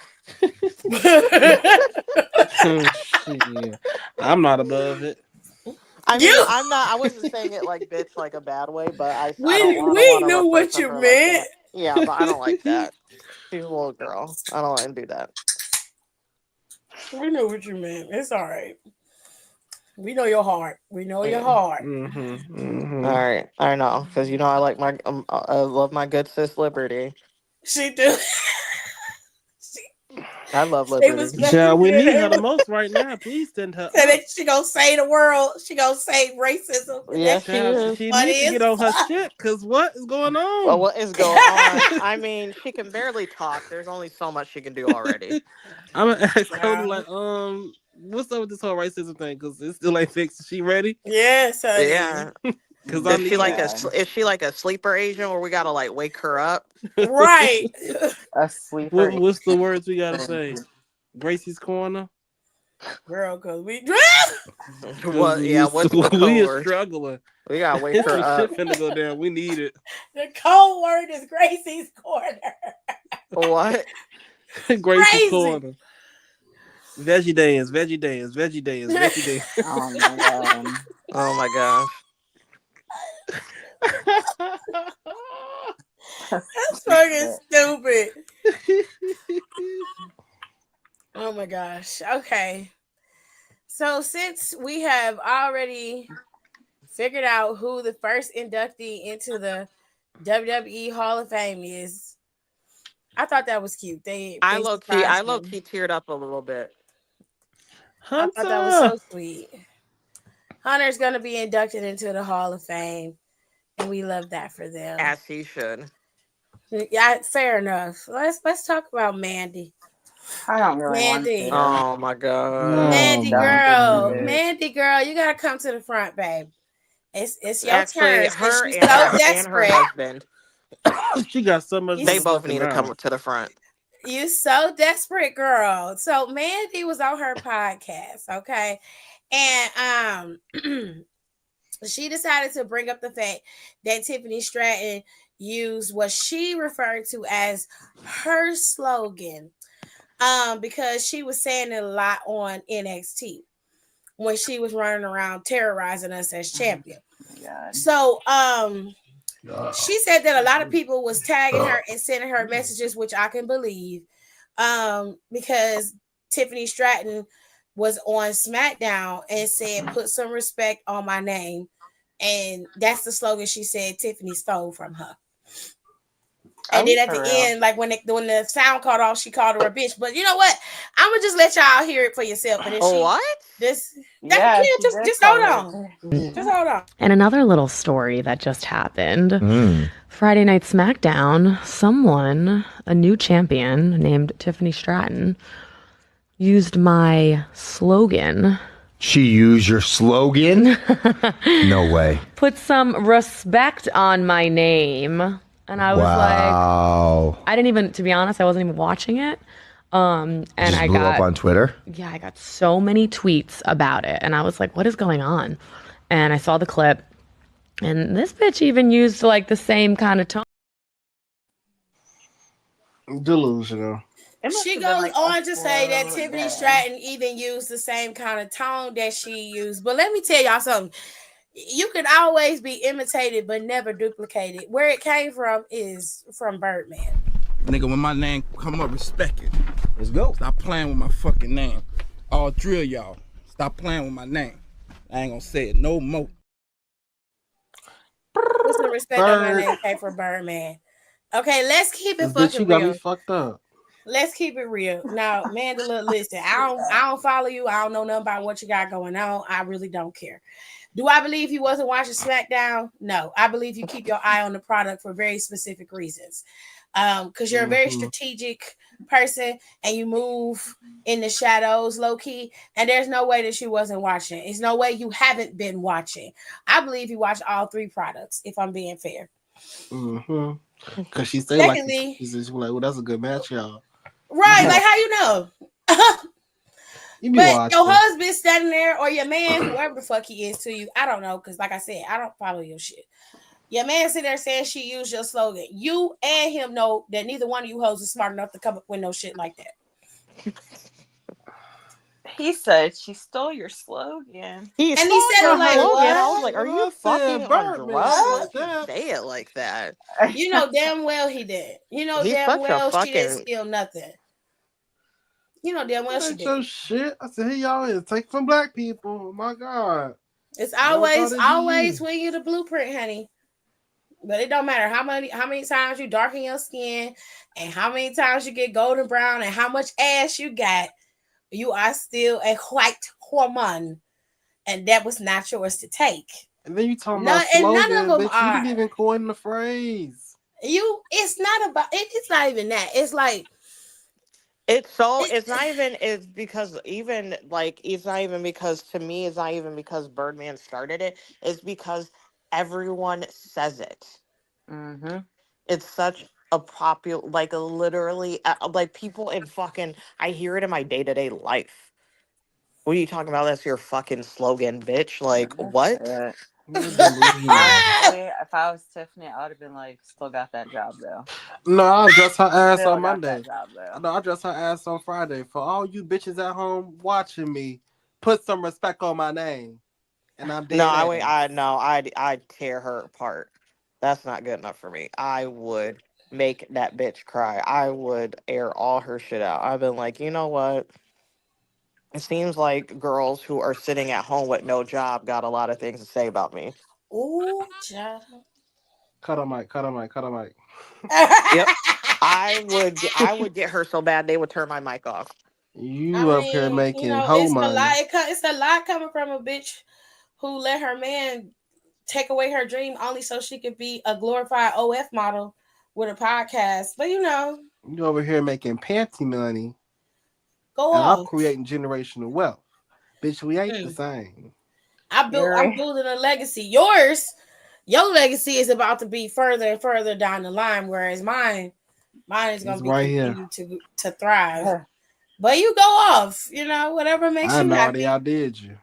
Shit. I'm not above it. I mean, you I'm not. I wasn't saying it like bitch, like a bad way, but I don't we want to knew refer what to you her like meant. that. Yeah, but I don't like that. She's a little girl. I don't want to do that. We know what you meant. It's all right. We know your heart. We know your heart. All right, I know, because I like I love my good sis Liberty. She do. I love She was Liberty. Yeah, we need her the yeah. most right now. Please send her Said up. that she gonna save the world. She gonna save racism. And Yeah, that she shit Child, was is. she funny needs to get as on her fuck. shit, because what is going Well, on? what is going on? I mean, she can barely talk. There's only so much she can do already. I'm going to ask Cody, Child. like, what's up with this whole racism thing? Because it still ain't fixed. Is she ready? Yes, honey. Yeah. Because I need it. Is she like a sleeper agent where we gotta like wake her up? Right. A sleeper. What's the words we got to say? Gracie's Corner? Girl, cause we Because What's the we code are word? struggling. We gotta wake It's her some up. shit finna go down. We need it. the code word is Gracie's corner. What? Gracie's Crazy. Corner. Veggie dance, veggie dance, veggie dance, veggie dance. Oh my god. Oh my gosh. That's fucking stupid. Oh my gosh. Okay. So since we have already figured out who the first inductee into the WWE Hall of Fame is, I thought that was cute. I They low key surprised me. teared up a little bit. I thought that was so Hunter. sweet. Hunter's gonna be inducted into the Hall of Fame, and we love that for them. As he should. Yeah, fair enough. Let's talk about Mandy. I don't really Mandy. want to. Oh my god. Oh Mandy my girl, god. Mandy girl, you gotta come to the front, babe. It's your Actually, turn since her you and so her desperate. husband. She got so much They both motherfucking need to come mouth. to the front. You so desperate, girl. So Mandy was on her podcast, okay, and she decided to bring up the fact that Tiffany Stratton used what she referred to as her slogan, because she was saying it a lot on NXT when she was running around terrorizing us as champion. God. So, she said that a lot of people was tagging her and sending her messages, which I can believe, because Tiffany Stratton was on SmackDown and said, "Put some respect on my name," and that's the slogan she said Tiffany stole from her. And then at the end, like when the sound caught off, she called her a bitch. But you know what? I'm gonna just let y'all hear it for yourself. And then just hold on. Just hold on. And another little story that just happened. Friday Night SmackDown, someone, a new champion named Tiffany Stratton, used my slogan. She used your slogan? No way. Put some respect on my name. And I was like, I didn't even, to be honest, I wasn't even watching it. And just I blew got up on Twitter. Yeah, I got so many tweets about it. And I was like, what is going on? And I saw the clip. And this bitch even used like the same kind of tone. Delusional. She goes on to say that Tiffany Stratton even used the same kind of tone that she used. But let me tell y'all something. You can always be imitated but never duplicated. Where it came from is from Birdman. Nigga, when my name come up, respect it. Let's go. Stop playing with my fucking name. All three of y'all, stop playing with my name. I ain't gonna say it no more. Put some respect on my name came from Birdman. Okay, let's keep it fucking got real. me fucked up. Let's keep it real. Now, Mandela, listen, I don't follow you. I don't know nothing about what you got going on. I really don't care. Do I believe you wasn't watching SmackDown? No. I believe you keep your eye on the product for very specific reasons. Because you're a very strategic person and you move in the shadows low-key, and there's no way that you wasn't watching. There's no way you haven't been watching. I believe you watched all three products, if I'm being fair. Because she said Secondly, she's like, well, that's a good match, y'all. Right, like how you know? You be but watching. your husband standing there or your man, whoever the fuck he is to you, I don't know, because like I said, I don't follow your shit. Your man sitting there saying she used your slogan. You and him know that neither one of you hoes is smart enough to come up with no shit like that. He said she stole your slogan. He And stole he said your it like slogan. I was what? like, "Are When you I fucking said on Birdman drugs? said Why'd you that. say it like that?" You know damn well he did. You know He's damn such a well she didn't fucking. steal nothing. You know damn well That she ain't your didn't. shit. I said, hey, y'all is take from black people. Oh, my God. It's Never thought always, it'd be always you. when you the blueprint, honey. But it don't matter how many times you darken your skin and how many times you get golden brown and how much ass you got, you are still a white woman. And that was not yours to take. And then you talking about None of slogan, them bitch. You are. didn't even coin the phrase. It's not about it, it's not even that. It's like It's so. it, It's not even. It's because even like it's not even because to me. It's not even because Birdman started it. It's because everyone says it. Mm-hmm. It's such a popular, like literally, like people in fucking. I hear it in my day to day life. What are you talking about? That's your fucking slogan, bitch. Like what? Shit. You're delusional. Honestly, if I was Tiffany, I would have been like, still got that job though. No, I dressed her ass Still on got that Monday. job though. No, I dressed her ass on Friday. For all you bitches at home watching me, put some respect on my name. And I'm No, dead ass. I'd tear her apart. That's not good enough for me. I would make that bitch cry. I would air all her shit out. I've been like, you know what? It seems like girls who are sitting at home with no job got a lot of things to say about me. ooh, child. Cut on mic, cut on mic, cut on mic. Yep. I would get her so bad they would turn my mic off. I You up here mean, making hoe it's a lot. money. It's a lot coming from a bitch who let her man take away her dream only so she could be a glorified OF model with a podcast. But You over here making panty money. go And I'm off. creating generational wealth. Bitch, we ain't the Mm. same. You're I'm right. building a legacy. Your legacy is about to be further and further down the line, whereas mine is It's gonna be right here. continue to thrive. But you go off, whatever makes I you know already happy. outdid you.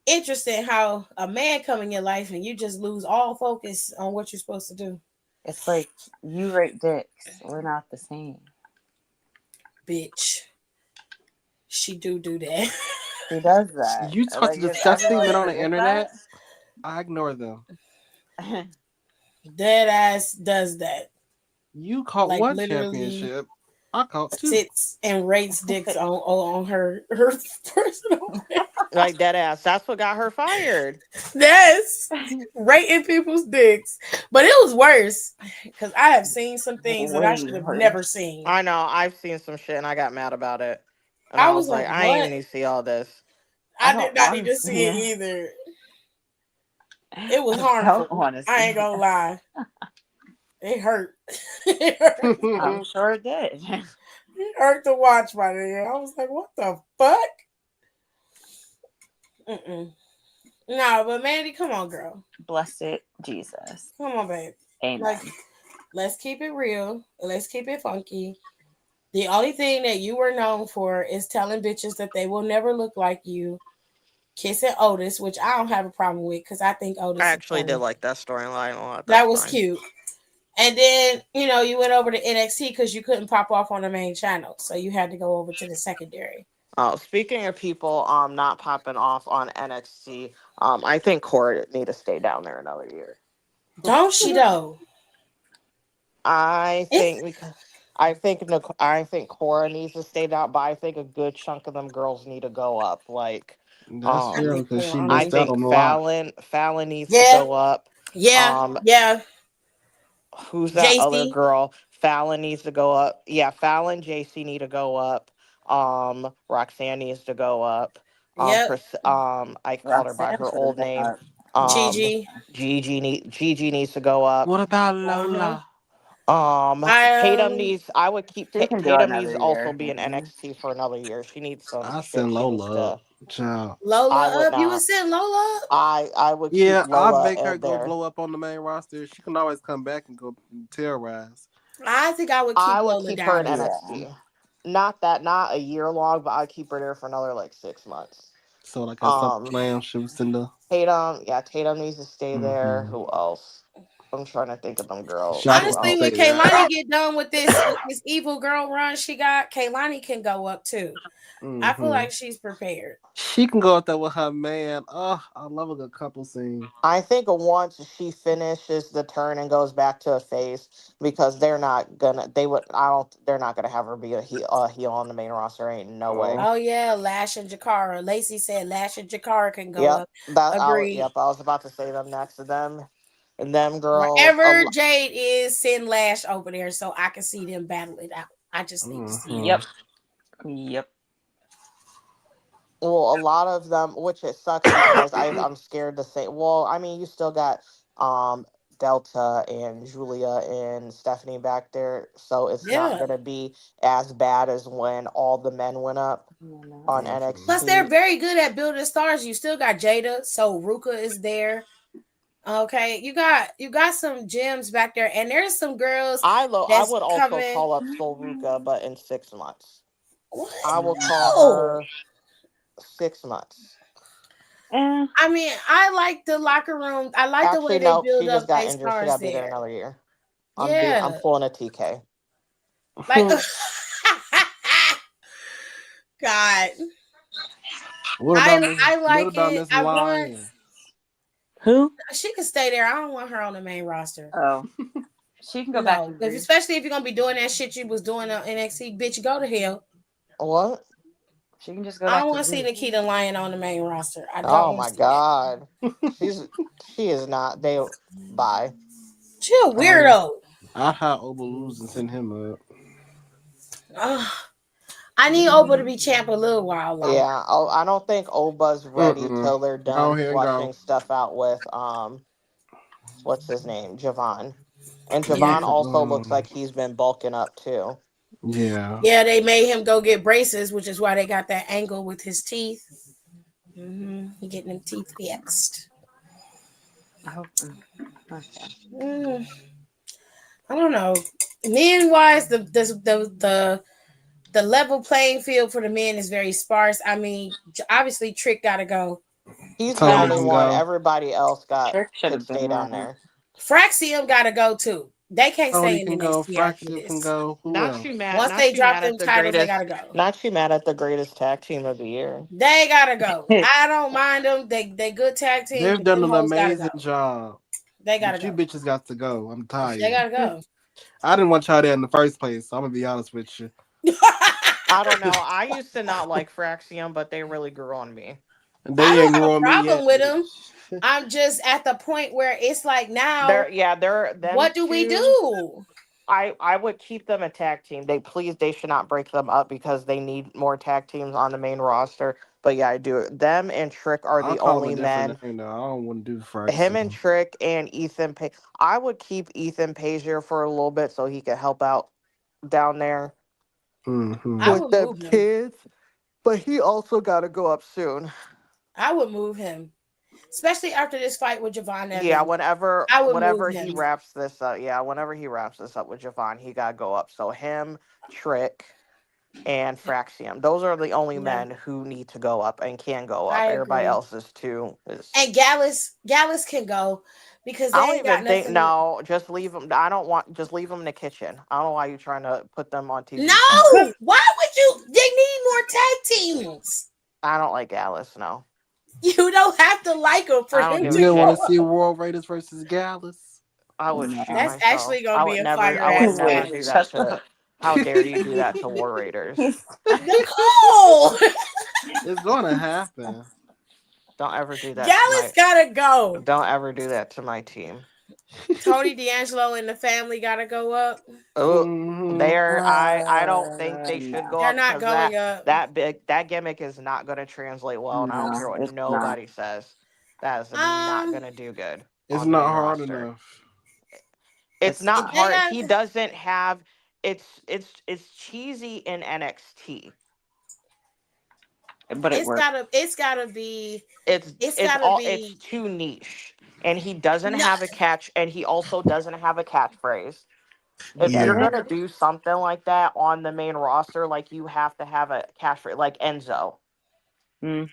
Interesting how a man come in your life and you just lose all focus on what you're supposed to do. It's like you rate dicks. We're not the same. Bitch. She do that. She does that. You talk to Like if disgusting everyone men on the forgets internet, I ignore them. that. Dead ass does that. You caught Like one literally championship. I caught two. sits and rates dicks on her personal page. Like dead ass. That's what got her fired. Yes. Rating people's dicks. But it was worse. Because I have seen some things that I Way should have never worse. seen. I know. I've seen some shit and I got mad about it. And I I was was like, like, I ain't what? even need to see all this. I I did don't not want need to to see see it it. either. It was I don't harmful. want to I see ain't gonna it. lie. It hurt. It hurt. I'm sure it did. It hurt to watch, my nigga. I was like, what the fuck? Mm-mm. No, but Mandy, come on, girl. Blessed Jesus. Come on, babe. Like, Amen. let's keep it real. Let's keep it funky. The only thing that you were known for is telling bitches that they will never look like you. Kissing Otis, which I don't have a problem with because I think I Otis is actually did funny. like that storyline a lot. That's That was fine. cute. And then, you went over to NXT because you couldn't pop off on the main channel. So you had to go over to the secondary. Oh, speaking of people not popping off on NXT, I think Cora need to stay down there another year. Don't she though? I It's think because I think Cora needs to stay down, but I think a good chunk of them girls need to go up. Like, That's I fair um, think because she I missed out honestly. on think a lot. Fallon needs to Yeah, go up. yeah, Um, yeah. who's that other JC. girl? Fallon needs to go up. Yeah, Fallon, JC need to go up. Roxanne needs to go up. Yep. I called her by Roxanne her should have old been name. up. Um, Gigi. Gigi needs to go up. What about Uh-huh. Lola? I Tatum needs. I would keep She can do Tatum needs another to also year. be in NXT for another year. She needs some I shit. send She needs Lola to. up. Child. I Lola would up. You would not. send Lola up? I would keep Yeah, I'll Lola make her in go there. blow up on the main roster. She can always come back and go terrorize. I think I would keep I would Lola keep her down in there. Yeah. NXT. Not a year long, but I'd keep her there for another like 6 months. So like at Um, SummerSlam, she was in the. Tatum, yeah, Tatum needs to stay there. Mm-hmm. Who else? I'm trying to think of them girls. Shaka can Honestly, say when that. Kaylani get done with this evil girl run she got, Kaylani can go up too. I feel like she's prepared. She can go up there with her man. Oh, I love a good couple scene. I think once she finishes the turn and goes back to a face, because they're not gonna, they would, I don't, they're not gonna have her be a heel on the main roster. Ain't no way. Oh yeah, Lash and Jakara. Lacey said Lash and Jakara can go Yep, up. Agreed. I was about to say them next to them, and them girls. Wherever Jade is, send Lash over there so I can see them battle it out. I just need to see it. Yep. Well, a lot of them, which it sucks because I'm scared to say. Well, I mean, you still got Delta and Julia and Stephanie back there, so it's not Yeah. gonna be as bad as when all the men went up on Plus, they're NXT. very good at building stars. You still got Jada, so Ruka is there. Okay, you got some gems back there, and there's some girls I that's would also coming. call up Solruka, but in 6 months. What? I will call No. her 6 months. I mean, I like the locker room. I like the way Actually, they no, build she just up got their injured. She stars got to be there there. another year. I'm Yeah, pulling a TK. like God. What about I what like about it. Miss I want. Lion? Who? She can stay there. I don't want her on the main roster. Oh, she can go back No, to Greece. especially if you're gonna be doing that shit you was doing on NXT, bitch. Go to hell. What? She can just go I back don't to want to see Greece. Nikita Lyon on the main roster. I don't Oh want to my see that. God. She's she is not. They bye. She a weirdo. I had Oba lose and send him up. Ugh. I need Oba to be champ a little while longer. Yeah. Oh, I don't think Oba's ready till they're Go done ahead and flushing go. stuff out with what's his name, Javon. And Yeah. Javon also looks like he's been bulking up too. Yeah. Yeah, they made him go get braces, which is why they got that angle with his teeth. He getting them teeth fixed. Oh, okay. I don't know. Men wise, the level playing field for the men is very sparse. I mean, obviously Trick got to go. He's the Tony only can one. go. Everybody else Trick should could have been stay down there. there. Fraxium got to go too. They can't Tony stay in can go. NXT after Fraction can this. go. Who Not else? too mad. Once Not they too drop mad them at the titles, they greatest. gotta go. Not too mad at the greatest tag team of the year. They gotta go. I don't mind them. They good tag team, They've but done them an hoes gotta amazing go. job. They gotta But you go. bitches got to go. I'm They tired. gotta go. I didn't want y'all there in the first place, so I'm gonna be honest with you. I don't know. I used to not like Fraxium, but they really grew on me. I They don't ain't have a growing me problem yet, with them. bitch. I'm just at the point where it's like now, They're them what do we two. do? I would keep them a tag team. They should not break them up because they need more tag teams on the main roster. But yeah, I do. Them and Trick are I'll the call him a only men. different name though. I don't want to do Him and Fraction. Trick and Ethan I would keep Ethan Pazier for a little bit so he could help out down there I Mm-hmm. with would them move him. kids. But he also got to go up soon. I would move him, especially after this fight with Javon Yeah, Evans. I would move whenever he him. wraps this up, whenever he wraps this up with Javon, he got to go up. So him, Trick, and Fraxium. Those are the only Yeah, men who need to go up and can go I up. Everybody agree. else is too. And Gallus can go because I they don't ain't got even think. nothing. No, just leave them. I don't want. Just leave them in the kitchen. I don't know why you're trying to put them on TV. No, why would you? They need more tag teams. I don't like Alice. No, You don't have to like them for I don't him give You a to didn't want go to shit. see up. World Raiders versus Gallus? I would shoot No. That's myself. actually gonna be a fire I would ass never Wait, match. do that shut to. up. How dare you do that to War Raiders? Nicole, It's gonna happen. Don't ever do that to Gallus my. gotta go. Don't ever do that to my team. Tony D'Angelo and the family gotta go up. Oh, Mm-hmm. there. I don't think they should No. go They're up not because going up. that gimmick is not going to translate well, and I don't care No, what it's not. nobody says. That is not Um, going to do good It's on the not main hard roster. enough. It's It's not not. they hard. got. He doesn't have. It's cheesy in NXT. But it worked. It's gotta be. It's It's it's gotta all it's be. too niche, and he doesn't No, have a catch, and he also doesn't have a catchphrase. He If you're Yeah. doesn't. gonna do something like that on the main roster, like you have to have a catchphrase, like Enzo. Mm.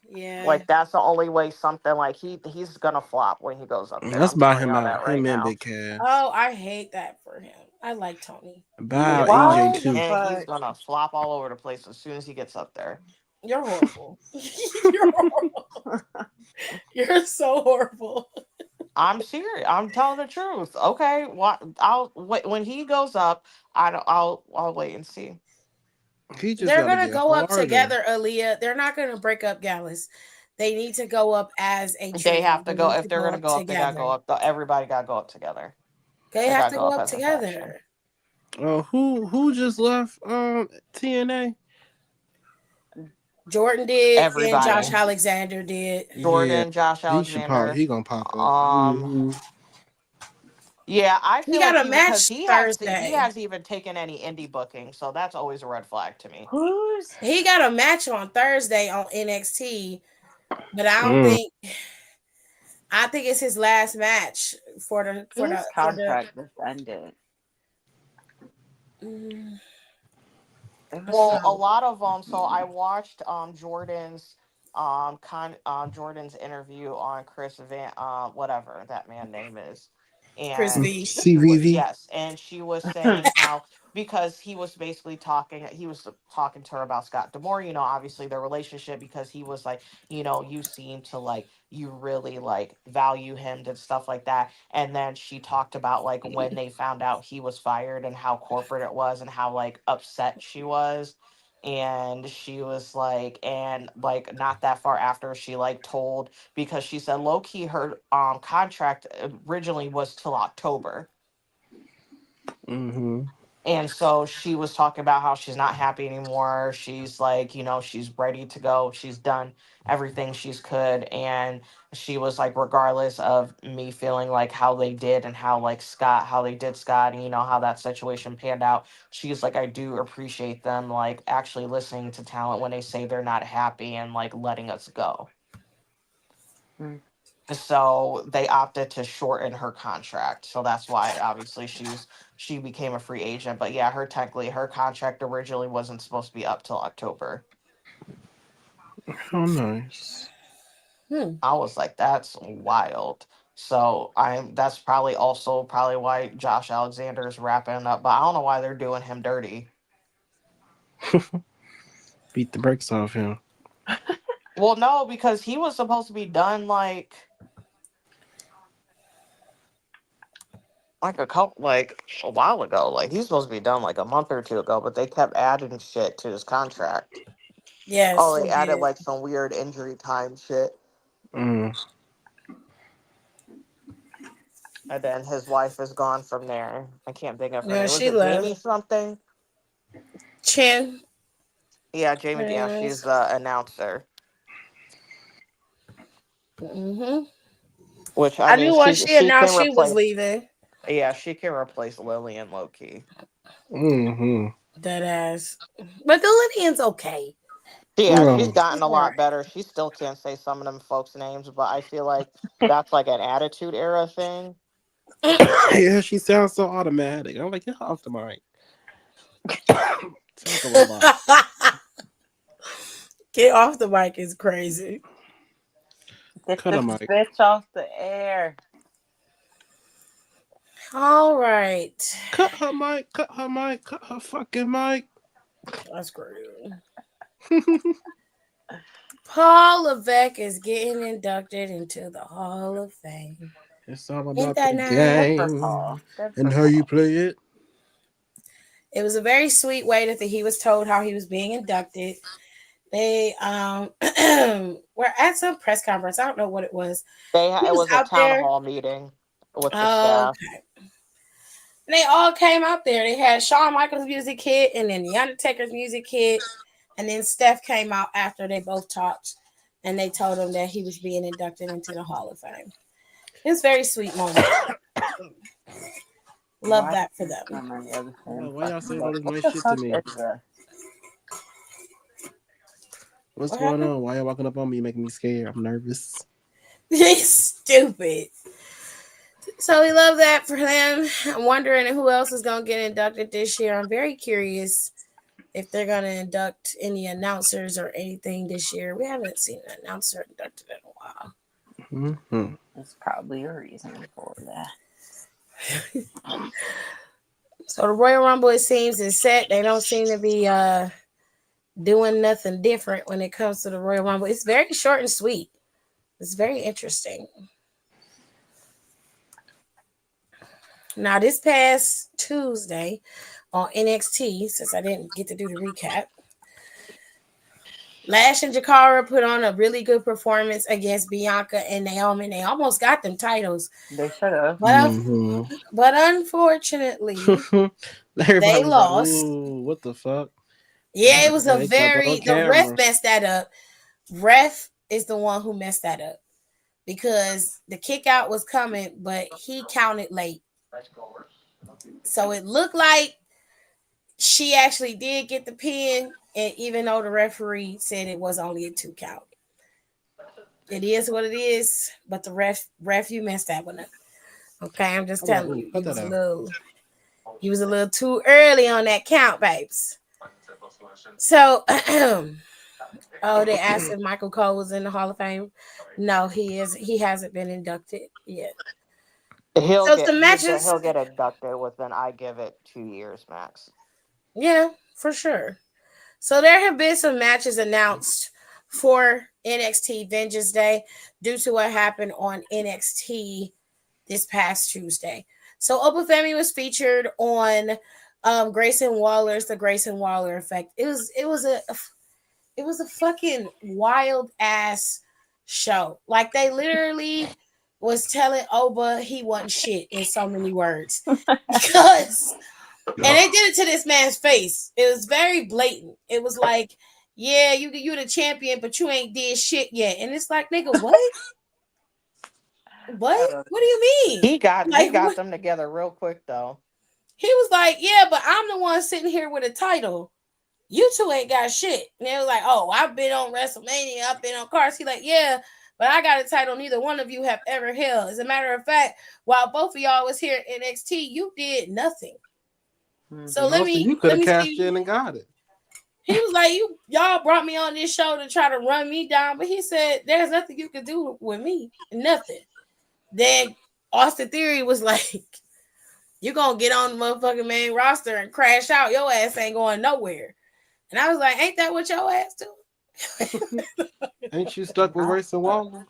Yeah. Like that's the only way something like he's gonna flop when he goes up there. Let's I'm buy telling him y'all out. that right Him and now. Big Cass. Oh, I hate that for him. I like Tony. Buy out EJ Why the too. And he's fuck? gonna flop all over the place as soon as he gets up there. You're horrible. You're horrible. You're so horrible. I'm serious. I'm telling the truth. Okay, what I'll wait when he goes up. I'll wait and see. He just They're got to gonna get go up harder. together, Aaliyah. They're not gonna break up Gallus. They need to go up as a They trio. have to They go need if to they're go gonna up go up. They gotta go together. up. Everybody gotta go up together. They They have gotta to go go up up as a faction. together. Who just left TNA? Jordan did, and Josh Everybody. Alexander did. Yeah, Jordan, Josh he should pop. Alexander. He gonna pop up. Um. Yeah, I He feel got like a because match he Thursday. hasn't even taken any indie booking, so that's always a red flag to me. Who's He got a match on Thursday on NXT, but I don't Mm. think. I think it's his last match for the whose contract just ended? Mm, It was Well, a some. lot of them. So I watched Jordan's interview on Chris Van whatever that man name is, Chris and V. CVV. yes, and she was saying how because he was basically talking to her about Scott Demore, obviously their relationship because he was like, you seem to like you really like value him and stuff like that. And then she talked about like when they found out he was fired and how corporate it was and how like upset she was. And she was like, and like not that far after she like told because she said low key her contract originally was till October. Mm-hmm. And so she was talking about how she's not happy anymore. She's like, she's ready to go. She's done everything she's could. And she was like, regardless of me feeling like how they did and how they did Scott, and how that situation panned out. She's like, I do appreciate them like actually listening to talent when they say they're not happy and like letting us go. Hmm. So they opted to shorten her contract. So that's why obviously she became a free agent. But yeah, her contract originally wasn't supposed to be up till October. Oh, nice. I was like, that's wild. So that's probably why Josh Alexander is wrapping up. But I don't know why they're doing him dirty. Beat the brakes off him. Well, no, because he was supposed to be done like a while ago. Like he's supposed to be done like a month or two ago, but they kept adding shit to his contract. Yes, Oh, he they added did. like some weird injury time shit. Mm. And then his wife is gone from there. I can't think of her Yeah, name. Was she it Jamie left. something? Chin. Yeah, Her Jamie. Yeah, name she's is. the announcer. Mm-hmm. Which I I mean, knew once she she can announced she was replace. leaving. Yeah, she can replace Lillian Loki. Mm-hmm. That ass. But the Lydian's okay. Yeah, she's Oh. gotten She's a all lot right. better. She still can't say some of them folks' names, but I feel like that's like an attitude era thing. Yeah, she sounds so automatic. I'm like, get off the mic. Sounds a robot. Get off the mic is crazy. Get Cut a this mic. bitch off the air. All right. Cut her mic. Cut her mic. Cut her fucking mic. That's great. Paul Levesque is getting inducted into the Hall of Fame. It's all Ain't about that the nice? Good for game Paul. Good and for how you Paul. play it. It was a very sweet way that he was told how he was being inducted. They were at some press conference. I don't know what it was. He It was was a out town there. hall meeting with the staff. Okay. And they all came out there. They had Shawn Michaels' music hit and then The Undertaker's music hit. And then Steph came out after they both talked and they told him that he was being inducted into the Hall of Fame. It was a very sweet moment. Love Why that for is so them. many other Well, same why y'all fucking saying all look? this What nice the shit to fuck me? is this? What's What going happened? on? Why y'all walking up on me, making me scared? I'm nervous. He's stupid. So we love that for them. I'm wondering who else is going to get inducted this year. I'm very curious if they're gonna induct any announcers or anything this year. We haven't seen an announcer inducted in a while. Mm-hmm. There's probably a reason for that. So the Royal Rumble, it seems, is set. They don't seem to be doing nothing different when it comes to the Royal Rumble. It's very short and sweet. It's very interesting. Now, this past Tuesday on NXT, since I didn't get to do the recap, Lash and Jakara put on a really good performance against Bianca and Naomi. They almost got them titles. They should have. But unfortunately, Everybody they was lost. like, ooh, what the fuck? Yeah, it was They caught that on the ref camera. messed that up. Ref is the one who messed that up because the kick out was coming, but he counted late. So it looked like she actually did get the pin, and even though the referee said it was only a 2 count. It is what it is, but the ref, you messed that one up. Okay, I'm just telling you, you was a little too early on that count, babes. So, oh, they asked if Michael Cole was in the Hall of Fame. No, he is. He hasn't been inducted yet. He'll get inducted within, I give it 2 years max. Yeah, for sure. So there have been some matches announced for NXT Vengeance Day due to what happened on NXT this past Tuesday. So Opa Femi was featured on Grayson Waller's The Grayson Waller Effect. It was a fucking wild ass show. Like they literally was telling Oba he wasn't shit in so many words. Because and they did it to this man's face. It was very blatant. It was like, yeah, you the champion, but you ain't did shit yet. And it's like, nigga, what? What? What do you mean? He got them together real quick though. He was like, yeah, but I'm the one sitting here with a title. You two ain't got shit. And they was like, oh, I've been on WrestleMania. I've been on cars. He like, yeah, but I got a title neither one of you have ever held. As a matter of fact, while both of y'all was here at NXT, you did nothing. So you could have cashed in and got it. He was like, y'all brought me on this show to try to run me down, but he said there's nothing you can do with me. Nothing. Then Austin Theory was like, you're gonna get on the motherfucking main roster and crash out. Your ass ain't going nowhere. And I was like, ain't that what your ass do? Ain't you stuck with Grayson Waller?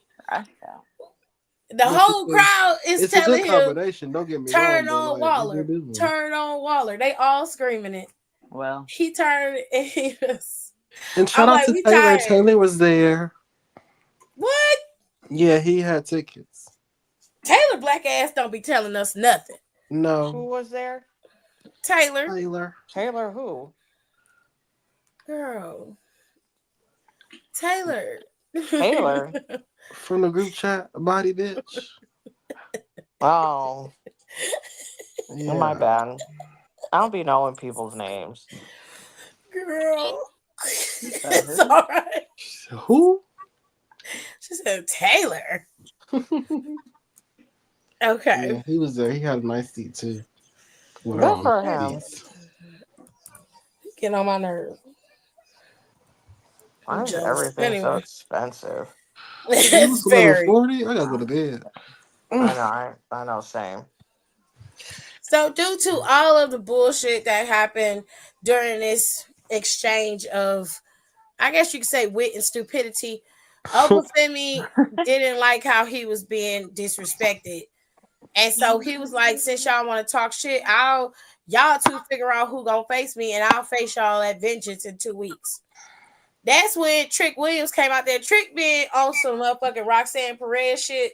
The whole crowd is telling him, don't get me turn wrong, on Waller. Turn on Waller. They all screaming it. Well, he turned and he was. And shout out to Taylor. Tired. Taylor was there. What? Yeah, he had tickets. Taylor black ass don't be telling us nothing. No. Who was there? Taylor who? Girl. Taylor. From the group chat, body bitch. Oh. Yeah. My bad. I don't be knowing people's names. Girl. It's all right. Who? She said Taylor. Okay. Yeah, he was there. He had a nice seat too. Good for him. Get on my nerves. Why is everything so expensive? It's very. $40? I gotta go to bed. I know, same. So due to all of the bullshit that happened during this exchange of, I guess you could say, wit and stupidity, Opa Femi didn't like how he was being disrespected. And so he was like, since y'all want to talk shit, y'all two figure out who gonna face me, and I'll face y'all at Vengeance in 2 weeks. That's when Trick Williams came out there. Trick been on some motherfucking Roxanne Perez shit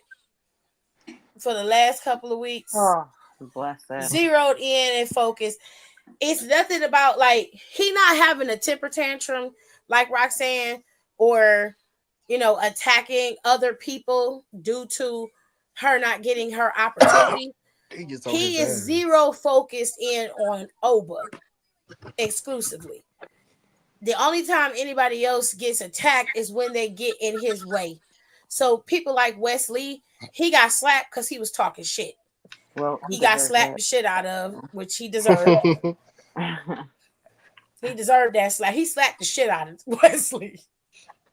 for the last couple of weeks. Oh, bless that. Zeroed in and focused. It's nothing about, like, he not having a temper tantrum like Roxanne or, attacking other people due to her not getting her opportunity. He is zero focused in on Oba exclusively. The only time anybody else gets attacked is when they get in his way. So people like Wesley, he got slapped because he was talking shit. Well, he got slapped the shit out of, which he deserved. He deserved that slap. He slapped the shit out of Wesley.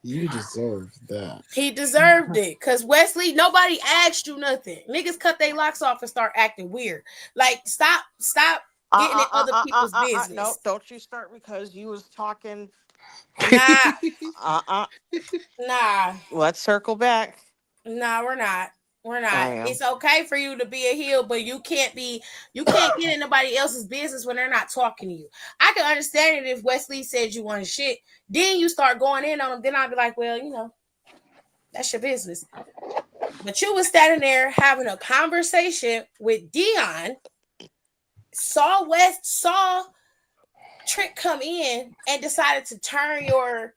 You deserve that. He deserved it. Cause Wesley, nobody asked you nothing. Niggas cut their locks off and start acting weird. Like, stop getting in other people's business. No, don't you start because you was talking. Nah. Nah. Let's circle back. Nah, we're not. We're not. It's okay for you to be a heel, but you can't get in nobody else's business when they're not talking to you. I can understand it if Wesley said you wanted shit. Then you start going in on them. Then I'll be like, well, you know, that's your business. But you was standing there having a conversation with Dion, saw Trick come in and decided to turn your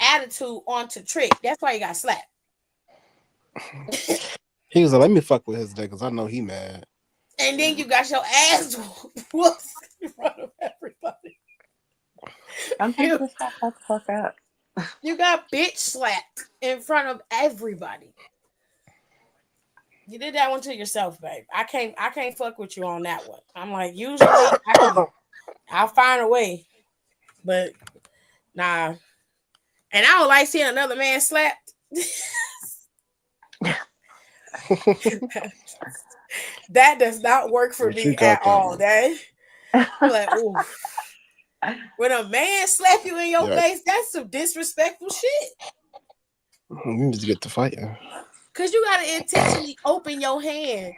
attitude onto Trick. That's why you got slapped. He was like, let me fuck with his niggas. Because I know he mad. And then you got your ass whooped in front of everybody. Sometimes just shut the fuck up. You got bitch slapped in front of everybody. You did that one to yourself, babe. I can't fuck with you on that one. I'm like, usually I'll find a way. But nah. And I don't like seeing another man slapped. That does not work for me at all. That like, ooh. When a man slap you in your face, that's some disrespectful shit. You need to get to fighting. Cause you gotta intentionally open your hand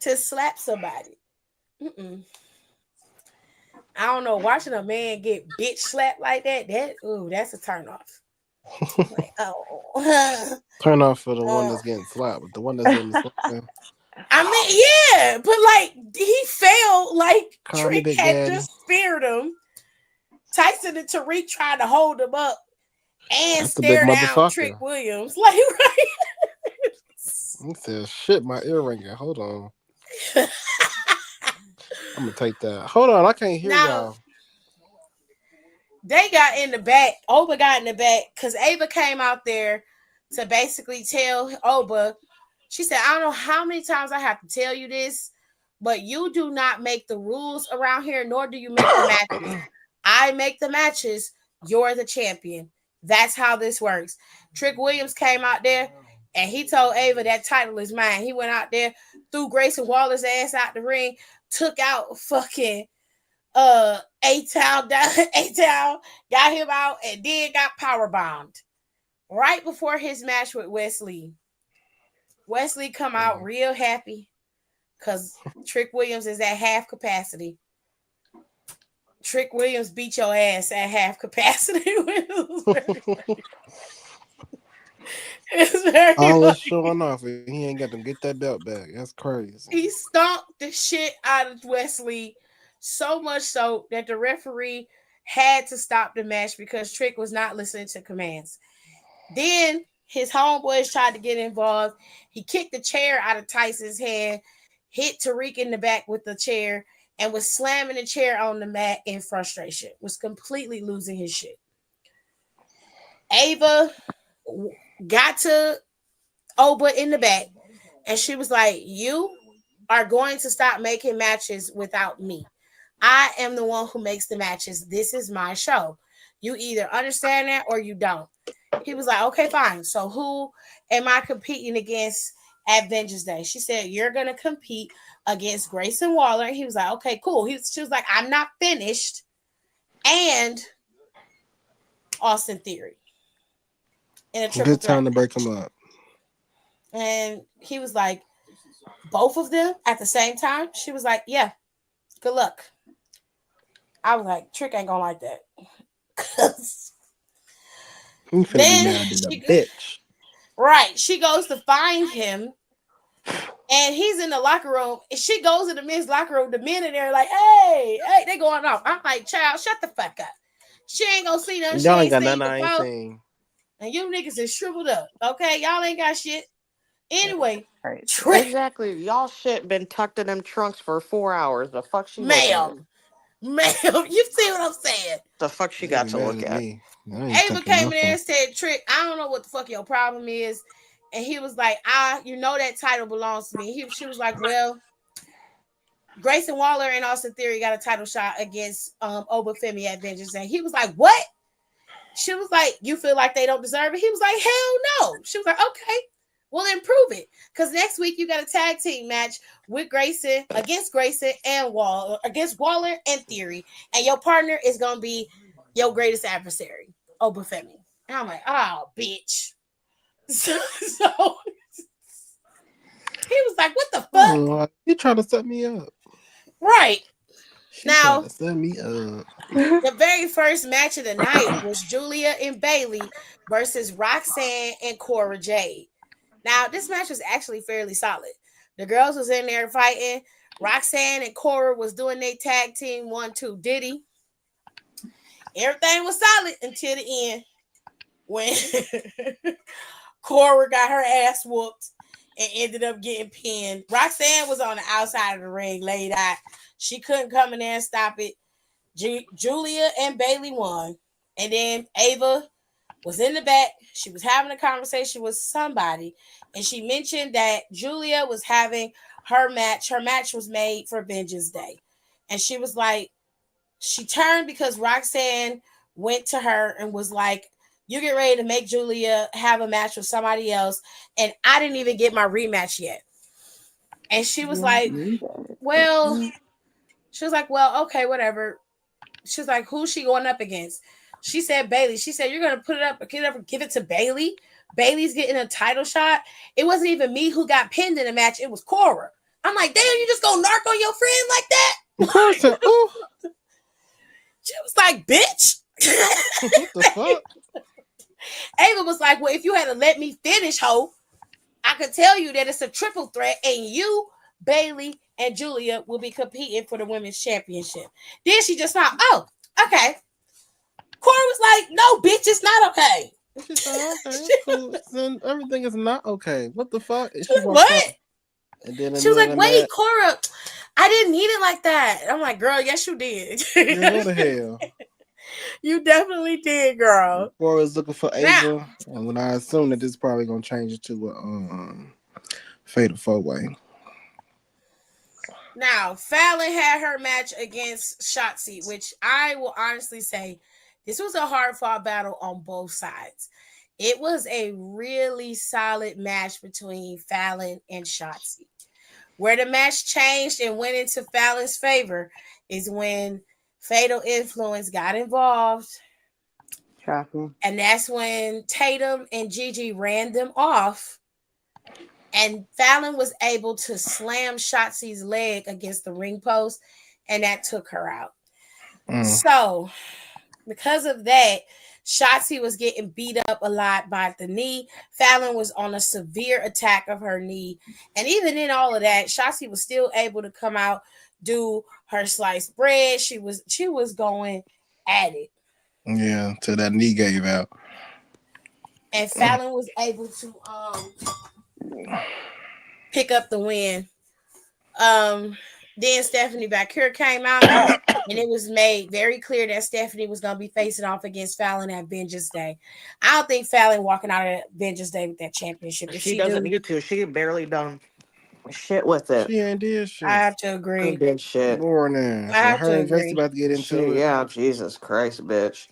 to slap somebody. I don't know. Watching a man get bitch slapped like that's a turn off. Like, oh. Turn off for the one that's getting slapped, but the one that's getting slapped. I mean, yeah, but like he fell like Trick had just speared him. Tyson and Tariq tried to hold him up and stare down Trick Williams. Like, right? He said, shit, my ear ringing. Hold on. I'm gonna take that. Hold on, I can't hear y'all. They got in the back. Oba got in the back because Ava came out there to basically tell Oba. She said, I don't know how many times I have to tell you this, but you do not make the rules around here, nor do you make the matches. I make the matches. You're the champion. That's how this works. Trick Williams came out there and he told Ava that title is mine. He went out there, threw Grayson Waller's ass out the ring, took out fucking A-Town, got him out, and then got powerbombed. Right before his match with Wesley. Wesley come out real happy because Trick Williams is at half capacity. Trick Williams beat your ass at half capacity. It's very always showing off. He ain't got to get that belt back. That's crazy. He stomped the shit out of Wesley, so much so that the referee had to stop the match because Trick was not listening to commands. Then his homeboys tried to get involved. He kicked the chair out of Tyson's hand, hit Tariq in the back with the chair, and was slamming the chair on the mat in frustration. Was completely losing his shit. Ava got to Oba in the back, and she was like, you are going to stop making matches without me. I am the one who makes the matches. This is my show. You either understand that or you don't. He was like, okay, fine. So who am I competing against at Vengeance Day? She said, you're going to compete against Grayson Waller. He was like, okay, cool. She was like, I'm not finished. And Austin Theory. In a triple good time to break them up. And he was like, both of them at the same time? She was like, yeah, good luck. I was like, Trick ain't gonna like that. Then she, bitch. Right. She goes to find him. And he's in the locker room. And she goes in the men's locker room. The men in there like, hey, they going off. I'm like, child, shut the fuck up. She ain't gonna see nothing. Y'all ain't got nothing I ain't seen. And you niggas is shriveled up. Okay, y'all ain't got shit. Anyway, exactly. Y'all shit been tucked in them trunks for 4 hours. The fuck she Ma'am, you see what I'm saying? The fuck she got to look at? Ava came in there and said, Trick, I don't know what the fuck your problem is. And he was like, you know that title belongs to me. She was like, well, Grayson Waller and Austin Theory got a title shot against Obafemi at Vengeance Day. He was like, "What?" She was like, "You feel like they don't deserve it?" He was like, "Hell no." She was like, "Okay, well then prove it." Because next week you got a tag team match with Grayson against Grayson and Waller and Theory, and your partner is gonna be your greatest adversary, Obafemi. And I'm like, "Oh, bitch." So he was like, "What the fuck?" Oh, you trying to set me up? Right. She Now, trying to set me up. the very first match of the night was Julia and Bailey versus Roxanne and Cora Jade. Now, this match was actually fairly solid. The girls was in there fighting. Roxanne and Cora was doing their tag team 1-2 Diddy. Everything was solid until the end when Cora got her ass whooped and ended up getting pinned. Roxanne was on the outside of the ring, laid out. She couldn't come in there and stop it. Julia and Bailey won. And then Ava was in the back. She was having a conversation with somebody. And she mentioned that Julia was having her match. Her match was made for Vengeance Day. And she was like, she turned because Roxanne went to her and was like, "You get ready to make Julia have a match with somebody else. And I didn't even get my rematch yet." And she was like, well, okay, whatever. She was like, "Who's she going up against?" She said Bailey. She said, "You're gonna give it to Bailey? Bailey's getting a title shot." It wasn't even me who got pinned in the match. It was Cora. I'm like, "Damn, you just gonna narc on your friend like that?" Of course. Oh, She was like, "Bitch." what the fuck? Ava was like, "Well, if you had to let me finish, ho, I could tell you that it's a triple threat, and you, Bailey, and Julia will be competing for the women's championship." Then she just thought, "Oh, okay." Cora was like, "No, bitch, it's not okay." She said, okay, cool. Then everything is not okay. What the fuck? And she walked What? out. And then She was like, the "Wait, match, Cora, I didn't need it like that." I'm like, "Girl, yes, you did." yeah, go to hell. You definitely did, girl. Cora was looking for Now, Ava, and when I assume that this is probably gonna change it to a fatal 4-way. Now, Fallon had her match against Shotzi, which I will honestly say this was a hard fought battle on both sides. It was a really solid match between Fallon and Shotzi. Where the match changed and went into Fallon's favor is when Fatal Influence got involved. Shocking. And that's when Tatum and Gigi ran them off. And Fallon was able to slam Shotzi's leg against the ring post, and that took her out. So, because of that, Shotzi was getting beat up a lot by the knee. Fallon was on a severe attack of her knee. And even in all of that, Shotzi was still able to come out, do her sliced bread. She was going at it. Yeah, till that knee gave out. And Fallon was able to pick up the win. Then Stephanie Bakir came out, and it was made very clear that Stephanie was going to be facing off against Fallon at Vengeance Day. I don't think Fallon walking out at Vengeance Day with that championship. If She doesn't need to. She barely done shit with it. She ain't did shit. I have to agree. She did shit. Boring ass. I have her to and Jason agree. about to get into Shit, it. yeah, Jesus Christ, bitch.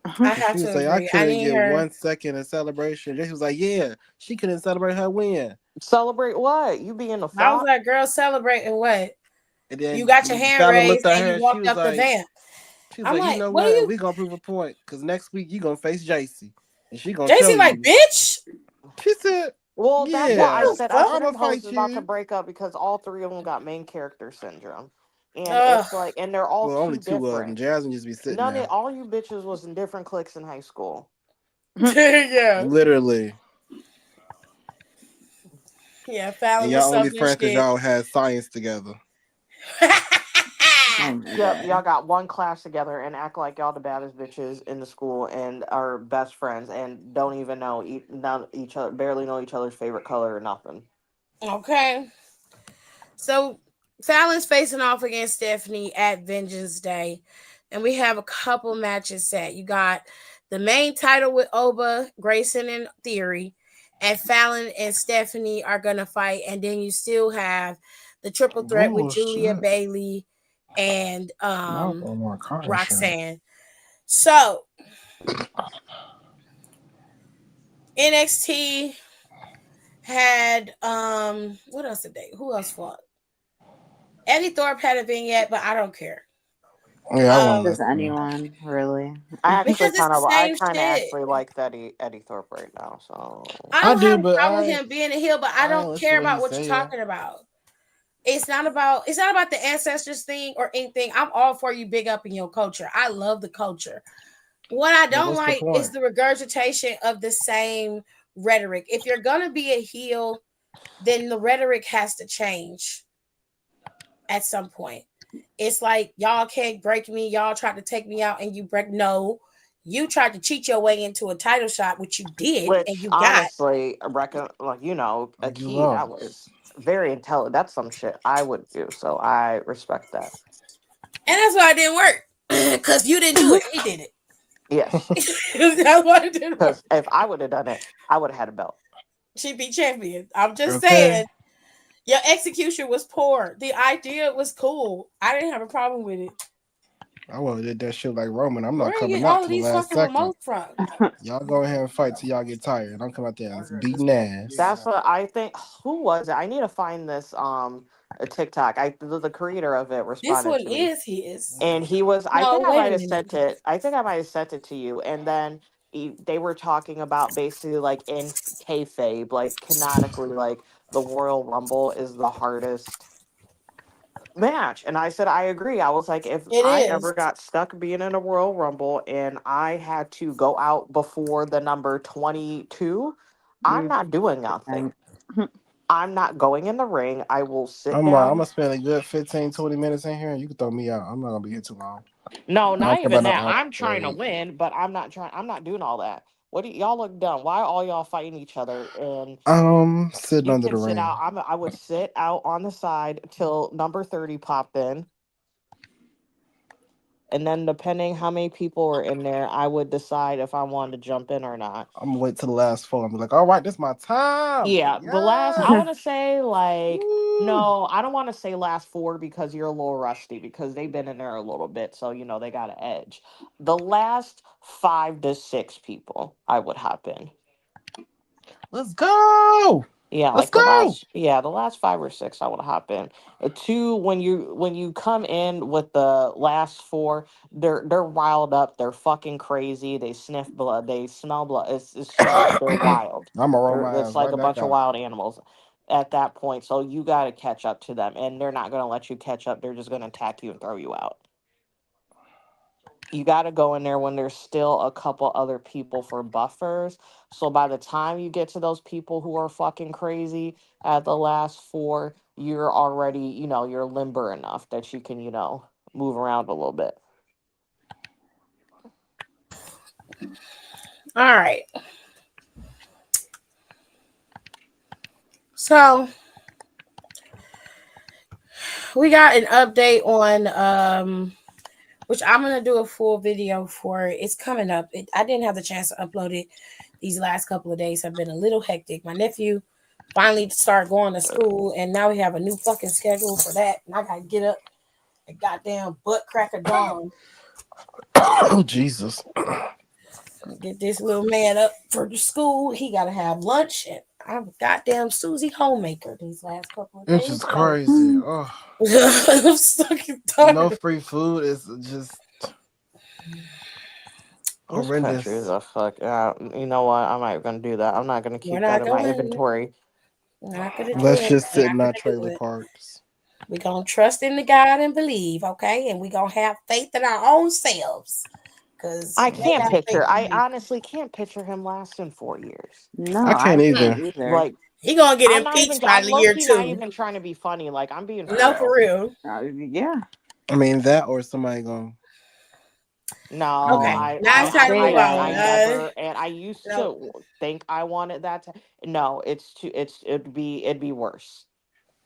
I have She to was like, agree. I couldn't get 1 second of celebration. Jason was like, yeah, she couldn't celebrate her win. Celebrate what? You being a I was flop? like, "Girl, celebrating what?" And then You got your hand Fallon raised looked at and her you and walked up the vamp. She was I'm like, like, you know what what? are you? We gonna prove a point because next week you gonna face JC, and she gonna JC show like, you. "Bitch." She said, Well, yeah, that's what I said. I I'm said gonna Host fight is about to you. break up because all three of them got main character syndrome. And Ugh. it's like, and they're all Well, only too 2 of them. different. Jasmine used to be sitting there. All you bitches was in different cliques in high school. Yeah. Literally. Yeah, Fallon And was y'all only something friends because shit. y'all had science together. Yep, y'all got one class together and act like y'all the baddest bitches in the school and are best friends and don't even know each other, barely know each other's favorite color or nothing. Okay. So Fallon's facing off against Stephanie at Vengeance Day. And we have a couple matches set. You got the main title with Oba, Grayson, and Theory. And Fallon and Stephanie are going to fight. And then you still have the triple threat with Oh, Julia, shit. Bailey, and Not no more Carter shit. Roxanne. So NXT had what else did they? Who else fought? Eddie Thorpe had a vignette, but I don't care. Yeah, I won't Does listen. anyone really? I actually Because it's the I same kind of shit. actually like Eddie Thorpe right now. So I I don't have do, a but problem with him being a heel, but I I ain't don't listen care to what about he what you're say. talking about. It's not about the ancestors thing or anything. I'm all for you big up in your culture. I love the culture. What I But don't what's the like is point? the regurgitation of the same rhetoric. If you're gonna be a heel, then the rhetoric has to change at some point. It's like y'all can't break me. Y'all tried to take me out and you break. No, you tried to cheat your way into a title shot, which you did and which you got. honestly, reckon like a You key that lost. was very intelligent. That's some shit I would do. So I respect that. And that's why it didn't work. Because you didn't do it. He did it. Yes, That's why it didn't work. because if I would have done it, I would have had a belt. She be champion. I'm just Okay. saying. Your execution was poor. The idea was cool. I didn't have a problem with it. I would have did that shit like Roman. I'm Where not do you coming get out all of till the these last fucking second. remotes from? Y'all go ahead and fight till y'all get tired. I'm coming out there and beating ass. That's what I think. Who was it? I need to find this a TikTok. The creator of it This responded one to me, is his. and he was. I No, think I wait a might have minute. sent it. I think I might have sent it to you, and then they were talking about basically like in kayfabe, like canonically, like the Royal Rumble is the hardest match. And I said I agree. I was like, if It I is. ever got stuck being in a Royal Rumble and I had to go out before the number 22, I'm You not doing nothing. I'm not going in the ring. I will sit I'm like, I'm down. gonna spend a good 15, 20 minutes in here and you can throw me out. I'm not gonna be here too long. No, I don't not care even about no that. arm I'm trying to trade. win, but I'm not doing all that. What do y'all look dumb? Why all y'all fighting each other? And Sitting you under can the sit ring. out. I would sit out on the side till number 30 popped in. And then depending how many people were in there, I would decide if I wanted to jump in or not. I'm gonna wait till the last four. I'm gonna be like, all right, this is my time. Yeah, the last I Yes. want to say like Woo. no, I don't want to say last four because you're a little rusty because they've been in there a little bit, so they got an edge. The last 5 to 6 people I would hop in. Let's go. Yeah, Let's like the go. last 5 or 6 I would hop in. Two, when you come in with the last four, they're riled up, they're fucking crazy, they sniff blood, they smell blood. It's just they're wild. I'm gonna roll my It's ass like right a back bunch of out. wild animals at that point. So you got to catch up to them, and they're not gonna let you catch up. They're just gonna attack you and throw you out. You got to go in there when there's still a couple other people for buffers. So by the time you get to those people who are fucking crazy at the last four, you're already, you're limber enough that you can, move around a little bit. All right. So we got an update on which I'm gonna do a full video for. It's coming up. I didn't have the chance to upload it. These last couple of days have been a little hectic. My nephew finally started going to school, and now we have a new fucking schedule for that. And I gotta get up at goddamn butt crack of dawn. Oh Jesus. Get this little man up for the school. He gotta have lunch, and I'm a goddamn Susie homemaker these last couple of This days. is So crazy. Oh, I'm fucking tired. no free food is just This country is horrendous. a fuck. You know what? I'm not gonna do that. I'm not gonna We're keep that not in my going. inventory. We're not gonna do Let's it. just We're sit not in our gonna do trailer it. parks. We're gonna trust in the God and believe, okay? And we're gonna have faith in our own selves. Because I they can't got faith picture. in I me. honestly can't picture him lasting 4 years. No, I can't I Hmm. can't either. either. Like He gonna get I'm not even. impeached by I'm the low year key not two. even trying to be funny. Like I'm being for No, for real. real. Yeah. I mean that or somebody going No, Okay. um Now I, it's I'll time I, to say move I, that. on. I never, and I used No. to think I wanted that. No, it'd be worse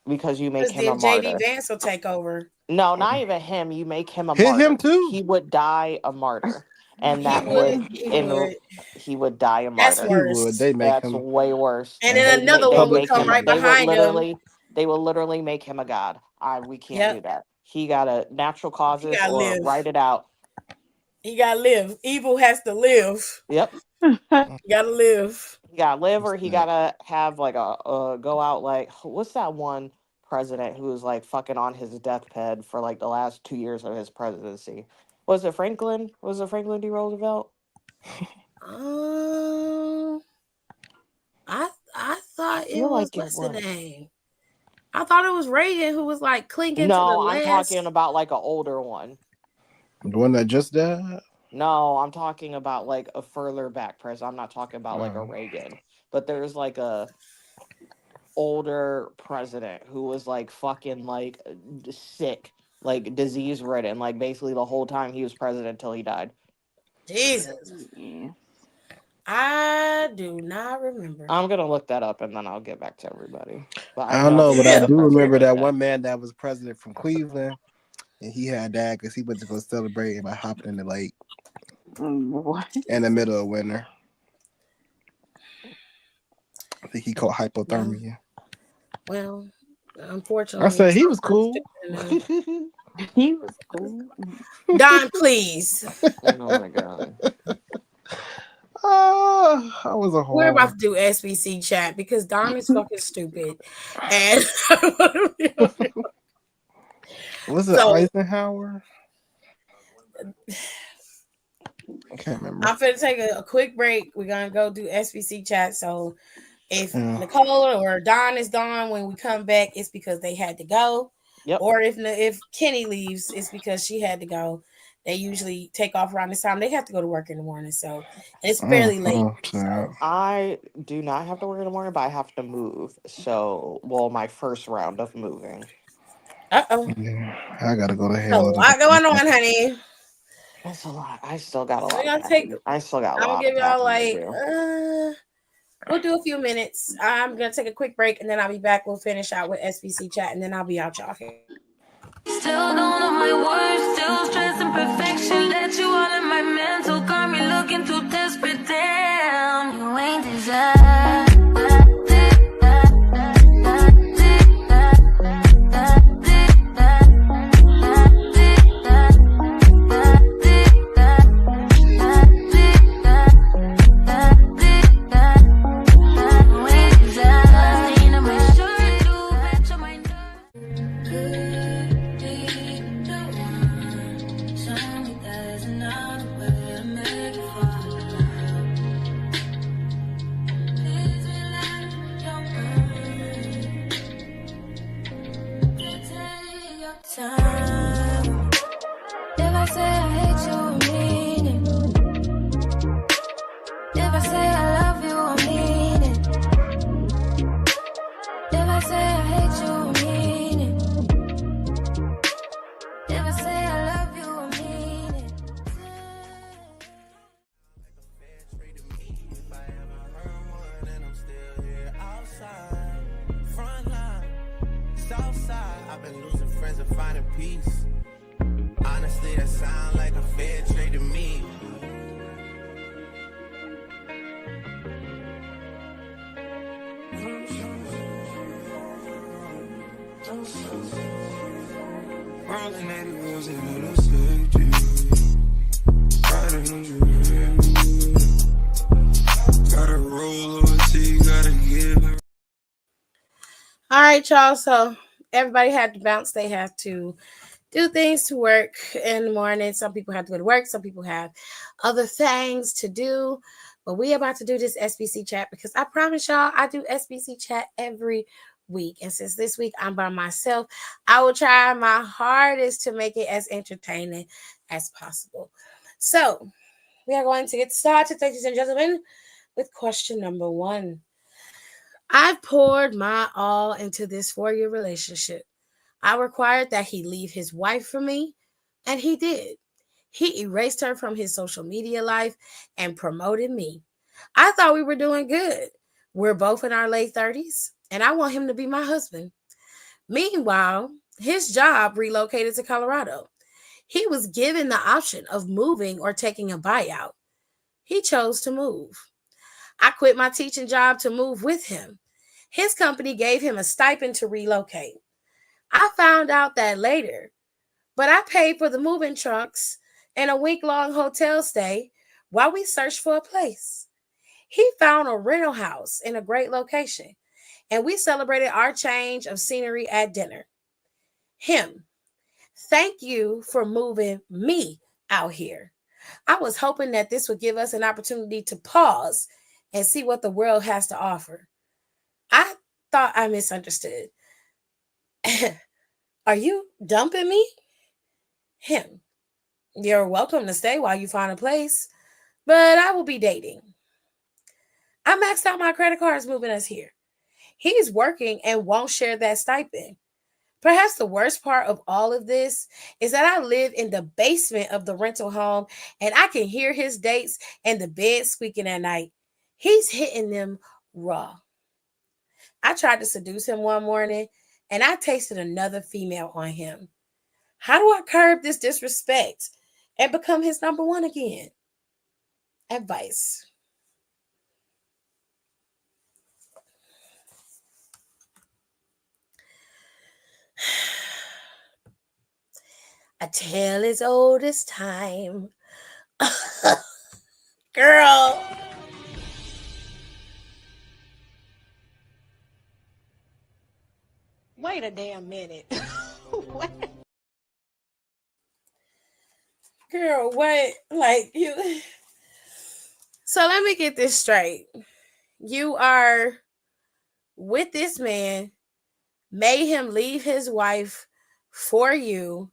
because you make Because him a then JD martyr. Vance will take over. No, not even him. You make him a hit him martyr. too. He would die a martyr, and He that would. would He in would. he would die a That's martyr. He would. worse. They make That's him way worse. And a then another one They would public make come him. right enemy. They would behind him. literally. They will literally make him a god. We can't Yep. do that. He gotta natural causes gotta or live. write it out. He gotta live. Evil has to live. Yep. You gotta live. He gotta live, or he gotta have like a go out like what's that one president who was like fucking on his deathbed for like the last 2 years of his presidency? Was it Franklin? Was it Franklin D. Roosevelt? I thought it feel was like it what's the was. name? I thought it was Reagan who was like clinging to the No, I'm last. talking about like an older one. The one that just died? No, I'm talking about like a further back president. I'm not talking about like a Reagan, but there's like a older president who was like fucking like sick, like disease ridden, like basically the whole time he was president until he died. Jesus. I do not remember. I'm gonna look that up and then I'll get back to everybody. But I don't know, but I do remember that one one man that was president from Cleveland, and he had that because he went to go celebrate by hopping in the lake in the middle of winter. I think he caught hypothermia. Well, unfortunately, I said he was cool. He was cool. Don, please. Oh my god. I was a whore. We're about to do SBC chat because Don is fucking stupid. And was it Eisenhower? I can't remember. I'm finna take a quick break. We're gonna go do SBC chat. So if Nicole or Don is gone when we come back, it's because they had to go. Yep. Or if Kenny leaves, it's because she had to go. They usually take off around this time. They have to go to work in the morning, so it's fairly late. So I do not have to work in the morning, but I have to move. So, well, my first round of moving. Yeah, I gotta go to hell. A lot going on, honey. That's a lot. I still got a lot. I'm gonna give y'all like we'll do a few minutes. I'm gonna take a quick break and then I'll be back. We'll finish out with SBC chat and then I'll be out, y'all. Still don't know my words, still stressing perfection. Let you all in my mental, got me looking too desperate. Damn, you ain't desired. Honestly, that sound like a fair trade to me. All right, y'all. So everybody had to bounce. They have to do things to work in the morning. Some people have to go to work. Some people have other things to do. But we about to do this SBC chat because I promise y'all I do SBC chat every week. And since this week I'm by myself, I will try my hardest to make it as entertaining as possible. So we are going to get started, ladies and gentlemen, with question number 1. I've poured my all into this 4-year relationship. I required that he leave his wife for me, and he did. He erased her from his social media life and promoted me. I thought we were doing good. We're both in our late 30s, and I want him to be my husband. Meanwhile, his job relocated to Colorado. He was given the option of moving or taking a buyout. He chose to move. I quit my teaching job to move with him. His company gave him a stipend to relocate. I found out that later, but I paid for the moving trunks and a week-long hotel stay while we searched for a place. He found a rental house in a great location, and we celebrated our change of scenery at dinner. Him, thank you for moving me out here. I was hoping that this would give us an opportunity to pause and see what the world has to offer. I thought I misunderstood. Are you dumping me? Him, you're welcome to stay while you find a place, but I will be dating. I maxed out my credit cards moving us here. He's working and won't share that stipend. Perhaps the worst part of all of this is that I live in the basement of the rental home and I can hear his dates and the bed squeaking at night. He's hitting them raw. I tried to seduce him one morning and I tasted another female on him. How do I curb this disrespect and become his number one again? Advice. A tale as old as time. Girl. Wait a damn minute. What? Girl, what? Like you. So let me get this straight. You are with this man, made him leave his wife for you.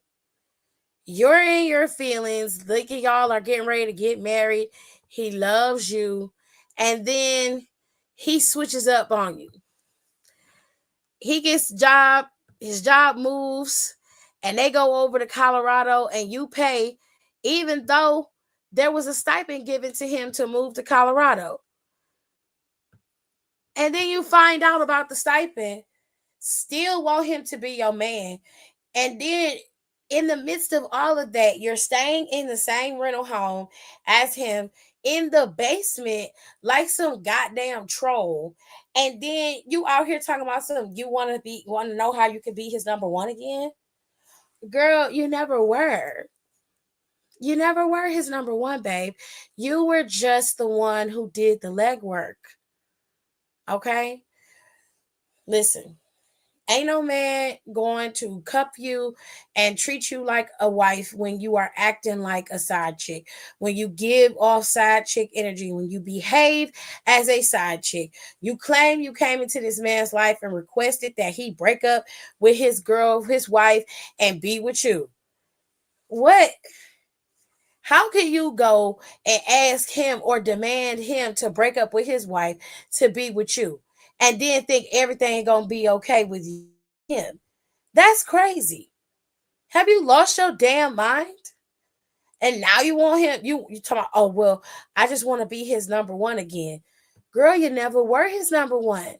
You're in your feelings. Look at y'all are getting ready to get married. He loves you. And then he switches up on you. He gets his job moves, and they go over to Colorado and you pay, even though there was a stipend given to him to move to Colorado. And then you find out about the stipend, still want him to be your man. And then in the midst of all of that, you're staying in the same rental home as him in the basement like some goddamn troll. And then you out here talking about something you want to know how you can be his number one again. Girl, you never were. You never were his number one, babe. You were just the one who did the legwork. Okay? Listen. Ain't no man going to cup you and treat you like a wife when you are acting like a side chick, when you give off side chick energy, when you behave as a side chick. You claim you came into this man's life and requested that he break up with his girl, his wife, and be with you. What? How can you go and ask him or demand him to break up with his wife to be with you and then think everything gonna be okay with him? That's crazy. Have you lost your damn mind? And now you want him, you talking about, oh, well, I just want to be his number one again. Girl, you never were his number one.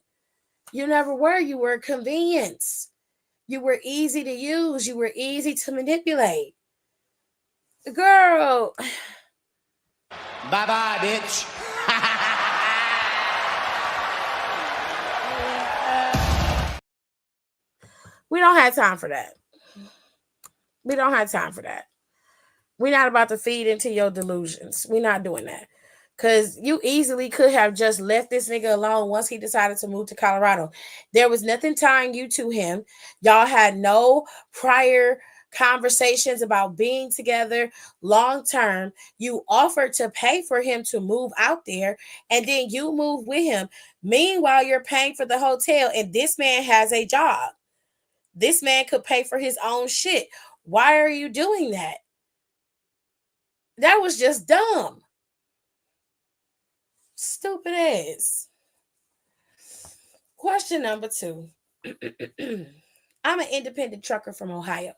You never were. You were a convenience. You were easy to use. You were easy to manipulate. Girl. Bye-bye, bitch. We don't have time for that. We don't have time for that. We're not about to feed into your delusions. We're not doing that. Because you easily could have just left this nigga alone once he decided to move to Colorado. There was nothing tying you to him. Y'all had no prior conversations about being together long term. You offered to pay for him to move out there, and then you move with him. Meanwhile, you're paying for the hotel, and this man has a job. This man could pay for his own shit. Why are you doing that? That was just dumb. Stupid ass. Question number 2. I'm an independent trucker from Ohio.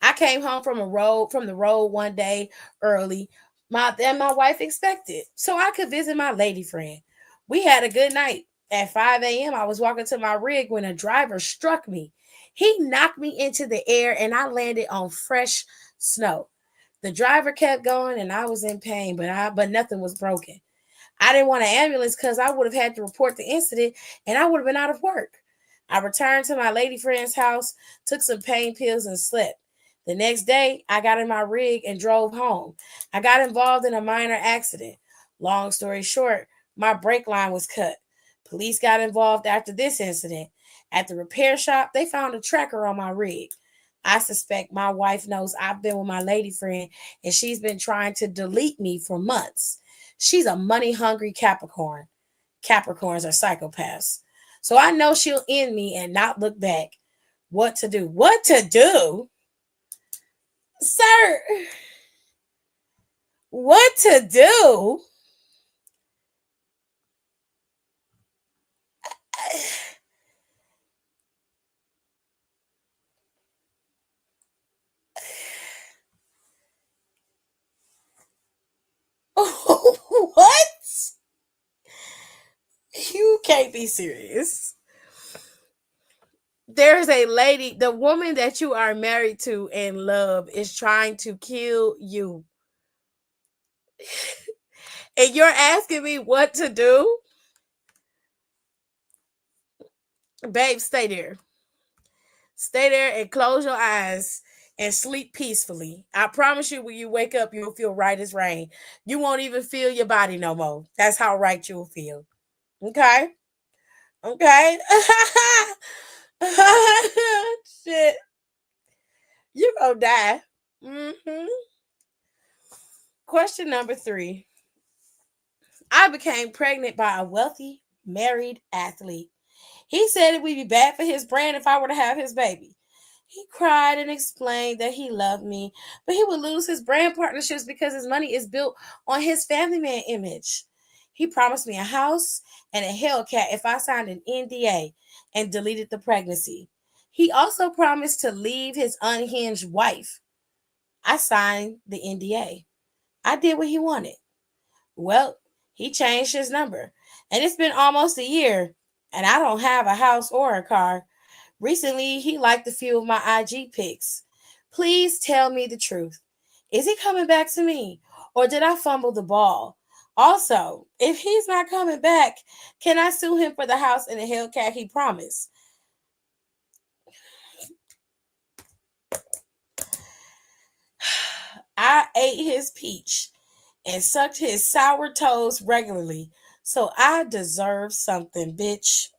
I came home from the road one day early. My wife expected, so I could visit my lady friend. We had a good night. At 5 a.m., I was walking to my rig when a driver struck me. He knocked me into the air and I landed on fresh snow. The driver kept going and I was in pain, but nothing was broken. I didn't want an ambulance because I would have had to report the incident and I would have been out of work. I returned to my lady friend's house, took some pain pills, and slept. The next day, I got in my rig and drove home. I got involved in a minor accident. Long story short, my brake line was cut. Police got involved after this incident. At the repair shop, they found a tracker on my rig. I suspect my wife knows I've been with my lady friend and she's been trying to delete me for months. She's a money hungry Capricorn. Capricorns are psychopaths. So I know she'll end me and not look back. What to do? What to do? Sir, what to do? What? You can't be serious. There's a lady, the woman that you are married to and love is trying to kill you. And you're asking me what to do? Babe, stay there. Stay there and close your eyes and sleep peacefully. I promise you, when you wake up, you'll feel right as rain. You won't even feel your body no more. That's how right you'll feel. Okay? Okay? Shit. You're gonna die. Question number 3. I became pregnant by a wealthy, married athlete. He said it would be bad for his brand if I were to have his baby. He cried and explained that he loved me, but he would lose his brand partnerships because his money is built on his family man image. He promised me a house and a Hellcat if I signed an NDA and deleted the pregnancy. He also promised to leave his unhinged wife. I signed the NDA. I did what he wanted. Well, he changed his number, and it's been almost a year, and I don't have a house or a car. Recently, he liked a few of my IG pics. Please tell me the truth. Is he coming back to me, or did I fumble the ball? Also, if he's not coming back, can I sue him for the house and the Hellcat he promised? I ate his peach and sucked his sour toes regularly, so I deserve something, bitch.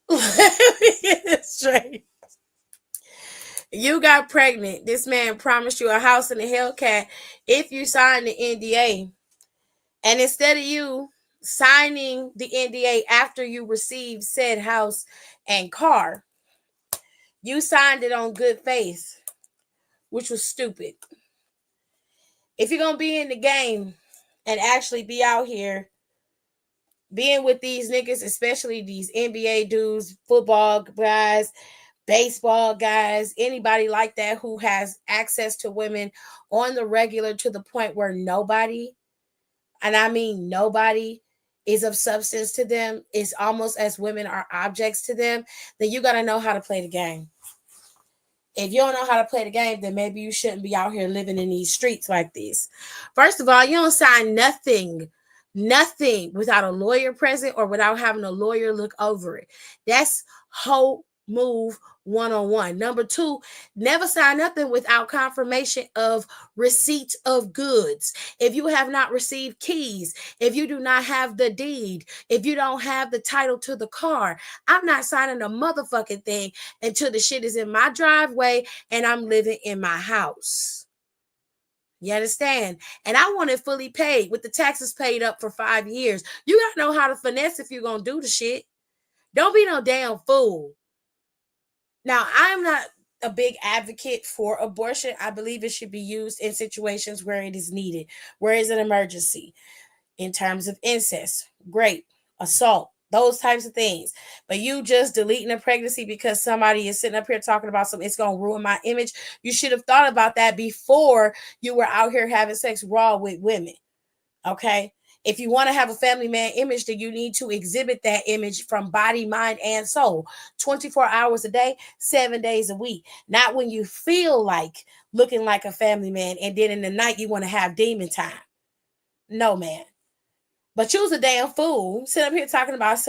Let me get this straight. You got pregnant. This man promised you a house and a Hellcat if you sign the NDA. And instead of you signing the NDA after you received said house and car, you signed it on good faith, which was stupid. If you're going to be in the game and actually be out here being with these niggas, especially these NBA dudes, football guys, baseball guys, anybody like that who has access to women on the regular to the point where nobody, and I mean nobody, is of substance to them, it's almost as women are objects to them, then you got to know how to play the game. If you don't know how to play the game, then maybe you shouldn't be out here living in these streets like this. First of all, you don't sign nothing without a lawyer present or without having a lawyer look over it. That's whole move 101. Number 2, never sign nothing without confirmation of receipt of goods. If you have not received keys, if you do not have the deed, if you don't have the title to the car, I'm not signing a motherfucking thing until the shit is in my driveway and I'm living in my house. You understand? And I want it fully paid with the taxes paid up for 5 years. You got to know how to finesse if you're going to do the shit. Don't be no damn fool. Now, I'm not a big advocate for abortion. I believe it should be used in situations where it is needed, where it's an emergency. In terms of incest, rape, assault, those types of things. But you just deleting a pregnancy because somebody is sitting up here talking about something, it's going to ruin my image. You should have thought about that before you were out here having sex raw with women. Okay? If you want to have a family man image, then you need to exhibit that image from body, mind, and soul 24 hours a day, 7 days a week. Not when you feel like looking like a family man and then in the night you want to have demon time. No, man. But you was a damn fool. Sit up here talking about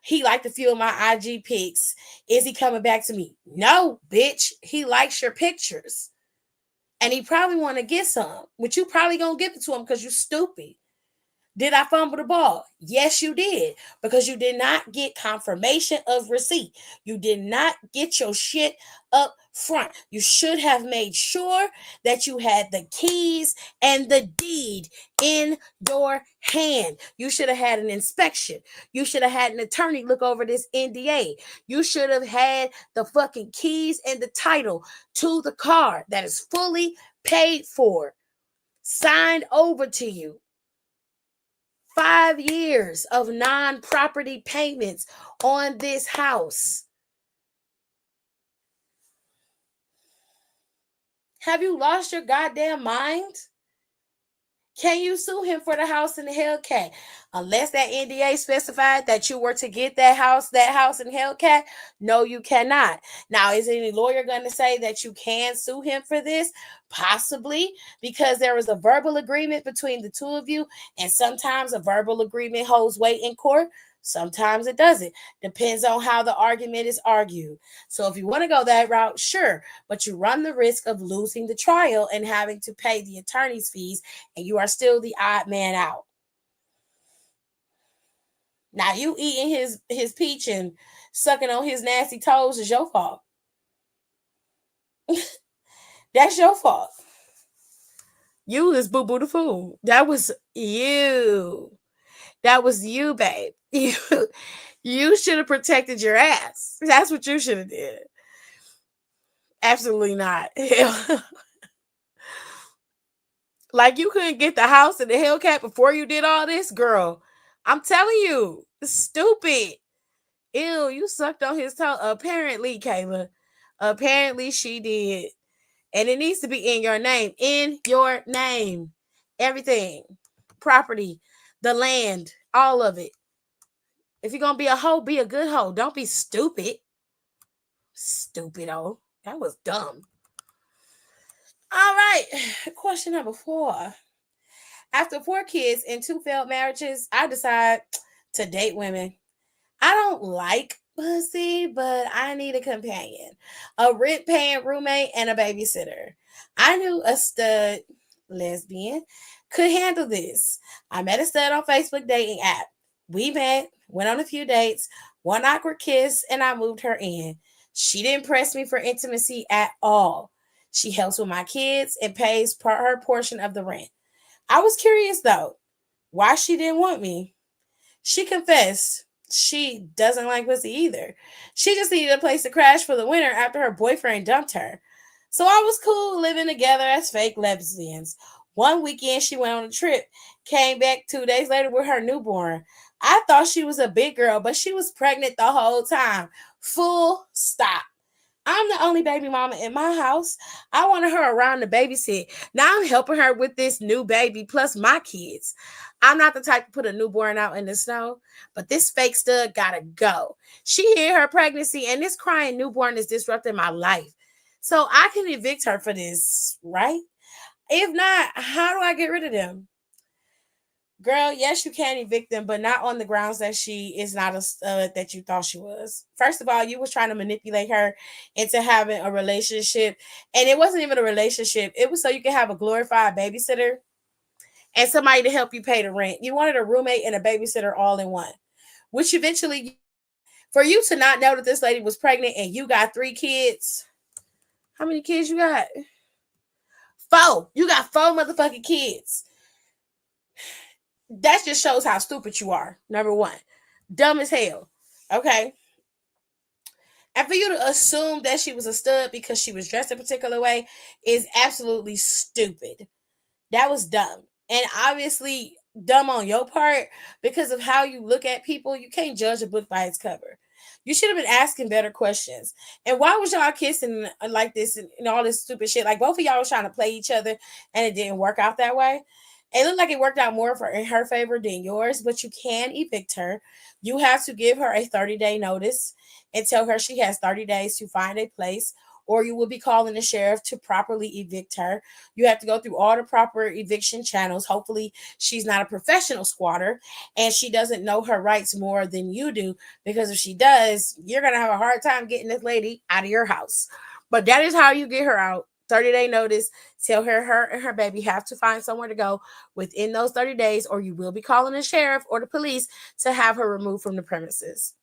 he liked a few of my IG pics. Is he coming back to me? No, bitch. He likes your pictures. And he probably want to get some, but you probably gonna give it to him because you're stupid. Did I fumble the ball? Yes, you did, because you did not get confirmation of receipt. You did not get your shit up front. You should have made sure that you had the keys and the deed in your hand. You should have had an inspection. You should have had an attorney look over this NDA. You should have had the fucking keys and the title to the car that is fully paid for, signed over to you. 5 years of non-property payments on this house. Have you lost your goddamn mind? Can you sue him for the house in the Hellcat? Unless that NDA specified that you were to get that house in Hellcat, no, you cannot. Now, is any lawyer going to say that you can sue him for this? Possibly, because there was a verbal agreement between the two of you, and sometimes a verbal agreement holds weight in court. Sometimes it doesn't. Depends on how the argument is argued. So if you want to go that route, sure, but you run the risk of losing the trial and having to pay the attorney's fees, and you are still the odd man out. Now, you eating his peach and sucking on his nasty toes is your fault. That's your fault. You is Boo Boo the Fool. That was you. That was you, babe. You should have protected your ass. That's what you should have did. Absolutely not. Like you couldn't get the house and the Hellcat before you did all this, girl. I'm telling you, it's stupid. Ew, you sucked on his toe. Apparently, Kayla. Apparently she did. And it needs to be in your name. In your name. Everything. Property. The land. All of it. If you're going to be a hoe, be a good hoe. Don't be stupid. Stupid-o. That was dumb. All right. Question number 4. After 4 kids and 2 failed marriages, I decide to date women. I don't like pussy, but I need a companion, a rent-paying roommate, and a babysitter. I knew a stud lesbian could handle this. I met a stud on Facebook dating app. We met, went on a few dates, one awkward kiss, and I moved her in. She didn't press me for intimacy at all. She helps with my kids and pays her portion of the rent. I was curious, though, why she didn't want me. She confessed she doesn't like pussy either. She just needed a place to crash for the winter after her boyfriend dumped her. So I was cool living together as fake lesbians. One weekend, she went on a trip, came back 2 days later with her newborn. I thought she was a big girl, but she was pregnant the whole time. Full stop. I'm the only baby mama in my house. I wanted her around to babysit. Now I'm helping her with this new baby plus my kids. I'm not the type to put a newborn out in the snow, but this fake stud gotta go. She hid her pregnancy, and this crying newborn is disrupting my life. So I can evict her for this, right? If not, how do I get rid of them? Girl, yes, you can evict them, but not on the grounds that she is not a stud that you thought she was. First of all, you was trying to manipulate her into having a relationship, and it wasn't even a relationship. It was so you could have a glorified babysitter and somebody to help you pay the rent. You wanted a roommate and a babysitter all in one, which eventually, for you to not know that this lady was pregnant and you got 3 kids. How many kids you got? 4. You got 4 motherfucking kids. That just shows how stupid you are. Number 1. Dumb as hell. Okay. And for you to assume that she was a stud because she was dressed a particular way is absolutely stupid. That was dumb. And obviously dumb on your part because of how you look at people. You can't judge a book by its cover. You should have been asking better questions. And why was y'all kissing like this and all this stupid shit? Like both of y'all was trying to play each other and it didn't work out that way. It looked like it worked out more in her favor than yours, but you can evict her. You have to give her a 30-day notice and tell her she has 30 days to find a place, or you will be calling the sheriff to properly evict her. You have to go through all the proper eviction channels. Hopefully, she's not a professional squatter and she doesn't know her rights more than you do, because if she does, you're going to have a hard time getting this lady out of your house. But that is how you get her out. 30-day notice. Tell her and her baby have to find somewhere to go within those 30 days, or you will be calling the sheriff or the police to have her removed from the premises.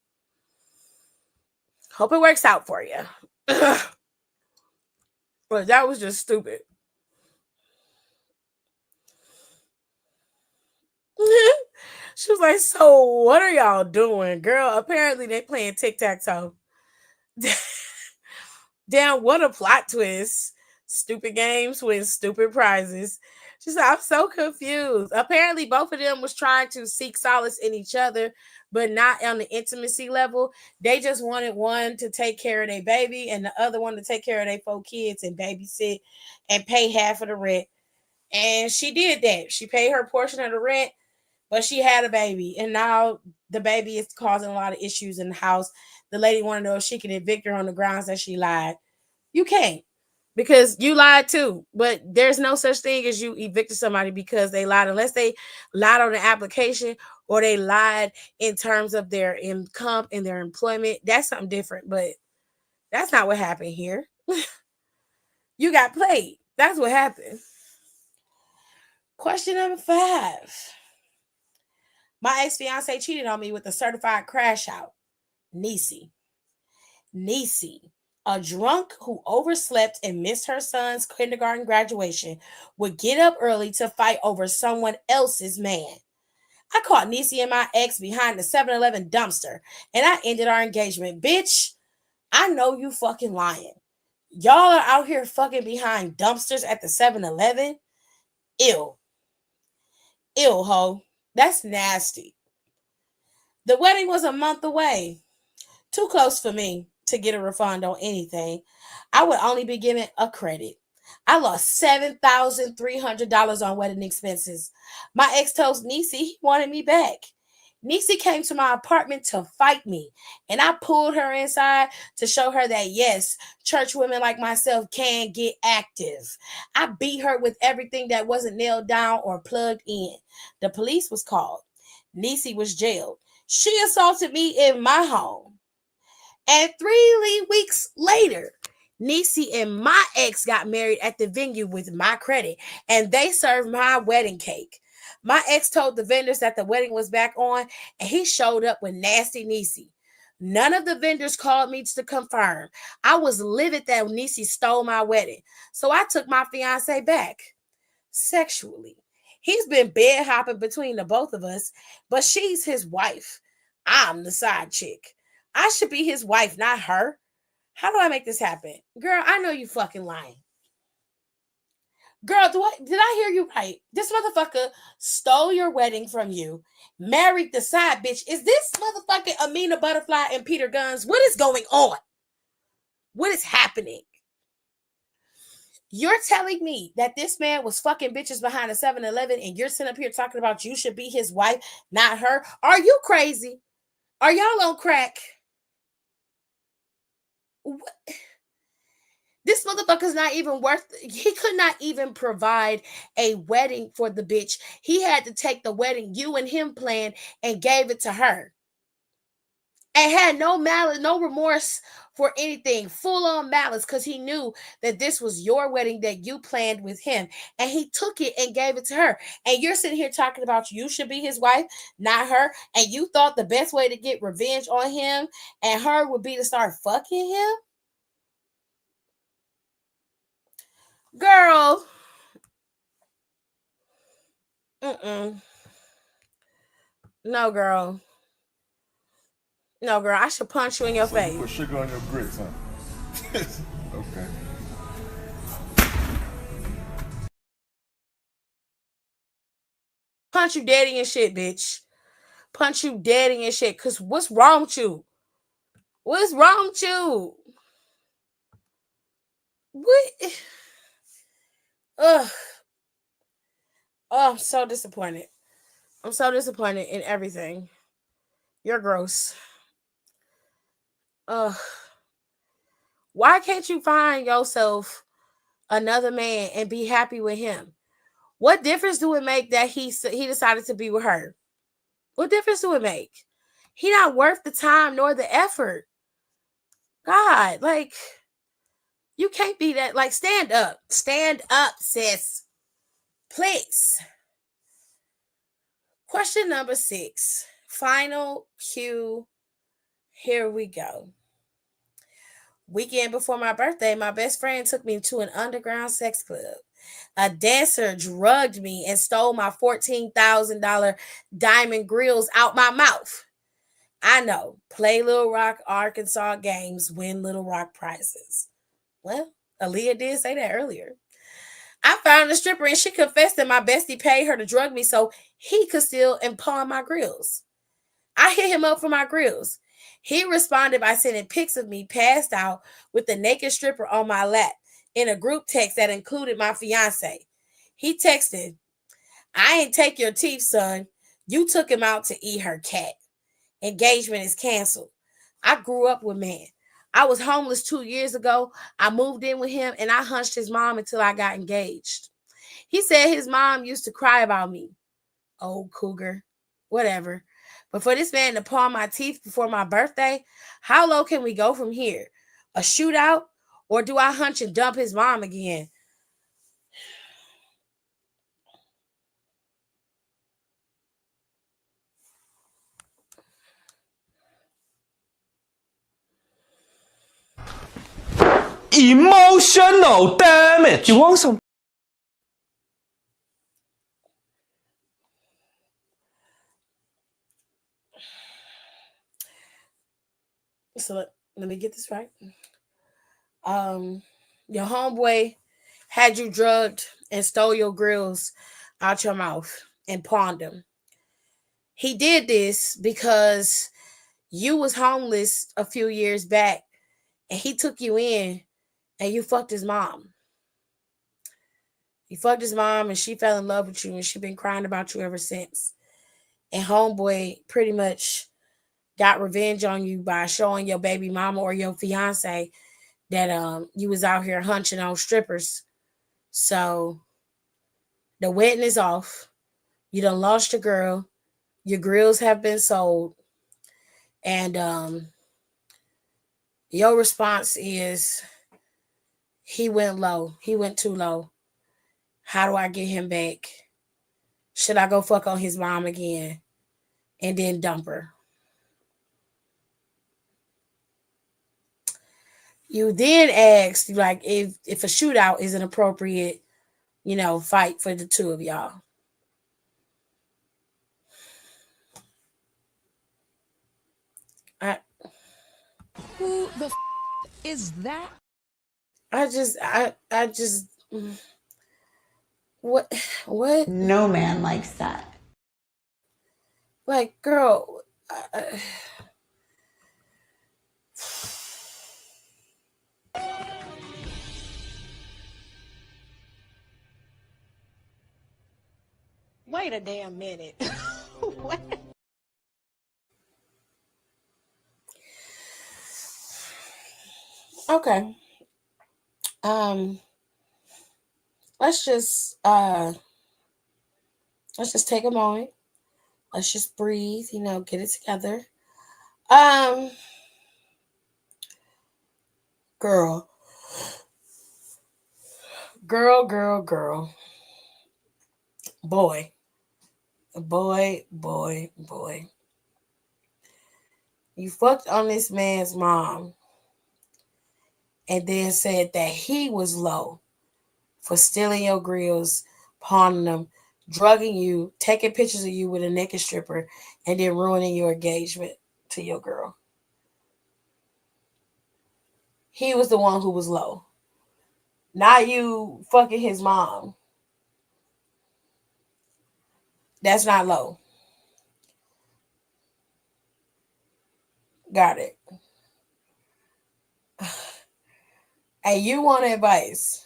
Hope it works out for you. But that was just stupid. She was like, so what are y'all doing? Girl, apparently they playing tic-tac-toe. Damn, what a plot twist. Stupid games with stupid prizes. She said, I'm so confused. Apparently, both of them was trying to seek solace in each other, but not on the intimacy level. They just wanted one to take care of their baby and the other one to take care of their 4 kids and babysit and pay half of the rent. And she did that. She paid her portion of the rent, but she had a baby. And now the baby is causing a lot of issues in the house. The lady wanted to know if she can evict her on the grounds that she lied. You can't, because you lied too. But there's no such thing as you evicted somebody because they lied, unless they lied on the application or they lied in terms of their income and their employment. That's something different, but that's not what happened here. You got played. That's what happened. Question number 5. My ex-fiance cheated on me with a certified crash out. Niecy, a drunk who overslept and missed her son's kindergarten graduation, would get up early to fight over someone else's man. I caught Niecy and my ex behind the 7-Eleven dumpster, and I ended our engagement. Bitch, I know you fucking lying. Y'all are out here fucking behind dumpsters at the 7-Eleven? Ew, ho. That's nasty. The wedding was a month away. Too close for me to get a refund on anything. I would only be given a credit. I lost $7,300 on wedding expenses. My ex told Niecy he wanted me back. Niecy came to my apartment to fight me, and I pulled her inside to show her that, yes, church women like myself can get active. I beat her with everything that wasn't nailed down or plugged in. The police was called. Niecy was jailed. She assaulted me in my home. And 3 weeks later, Niecy and my ex got married at the venue with my credit, and they served my wedding cake. My ex told the vendors that the wedding was back on, and he showed up with nasty Niecy. None of the vendors called me to confirm. I was livid that Niecy stole my wedding, so I took my fiance back sexually. He's been bed hopping between the both of us, but she's his wife. I'm the side chick. I should be his wife, not her. How do I make this happen? Girl, I know you fucking lying. Girl, did I hear you right? This motherfucker stole your wedding from you, married the side bitch. Is this motherfucking Amina Butterfly and Peter Guns? What is going on? What is happening? You're telling me that this man was fucking bitches behind a 7-Eleven and you're sitting up here talking about you should be his wife, not her? Are you crazy? Are y'all on crack? What? This motherfucker's not even worth. He could not even provide a wedding for the bitch. He had to take the wedding you and him planned and gave it to her. And had no malice, no remorse for anything, full on malice, because he knew that this was your wedding that you planned with him. And he took it and gave it to her. And you're sitting here talking about you should be his wife, not her. And you thought the best way to get revenge on him and her would be to start fucking him? Girl. No, girl. No, girl, I should punch you in your face. You put sugar on your grits, huh? Okay. Punch you dead in your shit, bitch. Punch you dead in your shit. Because what's wrong with you? What's wrong with you? What? Ugh. Oh, I'm so disappointed. I'm so disappointed in everything. You're gross. Ugh. Why can't you find yourself another man and be happy with him? What difference do it make that he decided to be with her? What difference do it make? He not worth the time nor the effort. God, like you can't be that. Like stand up, sis. Please. Question number 6. Final cue. Here we go. Weekend before my birthday, my best friend took me to an underground sex club. A dancer drugged me and stole my $14,000 diamond grills out my mouth. I know, play Little Rock Arkansas games, win Little Rock prizes. Well, Aaliyah did say that earlier. I found a stripper and she confessed that my bestie paid her to drug me so he could steal and pawn my grills. I hit him up for my grills. He responded by sending pics of me passed out with the naked stripper on my lap in a group text that included my fiance. He texted, I ain't take your teeth, son. You took him out to eat her cat. Engagement is canceled. I grew up with man. I was homeless 2 years ago. I moved in with him and I hunched his mom until I got engaged. He said his mom used to cry about me. Old cougar. Whatever. But for this man to pawn my teeth before my birthday, how low can we go from here? A shootout? Or do I hunch and dump his mom again? Emotional damage. You want some? So let me get this right. Your homeboy had you drugged and stole your grills out your mouth and pawned them. He did this because you was homeless a few years back and he took you in and you fucked his mom. He fucked his mom and she fell in love with you and she been crying about you ever since. And homeboy pretty much got revenge on you by showing your baby mama or your fiance that you was out here hunching on strippers. So the wedding is off. You done lost your girl. Your grills have been sold. And your response is he went low. He went too low. How do I get him back? Should I go fuck on his mom again and then dump her? You then asked like if a shootout is an appropriate, fight for the two of y'all. Who the is that? I just what No man likes that. Like, girl, Wait a damn minute. What? Okay. Let's just take a moment. Let's just breathe, get it together. Girl. Girl. Boy. You fucked on this man's mom and then said that he was low for stealing your grills, pawning them, drugging you, taking pictures of you with a naked stripper, and then ruining your engagement to your girl. He was the one who was low. Not you fucking his mom. That's not low. Got it. And you want advice.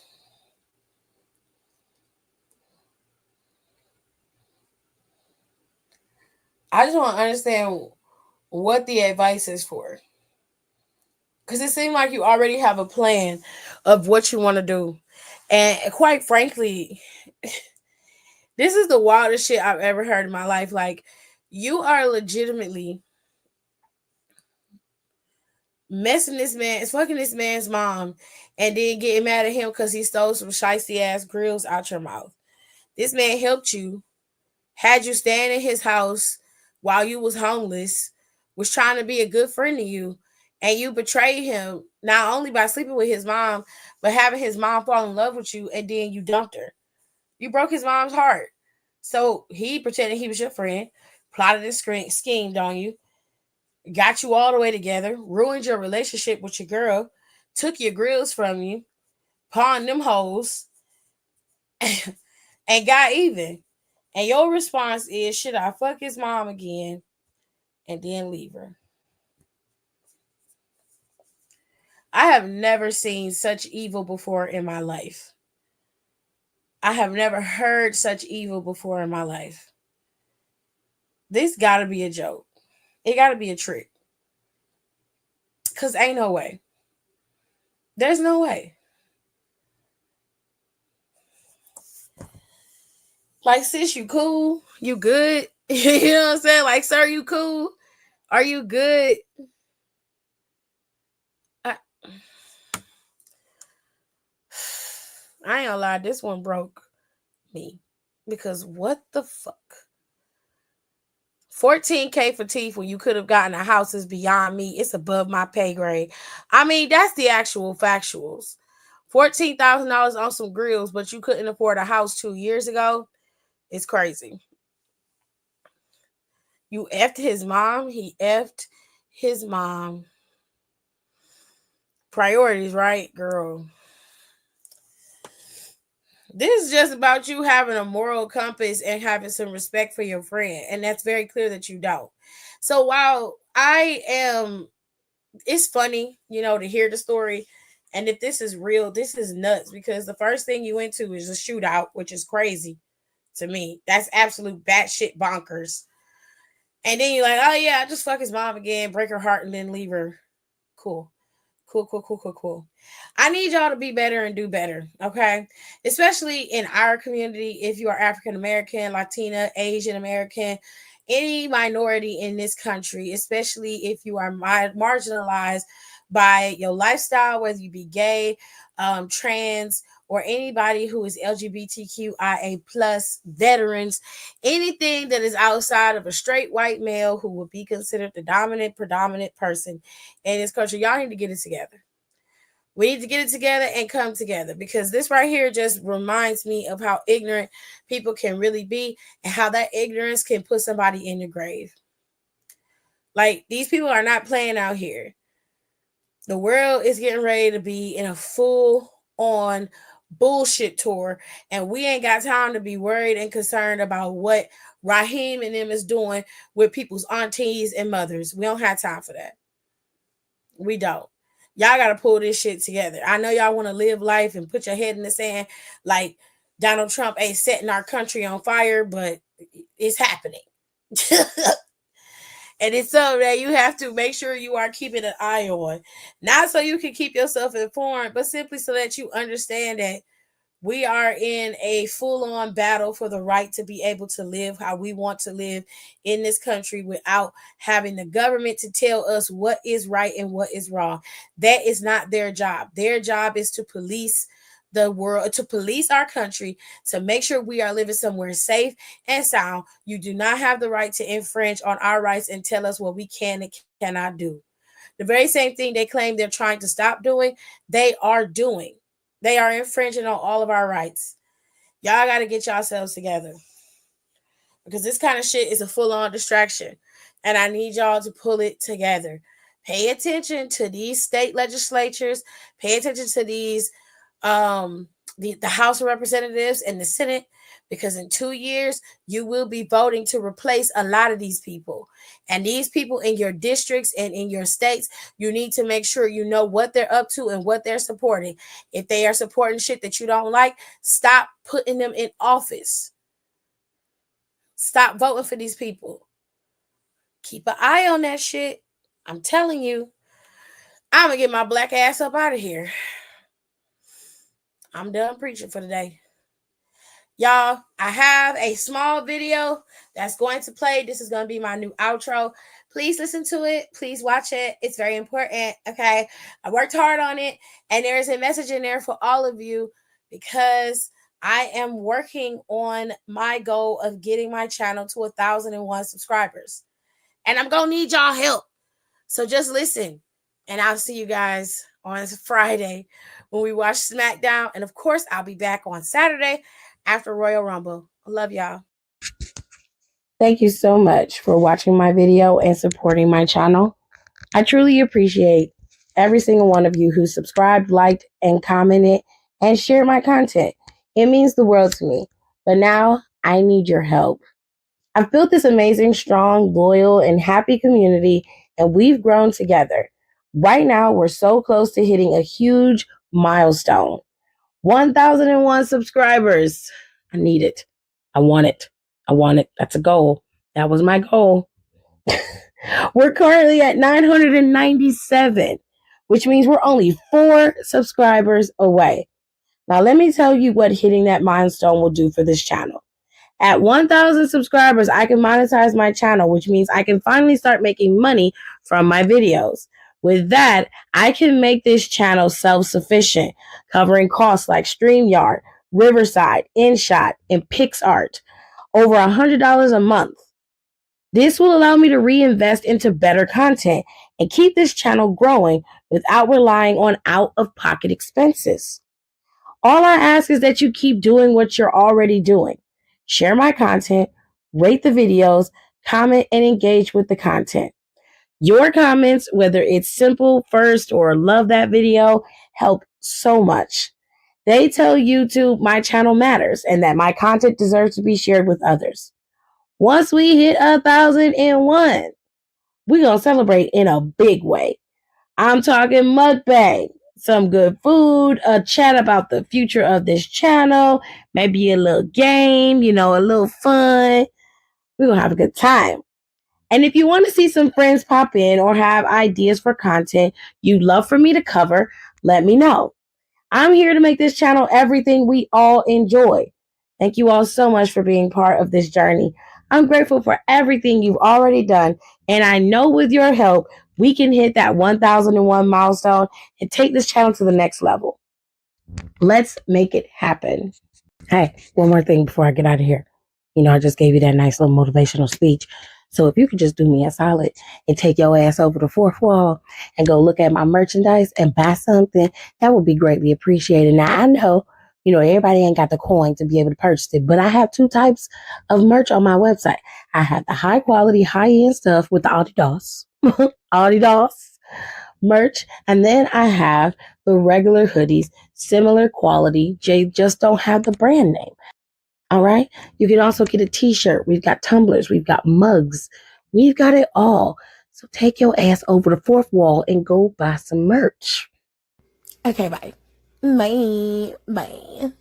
I just want to understand what the advice is for. Because it seems like you already have a plan of what you want to do. And quite frankly, this is the wildest shit I've ever heard in my life. Like, you are legitimately messing this man, fucking this man's mom, and then getting mad at him because he stole some shicey ass grills out your mouth. This man helped you, had you staying in his house while you was homeless, was trying to be a good friend to you, and you betrayed him not only by sleeping with his mom, but having his mom fall in love with you, and then you dumped her. You broke his mom's heart. So he pretended he was your friend, plotted and schemed on you, got you all the way together, ruined your relationship with your girl, took your grills from you, pawned them hoes, and got even. And your response is, should I fuck his mom again and then leave her? I have never seen such evil before in my life. I have never heard such evil before in my life. This gotta be a joke. It gotta be a trick. Cause ain't no way. There's no way. Like, sis, you cool? You good? You know what I'm saying? Like, sir, you cool? Are you good? I ain't gonna lie, this one broke me. Because what the fuck? $14K for teeth when you could have gotten a house is beyond me. It's above my pay grade. I mean, that's the actual factuals. $14,000 on some grills, but you couldn't afford a house 2 years ago. It's crazy. You effed his mom. He effed his mom. Priorities, right, girl? This is just about you having a moral compass and having some respect for your friend. And that's very clear that you don't. So while it's funny, to hear the story. And if this is real, this is nuts because the first thing you went to is a shootout, which is crazy to me. That's absolute batshit bonkers. And then you're like, oh yeah, I just fuck his mom again, break her heart, and then leave her. Cool. Cool. I need y'all to be better and do better, okay? Especially in our community, if you are African American, Latina, Asian American, any minority in this country, especially if you are marginalized by your lifestyle, whether you be gay, trans, or anybody who is LGBTQIA plus, veterans, anything that is outside of a straight white male who would be considered the predominant person in this country. Y'all need to get it together. We need to get it together and come together because this right here just reminds me of how ignorant people can really be and how that ignorance can put somebody in the grave. Like, these people are not playing out here. The world is getting ready to be in a full-on bullshit tour, and we ain't got time to be worried and concerned about what Raheem and them is doing with people's aunties and mothers. We don't have time for that. We don't. Y'all got to pull this shit together. I know y'all want to live life and put your head in the sand like Donald Trump ain't setting our country on fire, but it's happening. And it's something that you have to make sure you are keeping an eye on. Not so you can keep yourself informed, but simply so that you understand that we are in a full-on battle for the right to be able to live how we want to live in this country without having the government to tell us what is right and what is wrong. That is not their job. Their job is to police the world, to police our country, to make sure we are living somewhere safe and sound. You do not have the right to infringe on our rights and tell us what we can and cannot do. The very same thing they claim they're trying to stop doing, they are doing. They are infringing on all of our rights. Y'all got to get yourselves together because this kind of shit is a full-on distraction, and I need y'all to pull it together. Pay attention to these state legislatures. Pay attention to these the House of Representatives and the Senate, because in 2 years you will be voting to replace a lot of these people. And these people in your districts and in your states, you need to make sure you know what they're up to and what they're supporting. If they are supporting shit that you don't like, stop putting them in office. Stop voting for these people. Keep an eye on that shit. I'm telling you. I'm going to get my black ass up out of here. I'm done preaching for the day. Y'all, I have a small video that's going to play. This is going to be my new outro. Please listen to it. Please watch it. It's very important. Okay. I worked hard on it, and there is a message in there for all of you because I am working on my goal of getting my channel to 1,001 subscribers. And I'm going to need y'all help. So just listen, and I'll see you guys on Friday when we watch SmackDown. And of course, I'll be back on Saturday after Royal Rumble. I love y'all. Thank you so much for watching my video and supporting my channel. I truly appreciate every single one of you who subscribed, liked, and commented and shared my content. It means the world to me. But now I need your help. I've built this amazing, strong, loyal, and happy community, and we've grown together. Right now, we're so close to hitting a huge milestone. 1,001 subscribers. I need it. I want it. I want it. That's a goal. That was my goal. We're currently at 997, which means we're only 4 subscribers away. Now, let me tell you what hitting that milestone will do for this channel. At 1,000 subscribers, I can monetize my channel, which means I can finally start making money from my videos. With that, I can make this channel self-sufficient, covering costs like StreamYard, Riverside, InShot, and PixArt, over $100 a month. This will allow me to reinvest into better content and keep this channel growing without relying on out-of-pocket expenses. All I ask is that you keep doing what you're already doing. Share my content, rate the videos, comment, and engage with the content. Your comments, whether it's simple, first, or love that video, help so much. They tell YouTube my channel matters and that my content deserves to be shared with others. Once we hit 1,001, we're going to celebrate in a big way. I'm talking mukbang, some good food, a chat about the future of this channel, maybe a little game, a little fun. We're going to have a good time. And if you want to see some friends pop in or have ideas for content you'd love for me to cover, let me know. I'm here to make this channel everything we all enjoy. Thank you all so much for being part of this journey. I'm grateful for everything you've already done, and I know with your help, we can hit that 1,001 milestone and take this channel to the next level. Let's make it happen. Hey, one more thing before I get out of here. I just gave you that nice little motivational speech. So if you could just do me a solid and take your ass over the 4th wall and go look at my merchandise and buy something, that would be greatly appreciated. Now, I know, everybody ain't got the coin to be able to purchase it, but I have 2 types of merch on my website. I have the high quality, high end stuff with the Adidas, Adidas merch. And then I have the regular hoodies, similar quality, just don't have the brand name. All right. You can also get a t-shirt. We've got tumblers. We've got mugs. We've got it all. So take your ass over the 4th wall and go buy some merch. Okay, bye. Bye. Bye.